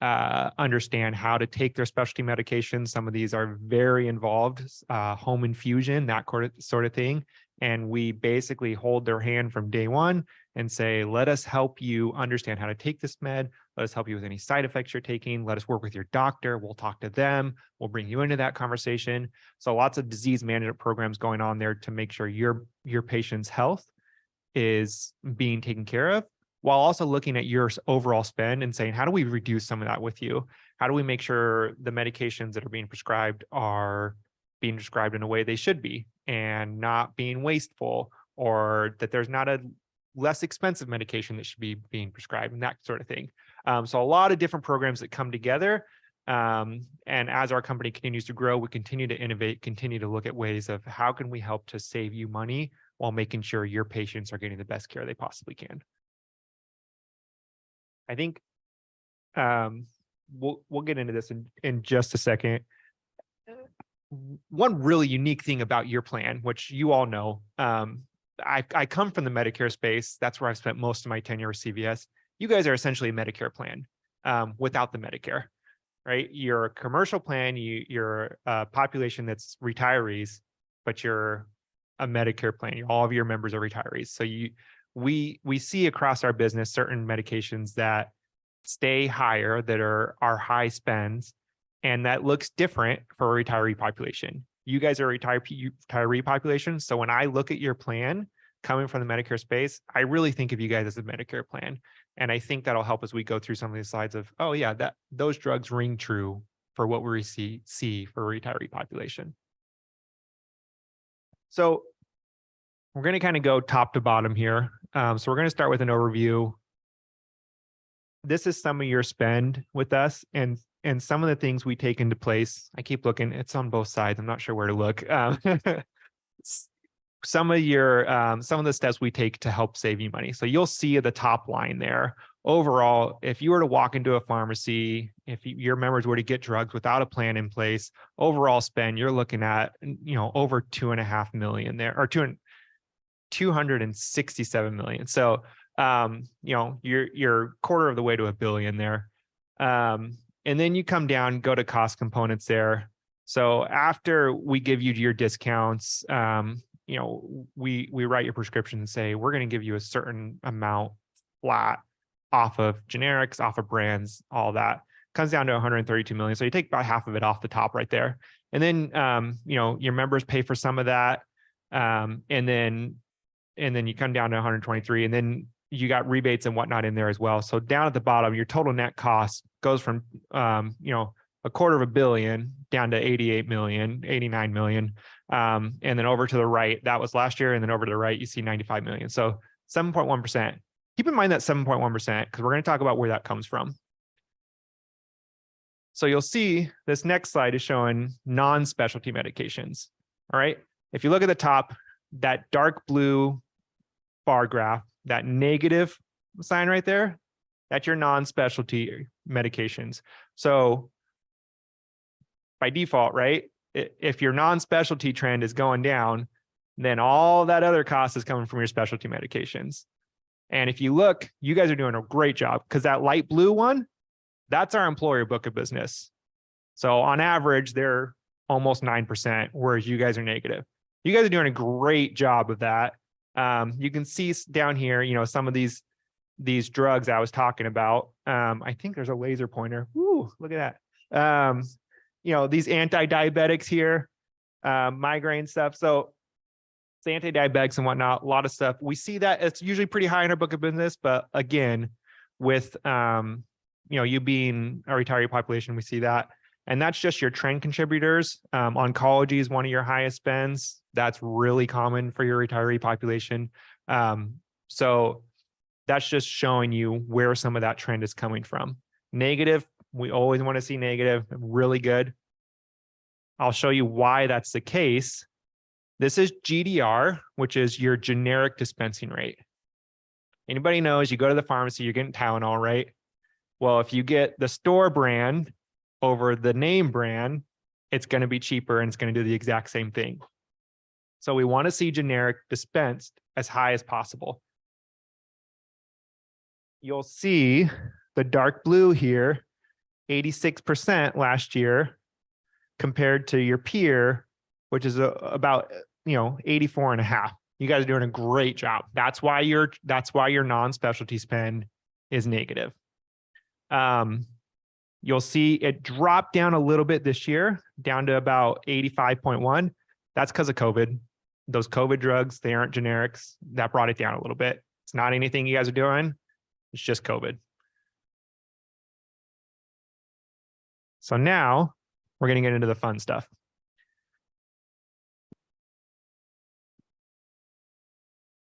understand how to take their specialty medications. Some of these are very involved, home infusion, that sort of thing. And we basically hold their hand from day one and say, let us help you understand how to take this med. Let us help you with any side effects you're taking. Let us work with your doctor. We'll talk to them. We'll bring you into that conversation. So lots of disease management programs going on there to make sure your patient's health is being taken care of, while also looking at your overall spend and saying, how do we reduce some of that with you? How do we make sure the medications that are being prescribed are being prescribed in a way they should be and not being wasteful, or that there's not a less expensive medication that should be being prescribed and that sort of thing. So a lot of different programs that come together And as our company continues to grow, we continue to innovate, continue to look at ways of how can we help to save you money while making sure your patients are getting the best care they possibly can. I think we'll get into this in just a second. One really unique thing about your plan, which you all know, I come from the Medicare space. That's where I've spent most of my tenure with CVS. You guys are essentially a Medicare plan without the Medicare, right? You're a commercial plan. You're a population that's retirees, but you're a Medicare plan. All of your members are retirees. So we see across our business certain medications that stay higher, that are high spends, and that looks different for a retiree population. You guys are a retiree population. So when I look at your plan coming from the Medicare space, I really think of you guys as a Medicare plan. And I think that'll help as we go through some of these slides of, oh yeah, those drugs ring true for what we see for a retiree population. So we're going to kind of go top to bottom here. So we're going to start with an overview. This is some of your spend with us and some of the things we take into place. I keep looking, it's on both sides. I'm not sure where to look. Some of the steps we take to help save you money. So you'll see at the top line there, overall, if you were to walk into a pharmacy, if your members were to get drugs without a plan in place, overall spend, you're looking at, over 2.5 million there, or 267 million. So, you're quarter of the way to $1 billion there. And then you come down, go to cost components there. So after we give you your discounts, we write your prescription and say, we're going to give you a certain amount flat off of generics, off of brands, all that comes down to 132 million. So you take about half of it off the top right there. And then, your members pay for some of that. And then you come down to 123, and then you got rebates and whatnot in there as well. So down at the bottom, your total net cost goes from, $250 million down to 88 million, 89 million. And then over to the right, that was last year. And then over to the right, you see 95 million. So 7.1%. Keep in mind that 7.1%, because we're going to talk about where that comes from. So you'll see this next slide is showing non-specialty medications. All right. If you look at the top, that dark blue bar graph, that negative sign right there, that's your non-specialty medications. So by default, right, if your non-specialty trend is going down, then all that other cost is coming from your specialty medications. And if you look, you guys are doing a great job, because that light blue one, that's our employer book of business. So on average, they're almost 9%, whereas you guys are negative. You guys are doing a great job of that. You can see down here, some of these drugs I was talking about. I think there's a laser pointer. Woo, look at that. These anti-diabetics here, migraine stuff. So it's anti-diabetics and whatnot, a lot of stuff. We see that it's usually pretty high in our book of business, but again, with you being a retiree population, we see that. And that's just your trend contributors. Oncology is one of your highest spends. That's really common for your retiree population. So that's just showing you where some of that trend is coming from. Negative, we always want to see negative, really good. I'll show you why that's the case. This is GDR, which is your generic dispensing rate. Anybody knows you go to the pharmacy, you're getting Tylenol, right? Well, if you get the store brand over the name brand, it's going to be cheaper and it's going to do the exact same thing. So we want to see generic dispensed as high as possible. You'll see the dark blue here, 86% last year compared to your peer, which is about 84.5. You guys are doing a great job. That's why your non-specialty spend is negative. You'll see it dropped down a little bit this year, down to about 85.1. That's because of COVID. Those COVID drugs, they aren't generics. That brought it down a little bit. It's not anything you guys are doing. It's just COVID. So now we're going to get into the fun stuff.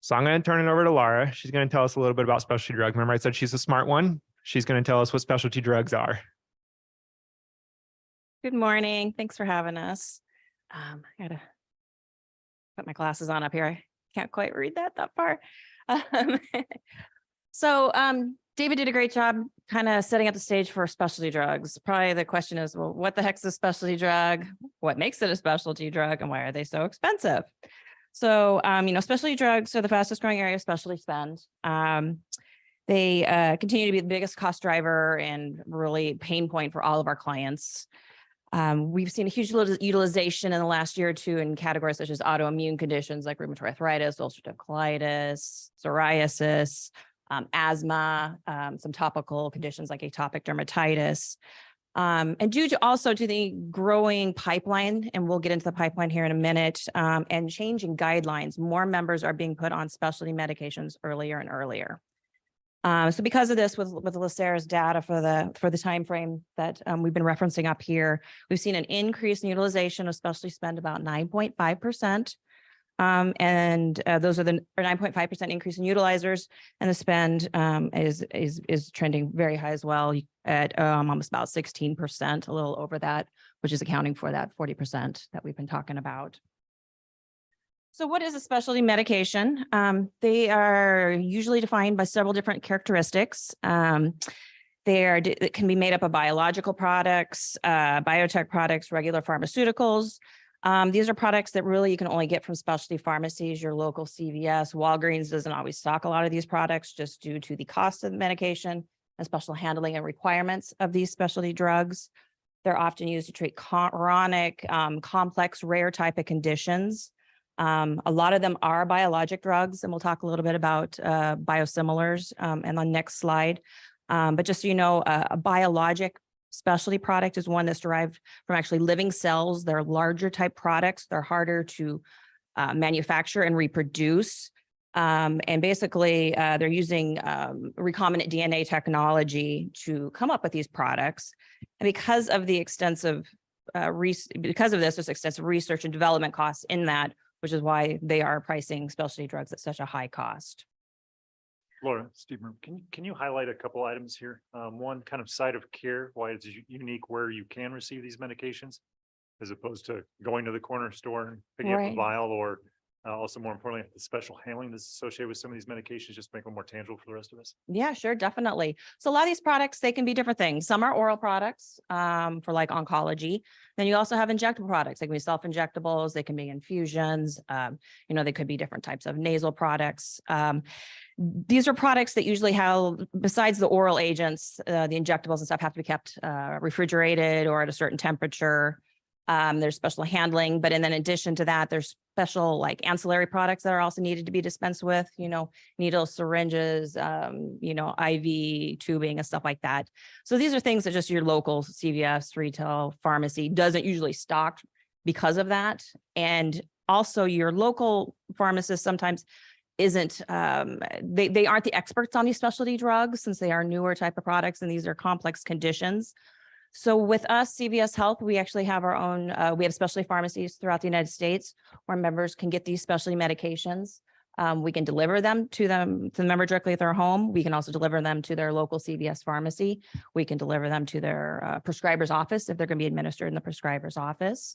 So I'm going to turn it over to Laura. She's going to tell us a little bit about specialty drugs. Remember I said she's a smart one? She's going to tell us what specialty drugs are. Good morning. Thanks for having us. I gotta put my glasses on up here. I can't quite read that far. Um, So David did a great job kind of setting up the stage for specialty drugs. Probably the question is, well, what the heck's a specialty drug? What makes it a specialty drug and why are they so expensive? So, specialty drugs are the fastest growing area of specialty spend. They continue to be the biggest cost driver and really pain point for all of our clients. We've seen a huge utilization in the last year or two in categories such as autoimmune conditions like rheumatoid arthritis, ulcerative colitis, psoriasis, asthma, some topical conditions like atopic dermatitis. And due to the growing pipeline, and we'll get into the pipeline here in a minute, and changing guidelines, more members are being put on specialty medications earlier and earlier. So because of this, with LACERA's data for the time frame that we've been referencing up here, we've seen an increase in utilization of specialty spend about 9.5%. And those are the 9.5% increase in utilizers, and the spend is trending very high as well at almost about 16%, a little over that, which is accounting for that 40% that we've been talking about. So what is a specialty medication? They are usually defined by several different characteristics. It can be made up of biological products, biotech products, regular pharmaceuticals. These are products that really you can only get from specialty pharmacies, your local CVS. Walgreens doesn't always stock a lot of these products just due to the cost of the medication and special handling and requirements of these specialty drugs. They're often used to treat chronic, complex, rare type of conditions. A lot of them are biologic drugs, and we'll talk a little bit about biosimilars and on the next slide. But just so you know, a biologic specialty product is one that's derived from actually living cells. They're larger type products. They're harder to manufacture and reproduce. And basically, they're using recombinant DNA technology to come up with these products. And because of the extensive there's extensive research and development costs in that, which is why they are pricing specialty drugs at such a high cost. Laura, Steve, can you highlight a couple items here? One, kind of site of care, why it's unique where you can receive these medications as opposed to going to the corner store and picking up a vial, or also more importantly, the special handling that's associated with some of these medications, just make them more tangible for the rest of us. Yeah, sure, definitely. So a lot of these products, they can be different things. Some are oral products for like oncology. Then you also have injectable products. They can be self-injectables. They can be infusions. They could be different types of nasal products. These are products that usually have, besides the oral agents, the injectables and stuff have to be kept refrigerated or at a certain temperature. There's special handling, but in addition to that, there's special like ancillary products that are also needed to be dispensed with, needles, syringes, IV tubing and stuff like that. So these are things that just your local CVS retail pharmacy doesn't usually stock because of that. And also your local pharmacist sometimes isn't, they aren't the experts on these specialty drugs since they are newer type of products and these are complex conditions. So with us, CVS Health, we actually have our own, we have specialty pharmacies throughout the United States where members can get these specialty medications. We can deliver them to the member directly at their home. We can also deliver them to their local CVS pharmacy. We can deliver them to their prescriber's office if they're going to be administered in the prescriber's office.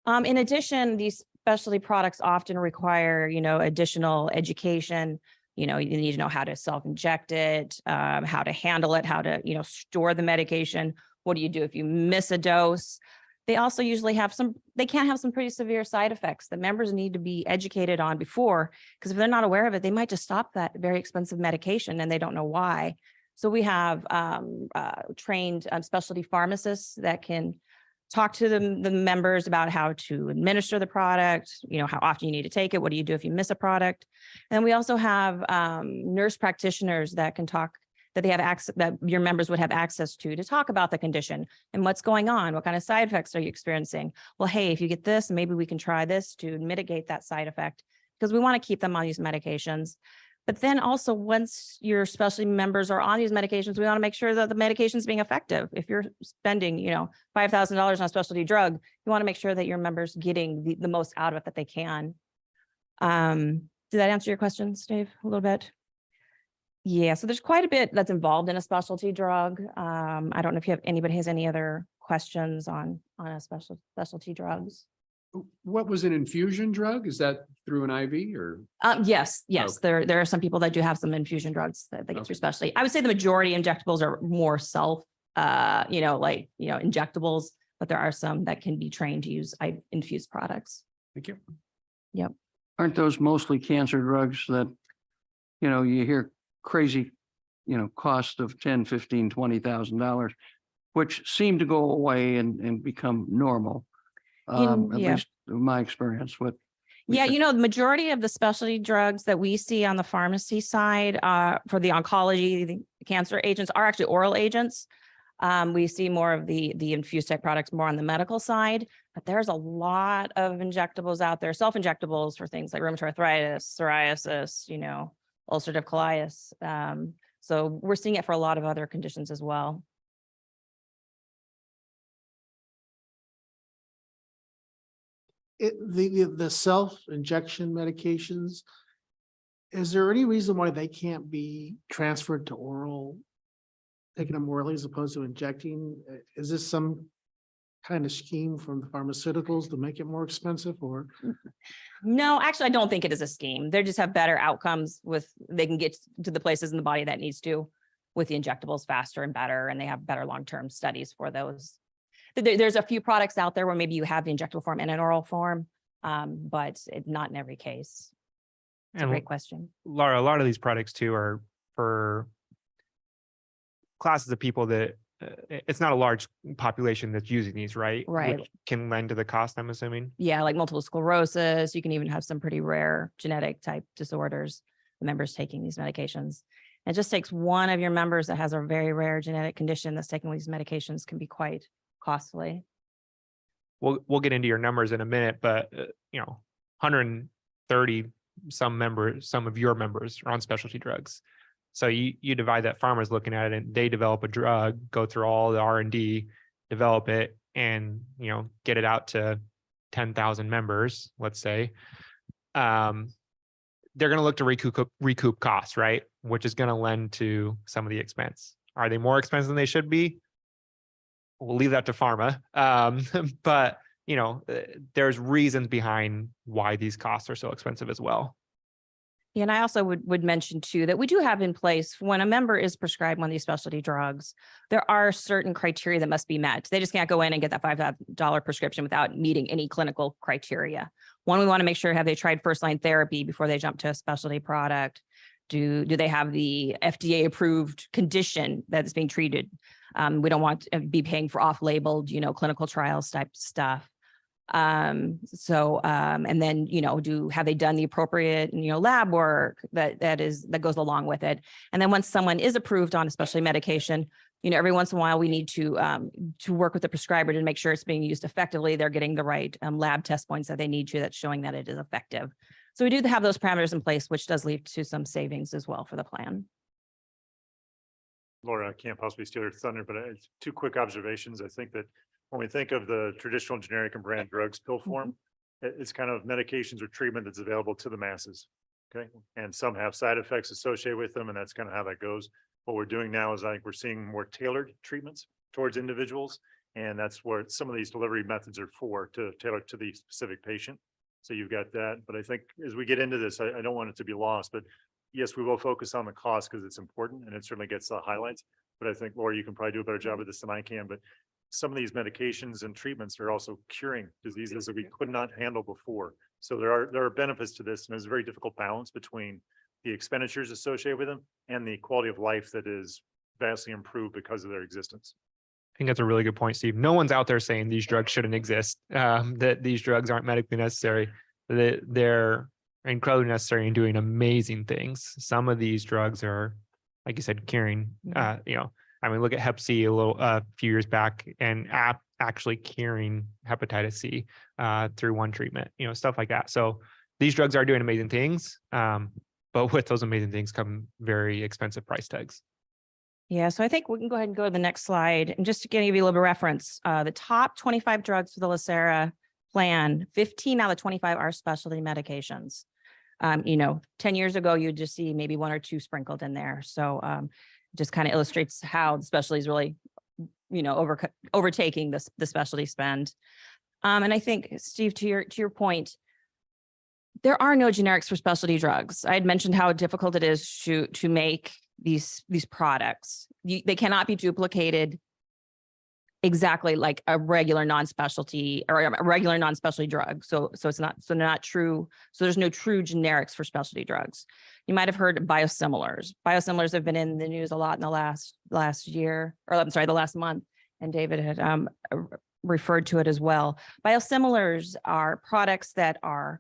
In addition, these specialty products often require, additional education. You need to know how to self-inject it, how to handle it, how to, store the medication. What do you do if you miss a dose? They also usually they can have some pretty severe side effects that members need to be educated on before, because if they're not aware of it, they might just stop that very expensive medication and they don't know why. So we have trained specialty pharmacists that can talk to the members about how to administer the product, how often you need to take it. What do you do if you miss a product? And we also have nurse practitioners that can talk, that they have access, that your members would have access to talk about the condition and what's going on. What kind of side effects are you experiencing? Well, hey, if you get this, maybe we can try this to mitigate that side effect, because we want to keep them on these medications. But then also once your specialty members are on these medications, we want to make sure that the medication is being effective. If you're spending, $5,000 on a specialty drug, you want to make sure that your members getting the most out of it that they can. Did that answer your questions, Dave, a little bit? Yeah, so there's quite a bit that's involved in a specialty drug. I don't know if anybody has any other questions questions on a specialty drugs. What was an infusion drug? Is that through an IV or? Yes, Okay. there are some people that do have some infusion drugs that they get through specialty. I would say the majority injectables are more self, injectables, but there are some that can be trained to use infused products. Thank you. Yep. Aren't those mostly cancer drugs that, you hear crazy, cost of 10, 15, $20,000, which seem to go away and become normal. At least in my experience with. Yeah, the majority of the specialty drugs that we see on the pharmacy side for the oncology, the cancer agents are actually oral agents. We see more of the infused type products more on the medical side, but there's a lot of injectables out there, self-injectables for things like rheumatoid arthritis, psoriasis, ulcerative colitis. So we're seeing it for a lot of other conditions as well. The self-injection medications, is there any reason why they can't be transferred to oral, taking them orally as opposed to injecting? Is this some kind of scheme from the pharmaceuticals to make it more expensive, or? No, actually, I don't think it is a scheme. They just have better outcomes they can get to the places in the body that needs to with the injectables faster and better, and they have better long-term studies for those. There's a few products out there where maybe you have the injectable form and an oral form, but not in every case. It's a great question. Laura, a lot of these products too are for classes of people that it's not a large population that's using these, right? Right. Which can lend to the cost, I'm assuming. Yeah, like multiple sclerosis. You can even have some pretty rare genetic type disorders, the members taking these medications. It just takes one of your members that has a very rare genetic condition that's taking these medications can be quite costly. We'll get into your numbers in a minute, but 130 some of your members are on specialty drugs. So you divide that, farmer's looking at it and they develop a drug, go through all the R&D, develop it, and get it out to 10,000 members, let's say. They're going to look to recoup costs, right? Which is going to lend to some of the expense. Are they more expensive than they should be? We'll leave that to pharma. But there's reasons behind why these costs are so expensive as well. Yeah, and I also would mention too that we do have in place when a member is prescribed one of these specialty drugs, there are certain criteria that must be met. They just can't go in and get that $5 prescription without meeting any clinical criteria. One, we want to make sure, have they tried first-line therapy before they jump to a specialty product? Do they have the FDA approved condition that's being treated? We don't want to be paying for off-labeled, clinical trials type stuff. And then, have they done the appropriate, lab work that goes along with it? And then once someone is approved on a specialty medication, every once in a while we need to work with the prescriber to make sure it's being used effectively. They're getting the right lab test points that they need to, that's showing that it is effective. So we do have those parameters in place, which does lead to some savings as well for the plan. Laura, I can't possibly steal your thunder, but it's two quick observations. I think that when we think of the traditional generic and brand drugs pill form, it's kind of medications or treatment that's available to the masses. Okay. And some have side effects associated with them, and that's kind of how that goes. What we're doing now is I think we're seeing more tailored treatments towards individuals. And that's where some of these delivery methods are for, to tailor to the specific patient. So you've got that. But I think as we get into this, I don't want it to be lost, but yes, we will focus on the cost because it's important and it certainly gets the highlights. But I think, Laura, you can probably do a better job of this than I can. But some of these medications and treatments are also curing diseases that we could not handle before. So there are benefits to this, and there's a very difficult balance between the expenditures associated with them and the quality of life that is vastly improved because of their existence. I think that's a really good point, Steve. No one's out there saying these drugs shouldn't exist, that these drugs aren't medically necessary. They're incredibly necessary and doing amazing things. Some of these drugs are, like you said, curing, look at Hep C a few years back and actually curing hepatitis C through one treatment, stuff like that. So these drugs are doing amazing things, but with those amazing things come very expensive price tags. Yeah, so I think we can go ahead and go to the next slide. And just to give you a little bit of reference, the top 25 drugs for the LACERA plan, 15 out of 25 are specialty medications. 10 years ago, you'd just see maybe one or two sprinkled in there. So just kind of illustrates how the specialties really overtaking the specialty spend. And I think, Steve, to your point, there are no generics for specialty drugs. I had mentioned how difficult it is to make these products. They cannot be duplicated exactly like a regular non-specialty or a regular non-specialty drug. So it's not true. So there's no true generics for specialty drugs. You might have heard of biosimilars. Biosimilars have been in the news a lot in the last year, or I'm sorry, the last month. And David had referred to it as well. Biosimilars are products that are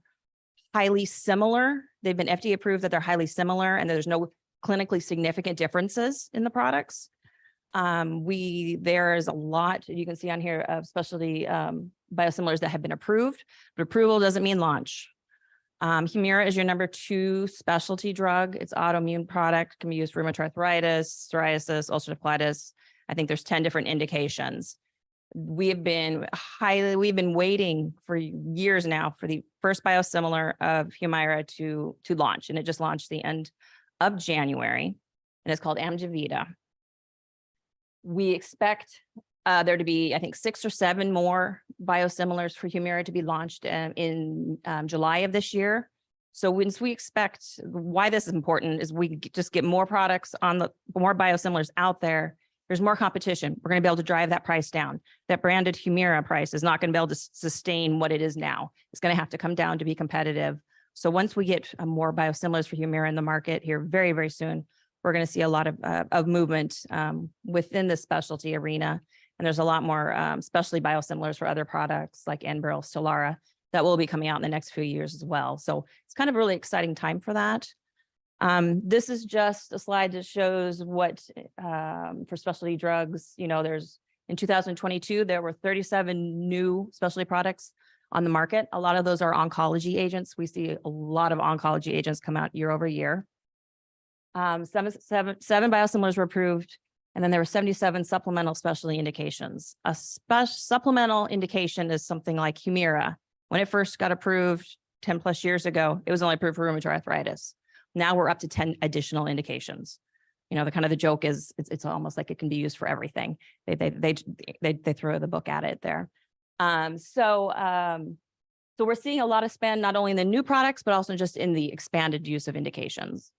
highly similar. They've been FDA approved that they're highly similar and there's no clinically significant differences in the products. There is a lot you can see on here of specialty biosimilars that have been approved, but approval doesn't mean launch. Humira is your number 2 specialty drug. It's autoimmune product, can be used for rheumatoid arthritis, psoriasis, ulcerative colitis. I think there's 10 different indications. We've been waiting for years now for the first biosimilar of Humira to launch, and it just launched the end of January, and it's called Amjevita. We expect there to be, I think, 6 or 7 more biosimilars for Humira to be launched in July of this year. So once we expect, why this is important is we just get more products more biosimilars out there. There's more competition. We're going to be able to drive that price down. That branded Humira price is not going to be able to sustain what it is now. It's going to have to come down to be competitive. So once we get more biosimilars for Humira in the market here very, very soon, we're going to see a lot of movement within the specialty arena. And there's a lot more specialty biosimilars for other products like Enbrel, Stelara that will be coming out in the next few years as well. So it's kind of a really exciting time for that. This is just a slide that shows what for specialty drugs, there's in 2022, there were 37 new specialty products on the market. A lot of those are oncology agents. We see a lot of oncology agents come out year over year. 7 biosimilars were approved, and then there were 77 supplemental specialty indications. A supplemental indication is something like Humira. When it first got approved 10 plus years ago, it was only approved for rheumatoid arthritis. Now we're up to 10 additional indications. The joke is it's almost like it can be used for everything. They throw the book at it there. So we're seeing a lot of spend, not only in the new products, but also just in the expanded use of indications.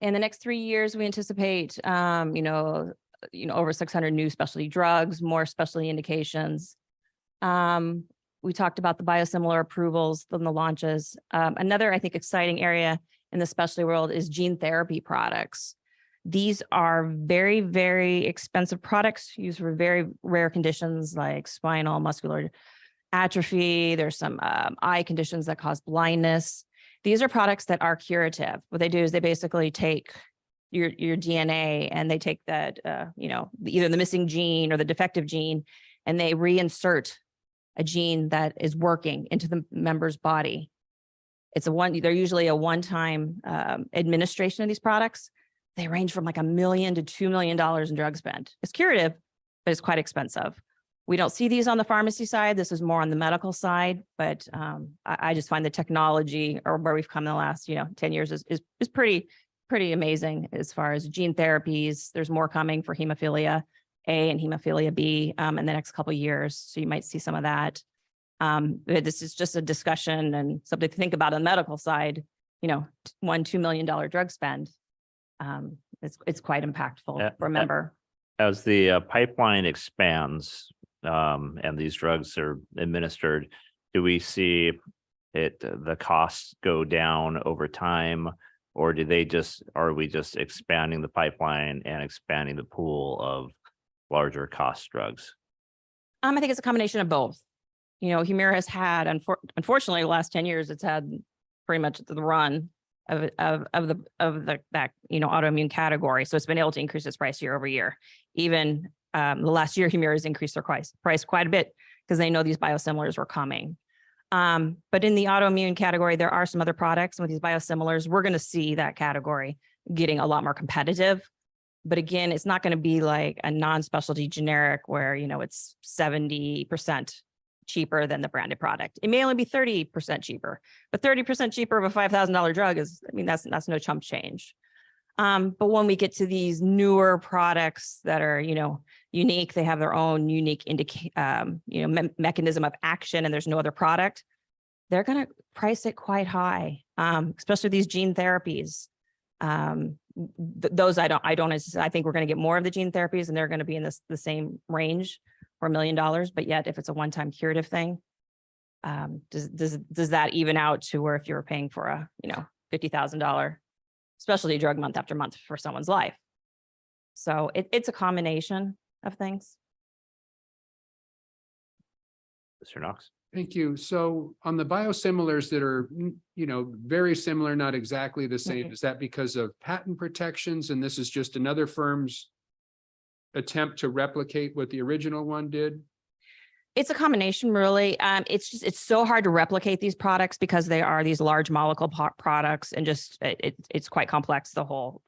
In the next 3 years, we anticipate, over 600 new specialty drugs, more specialty indications. We talked about the biosimilar approvals and the launches. Another, I think, exciting area in the specialty world is gene therapy products. These are very, very expensive products used for very rare conditions like spinal muscular atrophy. There's some eye conditions that cause blindness. These are products that are curative. What they do is they basically take your DNA and they take that, either the missing gene or the defective gene, and they reinsert a gene that is working into the member's body. They're usually a one-time administration of these products. They range from like $1 million to $2 million in drug spend. It's curative, but it's quite expensive. We don't see these on the pharmacy side. This is more on the medical side, but I just find the technology or where we've come in the last 10 years is pretty amazing as far as gene therapies. There's more coming for hemophilia A and hemophilia B in the next couple of years. So you might see some of that. This is just a discussion and something to think about on the medical side. $1-2 million drug spend. It's quite impactful for a member. As the pipeline expands and these drugs are administered, do we see the costs go down over time, or are we just expanding the pipeline and expanding the pool of larger cost drugs? I think it's a combination of both. Humira has had, unfortunately, the last 10 years, it's had pretty much the run of that autoimmune category. So it's been able to increase its price year over year. Even the last year, Humira has increased their price quite a bit because they know these biosimilars were coming. But in the autoimmune category, there are some other products. With these biosimilars, we're going to see that category getting a lot more competitive. But again, it's not going to be like a non-specialty generic where, it's 70% cheaper than the branded product. It may only be 30% cheaper, but 30% cheaper of a $5,000 drug that's no chump change. But when we get to these newer products that are, unique, they have their own unique mechanism of action, and there's no other product, they're going to price it quite high, especially these gene therapies. Those I think we're going to get more of the gene therapies, and they're going to be in the same range for $1 million. But yet, if it's a one-time curative thing, does that even out to where if you were paying for a $50,000 specialty drug month after month for someone's life? So it's a combination of things. Mr. Knox. Thank you. So on the biosimilars that are, very similar, not exactly the same, is that because of patent protections? And this is just another firm's attempt to replicate what the original one did? It's a combination, really. It's so hard to replicate these products because they are these large molecule products, and just it's quite complex, the whole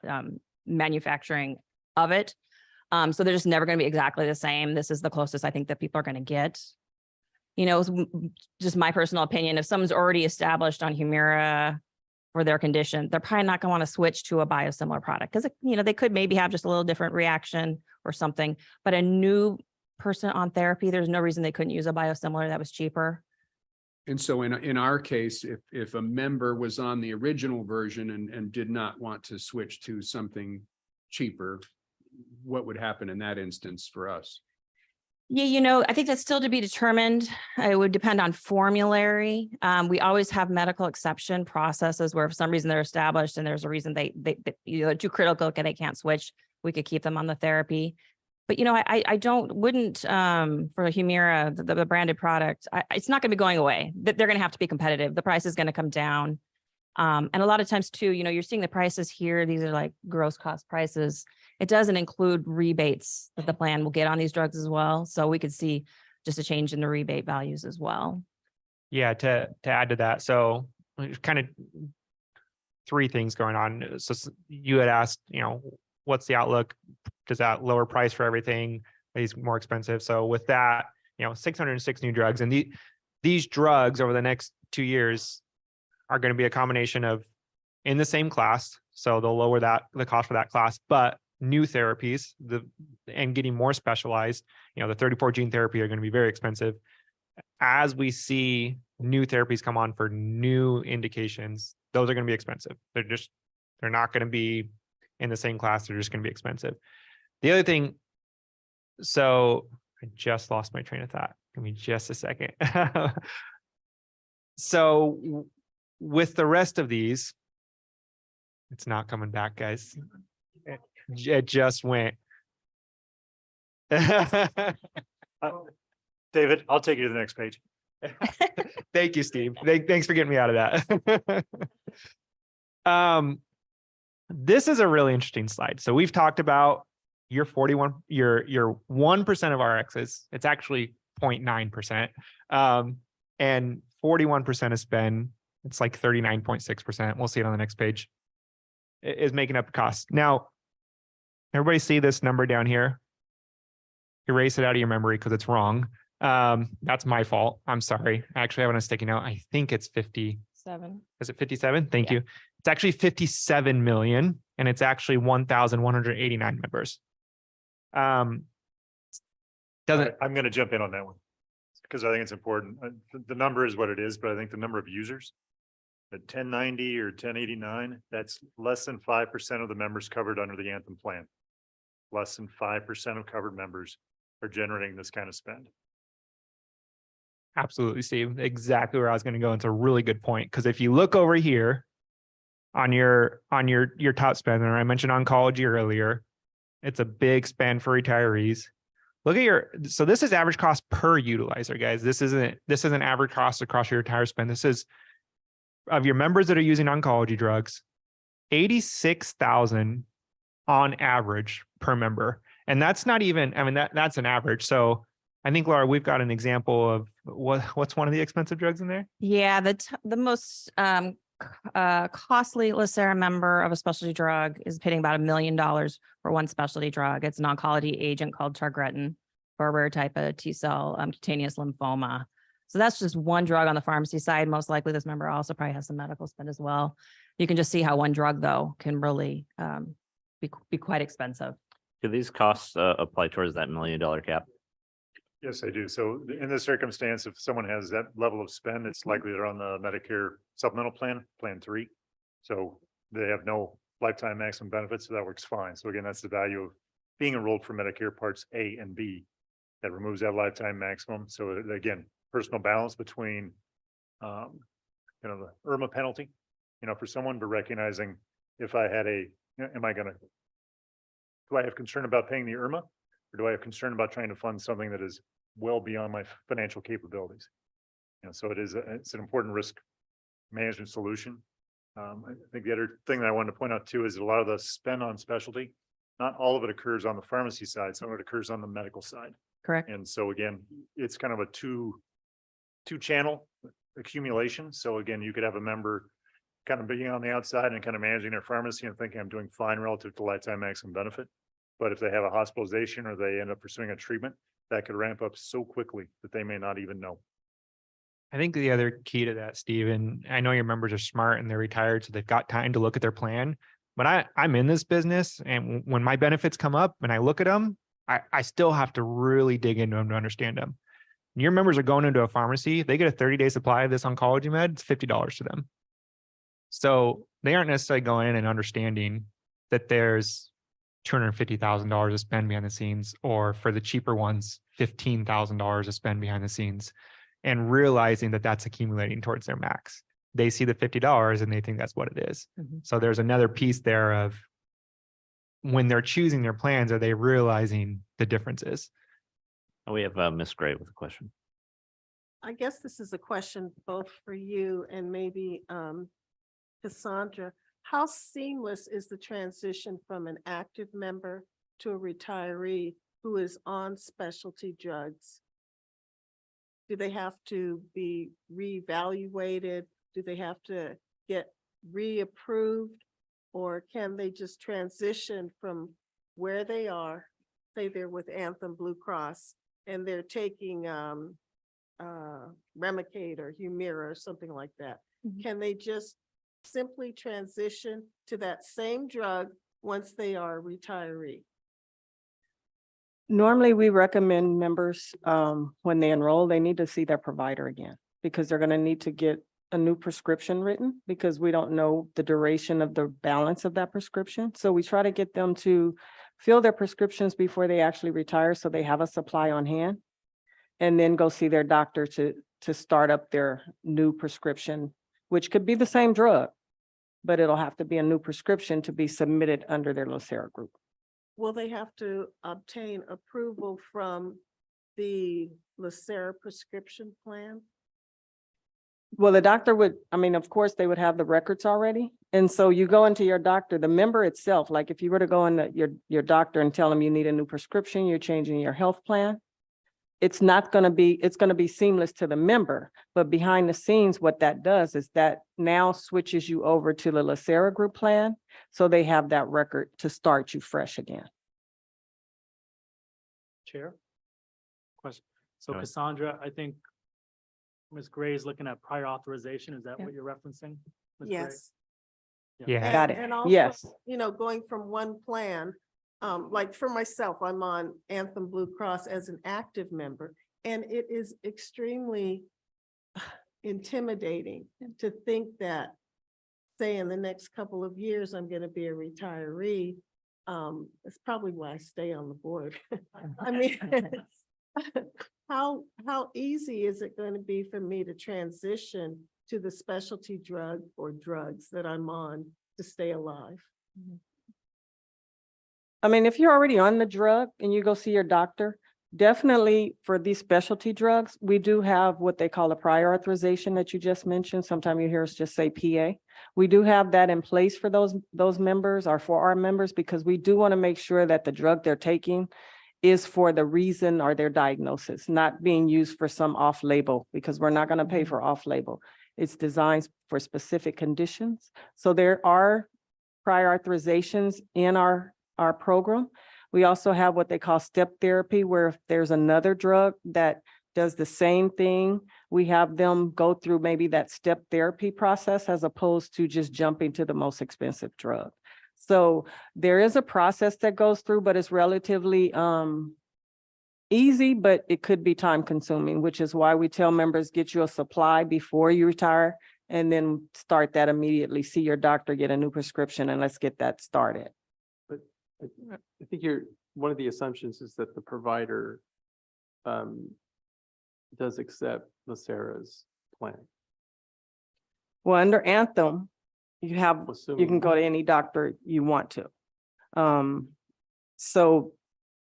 manufacturing of it. So they're just never going to be exactly the same. This is the closest I think that people are going to get. Just my personal opinion, if someone's already established on Humira for their condition, they're probably not going to want to switch to a biosimilar product because, they could maybe have just a little different reaction or something. But a new person on therapy, there's no reason they couldn't use a biosimilar that was cheaper. And so in our case, if a member was on the original version and did not want to switch to something cheaper, what would happen in that instance for us? Yeah, I think that's still to be determined. It would depend on formulary. We always have medical exception processes where for some reason they're established and there's a reason they're too critical and they can't switch, we could keep them on the therapy. But, I wouldn't for Humira, the branded product, it's not going to be going away. They're going to have to be competitive. The price is going to come down. And a lot of times too, you're seeing the prices here. These are like gross cost prices. It doesn't include rebates that the plan will get on these drugs as well. So we could see just a change in the rebate values as well. Yeah, to add to that. So kind of three things going on. So you had asked, what's the outlook? Does that lower price for everything? Are these more expensive? So with that, 606 new drugs, and these drugs over the next 2 years are going to be a combination of in the same class. So they'll lower the cost for that class, but new therapies, and getting more specialized, the 34 gene therapy are going to be very expensive. As we see new therapies come on for new indications, those are going to be expensive. They're not going to be in the same class. They're just going to be expensive. The other thing, so I just lost my train of thought. Give me just a second. So with the rest of these, it's not coming back, guys. It just went. David, I'll take you to the next page. Thank you, Steve. Thanks for getting me out of that. This is a really interesting slide. So we've talked about your 1% of RXs. It's actually 0.9%. And 41% of spend, it's like 39.6%. We'll see it on the next page, is making up the cost. Now, everybody see this number down here? Erase it out of your memory because it's wrong. That's my fault. I'm sorry. I actually have it on a sticky note. I think it's 57. Is it 57? Thank you. It's actually 57 million, and it's actually 1,189 members. I'm going to jump in on that one because I think it's important. The number is what it is, but I think the number of users at 1090 or 1089, that's less than 5% of the members covered under the Anthem plan. Less than 5% of covered members are generating this kind of spend. Absolutely, Steve. Exactly where I was going to go. It's a really good point, because if you look over here on your top spend, and I mentioned oncology earlier, it's a big spend for retirees. Look at so this is average cost per utilizer, guys. This isn't average cost across your entire spend. This is of your members that are using oncology drugs, 86,000 on average per member. And that's not even, that's an average. So I think, Laura, we've got an example of what's one of the expensive drugs in there? Yeah, the most costly LACERA member of a specialty drug is paying about $1 million for one specialty drug. It's an oncology agent called targretin for a rare type of T-cell cutaneous lymphoma. So that's just one drug on the pharmacy side. Most likely this member also probably has some medical spend as well. You can just see how one drug though can really be quite expensive. Do these costs apply towards that $1 million cap? Yes, I do. So in this circumstance, if someone has that level of spend, it's likely they're on the Medicare supplemental plan, Plan 3. So they have no lifetime maximum benefits, so that works fine. So again, that's the value of being enrolled for Medicare Parts A and B. That removes that lifetime maximum. So again, personal balance between, the IRMA penalty, for someone, but recognizing if I had do I have concern about paying the IRMA? Or do I have concern about trying to fund something that is well beyond my financial capabilities? So it's an important risk management solution. I think the other thing that I wanted to point out too is a lot of the spend on specialty, not all of it occurs on the pharmacy side, some of it occurs on the medical side. Correct. And so again, it's kind of a two channel accumulation. So again, you could have a member kind of being on the outside and kind of managing their pharmacy and thinking I'm doing fine relative to lifetime maximum benefit. But if they have a hospitalization or they end up pursuing a treatment, that could ramp up so quickly that they may not even know. I think the other key to that, Steve, and I know your members are smart and they're retired, so they've got time to look at their plan. But I'm in this business, and when my benefits come up and I look at them, I still have to really dig into them to understand them. Your members are going into a pharmacy, they get a 30-day supply of this oncology med, it's $50 to them. So they aren't necessarily going in and understanding that there's $250,000 to spend behind the scenes, or for the cheaper ones, $15,000 to spend behind the scenes, and realizing that that's accumulating towards their max. They see the $50 and they think that's what it is. So there's another piece there of when they're choosing their plans, are they realizing the differences? We have Ms. Gray with a question. I guess this is a question both for you and maybe Cassandra. How seamless is the transition from an active member to a retiree who is on specialty drugs? Do they have to be reevaluated? Do they have to get reapproved? Or can they just transition from where they are, say they're with Anthem Blue Cross, and they're taking Remicade or Humira or something like that? Can they just simply transition to that same drug once they are a retiree? Normally, we recommend members, when they enroll, they need to see their provider again, because they're going to need to get a new prescription written, because we don't know the duration of the balance of that prescription. So we try to get them to fill their prescriptions before they actually retire, so they have a supply on hand, and then go see their doctor to start up their new prescription, which could be the same drug, but it'll have to be a new prescription to be submitted under their LACERA group. Will they have to obtain approval from the LACERA prescription plan? Well, the doctor would, of course, they would have the records already. And so you go into your doctor, the member itself, like if you were to go into your doctor and tell them you need a new prescription, you're changing your health plan, it's going to be seamless to the member. But behind the scenes, what that does is that now switches you over to the LACERA group plan. So they have that record to start you fresh again. Chair? Question. So Go ahead. Cassandra, I think Ms. Gray is looking at prior authorization. Is that Yeah. what you're referencing? Ms. Gray? Yes. Yeah. Got it. And also, Yes. Going from one plan, like for myself, I'm on Anthem Blue Cross as an active member, and it is extremely intimidating to think that, say, in the next couple of years, I'm going to be a retiree. It's probably why I stay on the board. I mean, how easy is it going to be for me to transition to the specialty drug or drugs that I'm on to stay alive? If you're already on the drug and you go see your doctor, definitely for these specialty drugs, we do have what they call a prior authorization that you just mentioned. Sometimes you hear us just say PA. We do have that in place for those members, or for our members, because we do want to make sure that the drug they're taking is for the reason or their diagnosis, not being used for some off-label, because we're not going to pay for off-label. It's designed for specific conditions. So there are prior authorizations in our program. We also have what they call step therapy, where if there's another drug that does the same thing, We have them go through maybe that step therapy process as opposed to just jumping to the most expensive drug. So there is a process that goes through, but it's relatively easy, but it could be time consuming, which is why we tell members, get you a supply before you retire and then start that immediately. See your doctor, get a new prescription, and let's get that started. But I think one of the assumptions is that the provider does accept LACERA's plan. Well, under Anthem, you can Assuming- go to any doctor you want to. So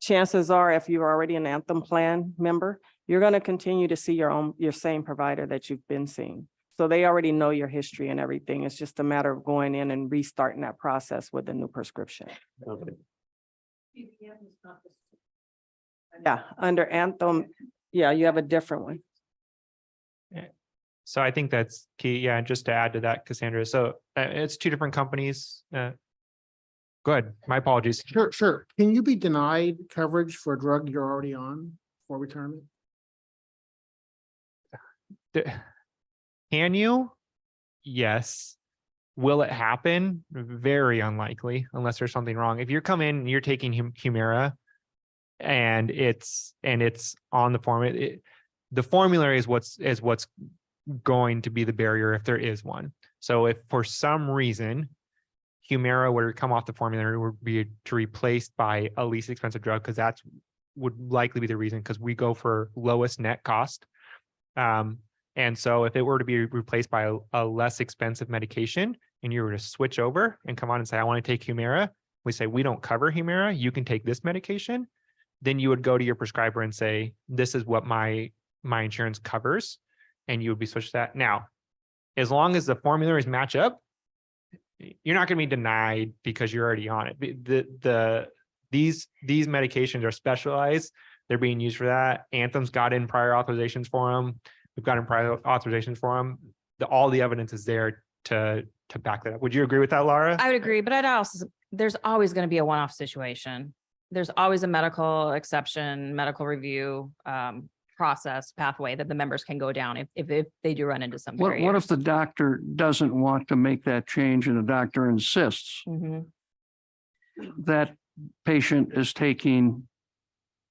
chances are, if you're already an Anthem plan member, you're going to continue to see your same provider that you've been seeing. So they already know your history and everything. It's just a matter of going in and restarting that process with a new prescription. Okay. Yeah, under Anthem, yeah, you have a different one. So I think that's key. Yeah, just to add to that, Cassandra. So it's two different companies. Go ahead. My apologies. Sure. Can you be denied coverage for a drug you're already on for retirement? Can you? Yes. Will it happen? Very unlikely, unless there's something wrong. If you're coming in and you're taking Humira and it's on the formula, the formulary is what's going to be the barrier if there is one. So if for some reason Humira were to come off the formulary, would be to replaced by a least expensive drug, because that's would likely be the reason, because we go for lowest net cost. And so if it were to be replaced by a less expensive medication and you were to switch over and come on and say, I want to take Humira, we say, we don't cover Humira, you can take this medication. Then you would go to your prescriber and say, this is what my insurance covers. And you would be switched to that. Now, as long as the formularies match up, you're not going to be denied because you're already on it. These medications are specialized. They're being used for that. Anthem's got in prior authorizations for them. We've got in prior authorizations for them. All the evidence is there to back that up. Would you agree with that, Laura? I would agree, but there's always going to be a one-off situation. There's always a medical exception, medical review process pathway that the members can go down if they do run into some barriers. What if the doctor doesn't want to make that change and the doctor insists that patient is taking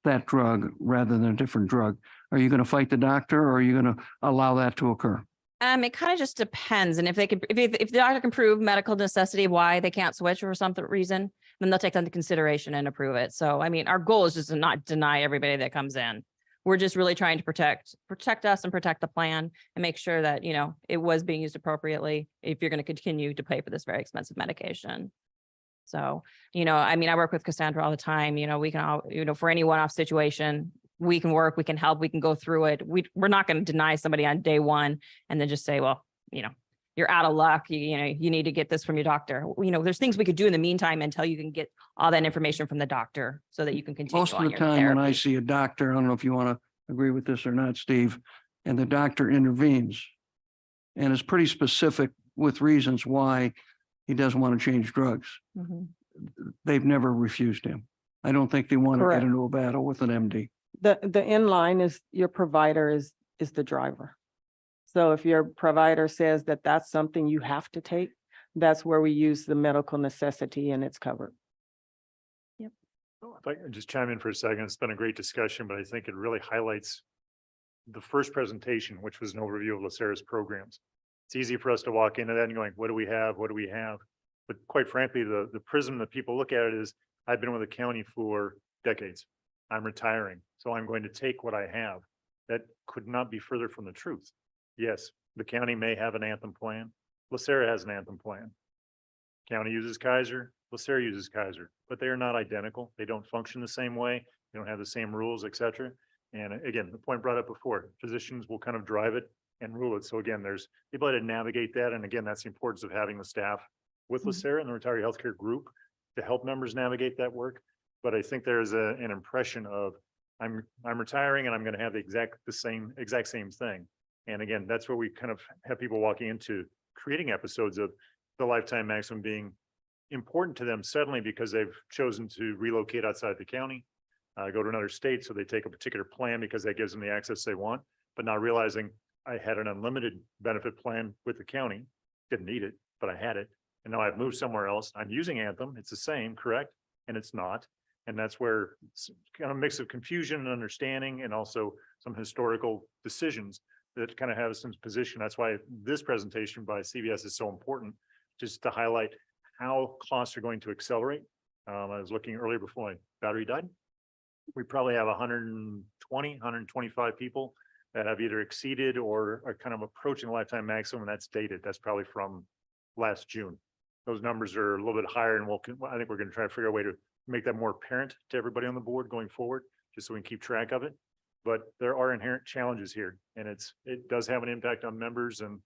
that drug rather than a different drug? Are you going to fight the doctor, or are you going to allow that to occur? It kind of just depends. And if the doctor can prove medical necessity why they can't switch for some reason, then they'll take that into consideration and approve it. So, I mean, our goal is just to not deny everybody that comes in. We're just really trying to protect us and protect the plan and make sure that, it was being used appropriately if you're going to continue to pay for this very expensive medication. So, I mean, I work with Cassandra all the time. We can all, for any one-off situation, we can work, we can help, we can go through it. We're not going to deny somebody on day one and then just say, well, you're out of luck. You need to get this from your doctor. There's things we could do in the meantime until you can get all that information from the doctor so that you can continue Most of on the your time when I therapy. see a doctor, I don't know if you want to agree with this or not, Steve, and the doctor intervenes and is pretty specific with reasons why he doesn't want to change drugs. They've never refused him. I don't think they want to Correct. get into a battle with an MD. The inline is your provider is the driver. So if your provider says that that's something you have to take, that's where we use the medical necessity and it's covered. If I can just chime in for a second, it's been a great discussion, but I think it really highlights the first presentation, which was an overview of LACERA's programs. It's easy for us to walk into that and going, what do we have? What do we have? But quite frankly, the prism that people look at it is, I've been with the county for decades. I'm retiring, so I'm going to take what I have. That could not be further from the truth. Yes, the county may have an Anthem plan. LACERA has an Anthem plan. County uses Kaiser, LACERA uses Kaiser, but they are not identical. They don't function the same way. They don't have the same rules, et cetera. And again, the point brought up before, physicians will kind of drive it and rule it. So again, there's the ability to navigate that. And again, that's the importance of having the staff with LACERA and the retiree healthcare group to help members navigate that work. But I think there's an impression of I'm retiring and I'm going to have the exact same thing. And again, that's where we kind of have people walking into creating episodes of the lifetime maximum being important to them suddenly because they've chosen to relocate outside the county, go to another state. So they take a particular plan because that gives them the access they want, but not realizing I had an unlimited benefit plan with the county, didn't need it, but I had it. And now I've moved somewhere else. I'm using Anthem. It's the same, correct? And it's not. And that's where it's kind of a mix of confusion and understanding and also some historical decisions that kind of have us in position. That's why this presentation by CVS is so important, just to highlight how costs are going to accelerate. I was looking earlier before my battery died. We probably have 120, 125 people that have either exceeded or are kind of approaching the lifetime maximum, and that's dated. That's probably from last June. Those numbers are a little bit higher, and I think we're going to try to figure out a way to make that more apparent to everybody on the board going forward, just so we can keep track of it. But there are inherent challenges here, and it does have an impact on members. And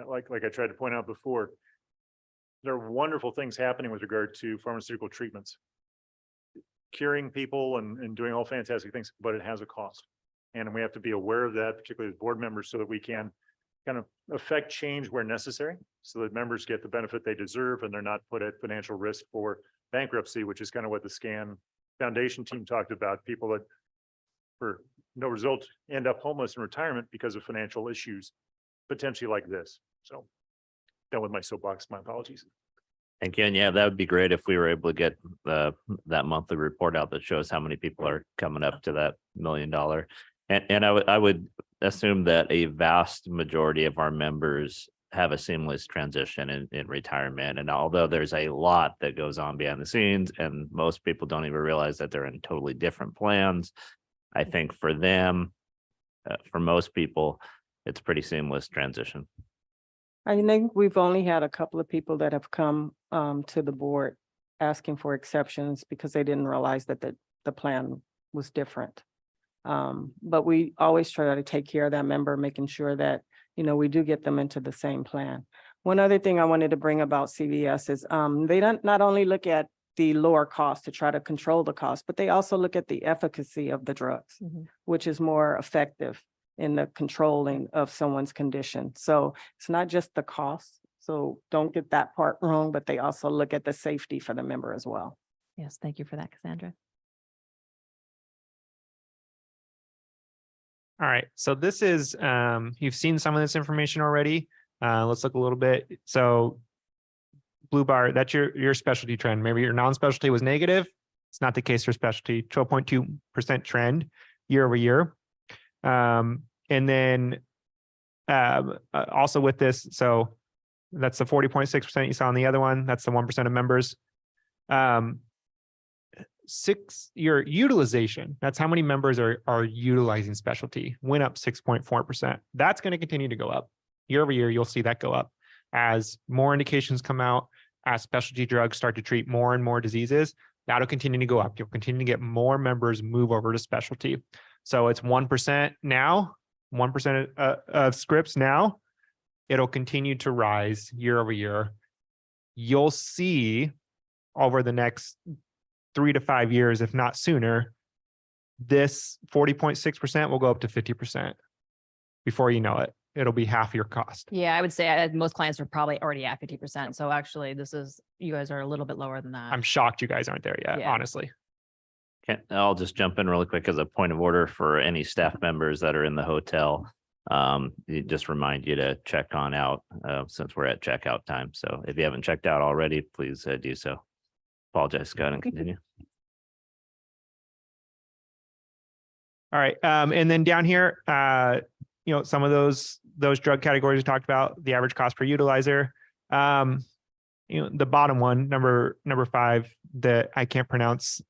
like I tried to point out before, there are wonderful things happening with regard to pharmaceutical treatments, curing people and doing all fantastic things, but it has a cost. And we have to be aware of that, particularly as board members, so that we can kind of affect change where necessary, so that members get the benefit they deserve and they're not put at financial risk for bankruptcy, which is kind of what the SCAN Foundation team talked about, people that for no result end up homeless in retirement because of financial issues, potentially like this. So done with my soapbox, my apologies. Thank you. And yeah, that would be great if we were able to get that monthly report out that shows how many people are coming up to that $1 million. And I would assume that a vast majority of our members have a seamless transition in retirement. And although there's a lot that goes on behind the scenes, and most people don't even realize that they're in totally different plans, I think for them, for most people, it's pretty seamless transition. I think we've only had a couple of people that have come to the board asking for exceptions because they didn't realize that the plan was different. But we always try to take care of that member, making sure that, we do get them into the same plan. One other thing I wanted to bring about CVS is they don't not only look at the lower cost to try to control the cost, but they also look at the efficacy of the drugs, which is more effective in the controlling of someone's condition. So it's not just the cost. So don't get that part wrong, but they also look at the safety for the member as well. Yes, thank you for that, Cassandra. All right, so this is, you've seen some of this information already. Let's look a little bit. So blue bar, that's your specialty trend. Maybe your non-specialty was negative. It's not the case for specialty, 12.2% trend year over year. And then also with this, so that's the 40.6% you saw on the other one. That's the 1% of members. Your utilization, that's how many members are utilizing specialty, went up 6.4%. That's going to continue to go up year over year. You'll see that go up as more indications come out, as specialty drugs start to treat more and more diseases. That'll continue to go up. You'll continue to get more members move over to specialty. So it's 1% now, 1% of scripts now. It'll continue to rise year over year. You'll see over the next 3 to 5 years, if not sooner, this 40.6% will go up to 50%. Before you know it, it'll be half your cost. Yeah, I would say most clients are probably already at 50%. So actually, you guys are a little bit lower than that. I'm shocked you guys aren't there yet, Yeah. honestly. Okay, I'll just jump in really quick as a point of order for any staff members that are in the hotel. Just remind you to check on out since we're at checkout time. So if you haven't checked out already, please do so. Apologize, Scott, and continue. All right. And then down here, some of those drug categories we talked about, the average cost per utilizer. The bottom one, number 5, that I can't pronounce, is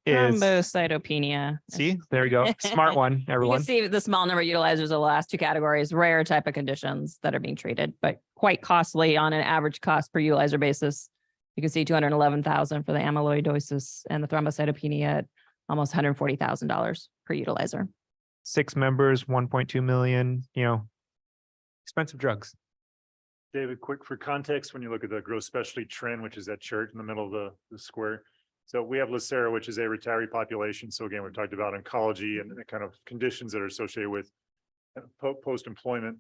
Thrombocytopenia. See, there we go. Smart one, everyone. You can see the small number of utilizers of the last 2 categories, rare type of conditions that are being treated, but quite costly on an average cost per utilizer basis. You can see $211,000 for the amyloidosis and the thrombocytopenia at almost $140,000 per utilizer. 6 members, 1.2 million, expensive drugs. David, quick for context, when you look at the gross specialty trend, which is that chart in the middle of the square. So we have LACERA, which is a retiree population. So again, we've talked about oncology and the kind of conditions that are associated with post-employment.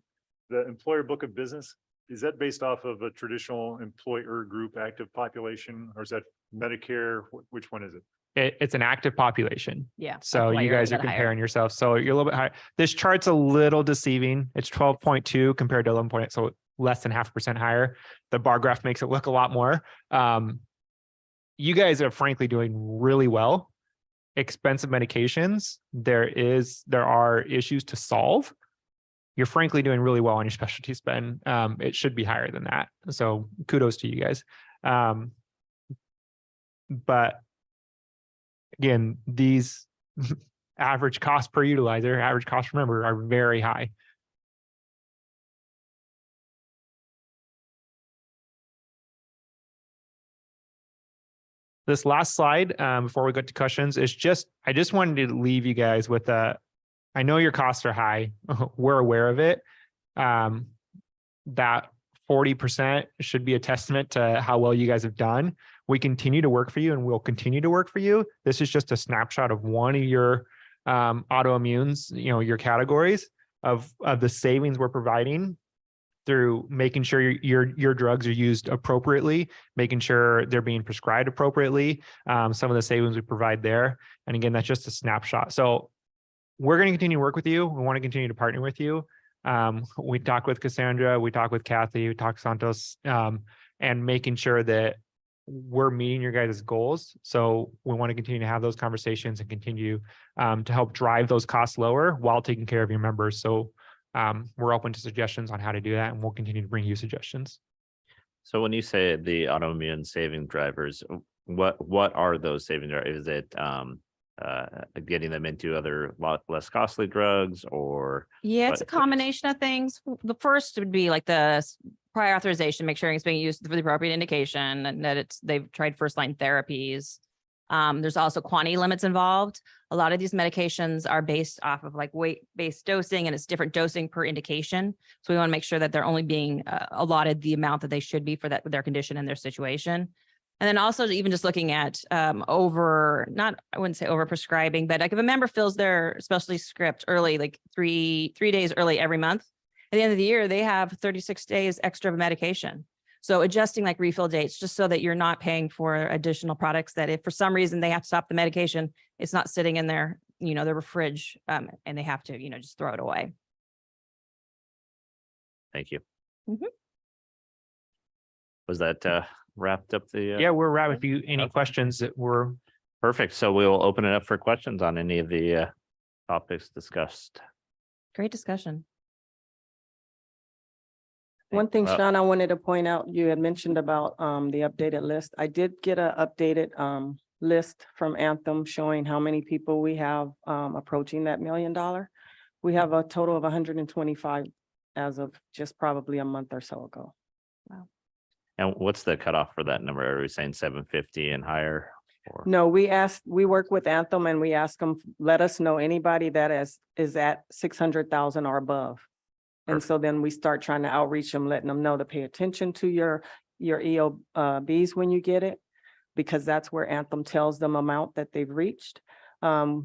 The employer book of business, is that based off of a traditional employer group active population, or is that Medicare? Which one is it? it's an active population. Yeah. that's So why you you're a guys are bit higher. comparing yourself. So you're a little bit higher. This chart's a little deceiving. It's 12.2 compared to 11.8. So less than 0.5% higher. The bar graph makes it look a lot more. You guys are frankly doing really well. Expensive medications, there are issues to solve. You're frankly doing really well on your specialty spend. It should be higher than that. So kudos to you guys. But again, these average cost per utilizer, average cost per member are very high. This last slide, before we go to questions, is I just wanted to leave you guys with I know your costs are high. We're aware of it. That 40% should be a testament to how well you guys have done. We continue to work for you and we'll continue to work for you. This is just a snapshot of one of your autoimmunes, your categories of the savings we're providing through making sure your drugs are used appropriately, making sure they're being prescribed appropriately. Some of the savings we provide there. And again, that's just a snapshot. So we're going to continue to work with you. We want to continue to partner with you. We talk with Cassandra, we talk with Kathy, we talk Santos, and making sure that we're meeting your guys' goals. So we want to continue to have those conversations and continue to help drive those costs lower while taking care of your members. So we're open to suggestions on how to do that, and we'll continue to bring you suggestions. So when you say the autoimmune saving drivers, what are those saving drivers? Is it getting them into other less costly drugs, or? Yeah, it's a combination of things. The first would be like the prior authorization, make sure it's being used for the appropriate indication and that they've tried first line therapies. There's also quantity limits involved. A lot of these medications are based off of like weight-based dosing, and it's different dosing per indication. So we want to make sure that they're only being allotted the amount that they should be for their condition and their situation. And then also even just looking at I wouldn't say over prescribing, but like if a member fills their specialty script early, like three days early every month, at the end of the year, they have 36 days extra of medication. So adjusting like refill dates, just so that you're not paying for additional products that if for some reason they have to stop the medication, it's not sitting in their fridge, and they have to, just throw it away. Thank you. Mhm. Was that wrapped up the? Yeah, we're wrapping. If you any questions that were perfect. So we'll open it up for questions on any of the topics discussed. Great discussion. One thing, Sean, I wanted to point out, you had mentioned about the updated list. I did get an updated list from Anthem showing how many people we have approaching that $1 million. We have a total of 125 as of just probably a month or so ago. Wow. And what's the cutoff for that number? Are we saying 750 and higher? Or? No, we work with Anthem and we ask them, let us know anybody that is at 600,000 or above. And so then we start trying to outreach them, letting them know to pay attention to your EOBs when you get it, because that's where Anthem tells them amount that they've reached. A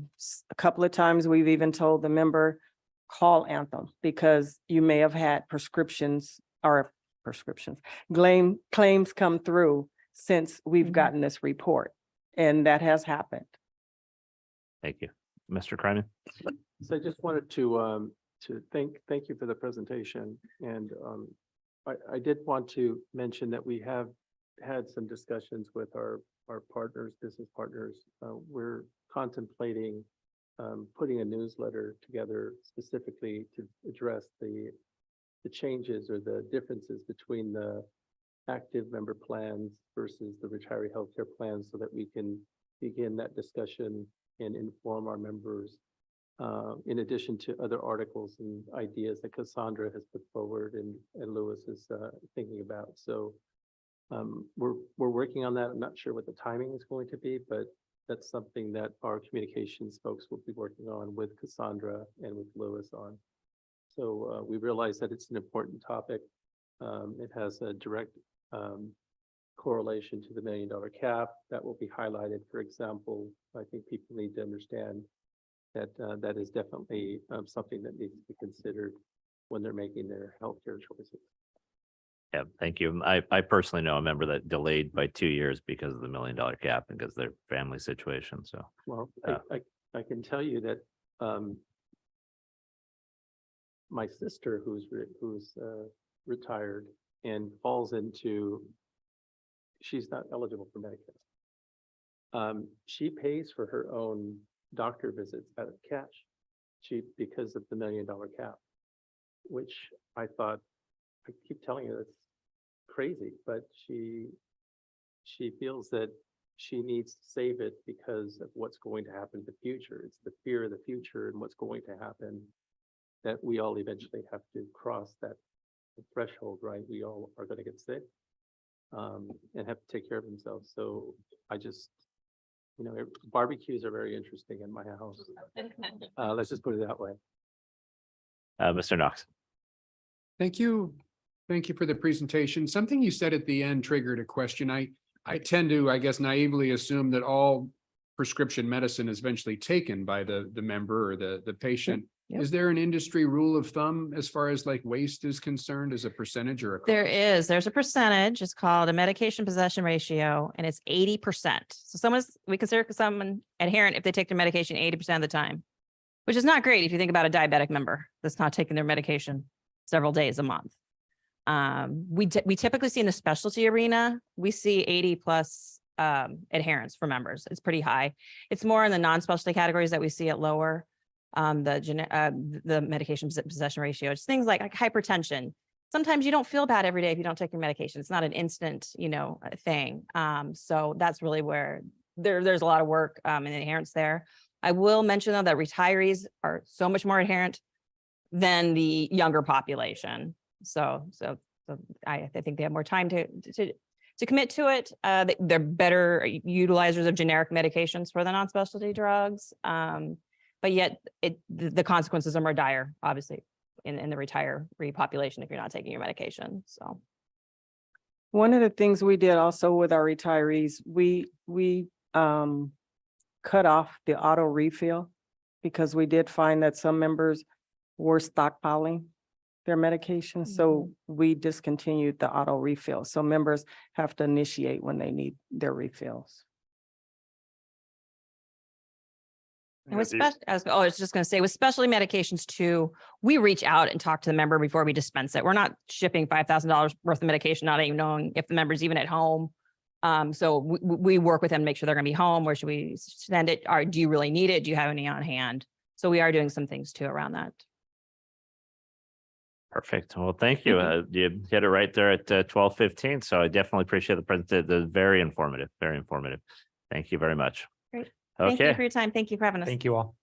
couple of times we've even told the member, call Anthem because you may have had claims come through since we've gotten this report, and that has happened. Thank you. Mr. Kryman. So I just wanted to thank you for the presentation. And I did want to mention that we have had some discussions with our partners, business partners. We're contemplating putting a newsletter together specifically to address the changes or the differences between the active member plans versus the retiree healthcare plans, so that we can begin that discussion and inform our members, in addition to other articles and ideas that Cassandra has put forward and Lewis is thinking about. So we're working on that. I'm not sure what the timing is going to be, but that's something that our communications folks will be working on with Cassandra and with Lewis on. So we realize that it's an important topic. It has a direct correlation to the $1 million cap that will be highlighted. For example, I think people need to understand that that is definitely something that needs to be considered when they're making their healthcare choices. Yeah, thank you. I personally know a member that delayed by 2 years because of the $1 million cap and because of their family situation. So Well, Uh, I can tell you that my sister who's retired and falls into, she's not eligible for Medicare. She pays for her own doctor visits out of cash. Because of the $1 million cap, which I thought, I keep telling her that's crazy, but she feels that she needs to save it because of what's going to happen in the future. It's the fear of the future and what's going to happen that we all eventually have to cross that threshold, right? We all are going to get sick and have to take care of themselves. So I just, barbecues are very interesting in my house. Let's just put it that way. Mr. Knox. Thank you. Thank you for the presentation. Something you said at the end triggered a question. I tend to, I guess, naively assume that all prescription medicine is eventually taken by the member or the patient. Yep. Is there an industry rule of thumb as far as like waste is concerned as a percentage or a? There's a percentage. It's called a medication possession ratio, and it's 80%. So we consider someone adherent if they take their medication 80% of the time, which is not great if you think about a diabetic member that's not taking their medication several days a month. We typically see in the specialty arena, we see 80 plus adherence for members. It's pretty high. It's more in the non-specialty categories that we see it lower. The medication possession ratio. It's things like hypertension. Sometimes you don't feel bad every day if you don't take your medication. It's not an instant, thing. So that's really where there's a lot of work and adherence there. I will mention though that retirees are so much more adherent than the younger population. So I think they have more time to commit to it. They're better utilizers of generic medications for the non-specialty drugs. But yet the consequences are more dire, obviously, in the retiree population if you're not taking your medication. So One of the things we did also with our retirees, we cut off the auto refill because we did find that some members were stockpiling their medication. So we discontinued the auto refill. So members have to initiate when they need their refills. and with I was just going to say with specialty medications too, we reach out and talk to the member before we dispense it. We're not shipping $5,000 worth of medication, not even knowing if the member's even at home. So we work with them to make sure they're going to be home. Where should we send it? Or do you really need it? Do you have any on hand? So we are doing some things too around that. Perfect. Well, thank you. You hit it right there at 12:15. So I definitely appreciate the presentation. Very informative. Very informative. Thank you very much. Great. Thank you Okay. for your time. Thank you for having us. Thank you all.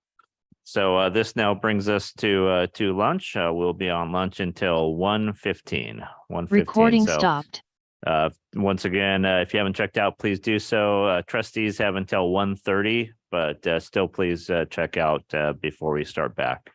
So this now brings us to lunch. We'll be on lunch until 1:15. 1:15. Recording So, stopped. once again, if you haven't checked out, please do so. Trustees have until 1:30, but still please check out before we start back.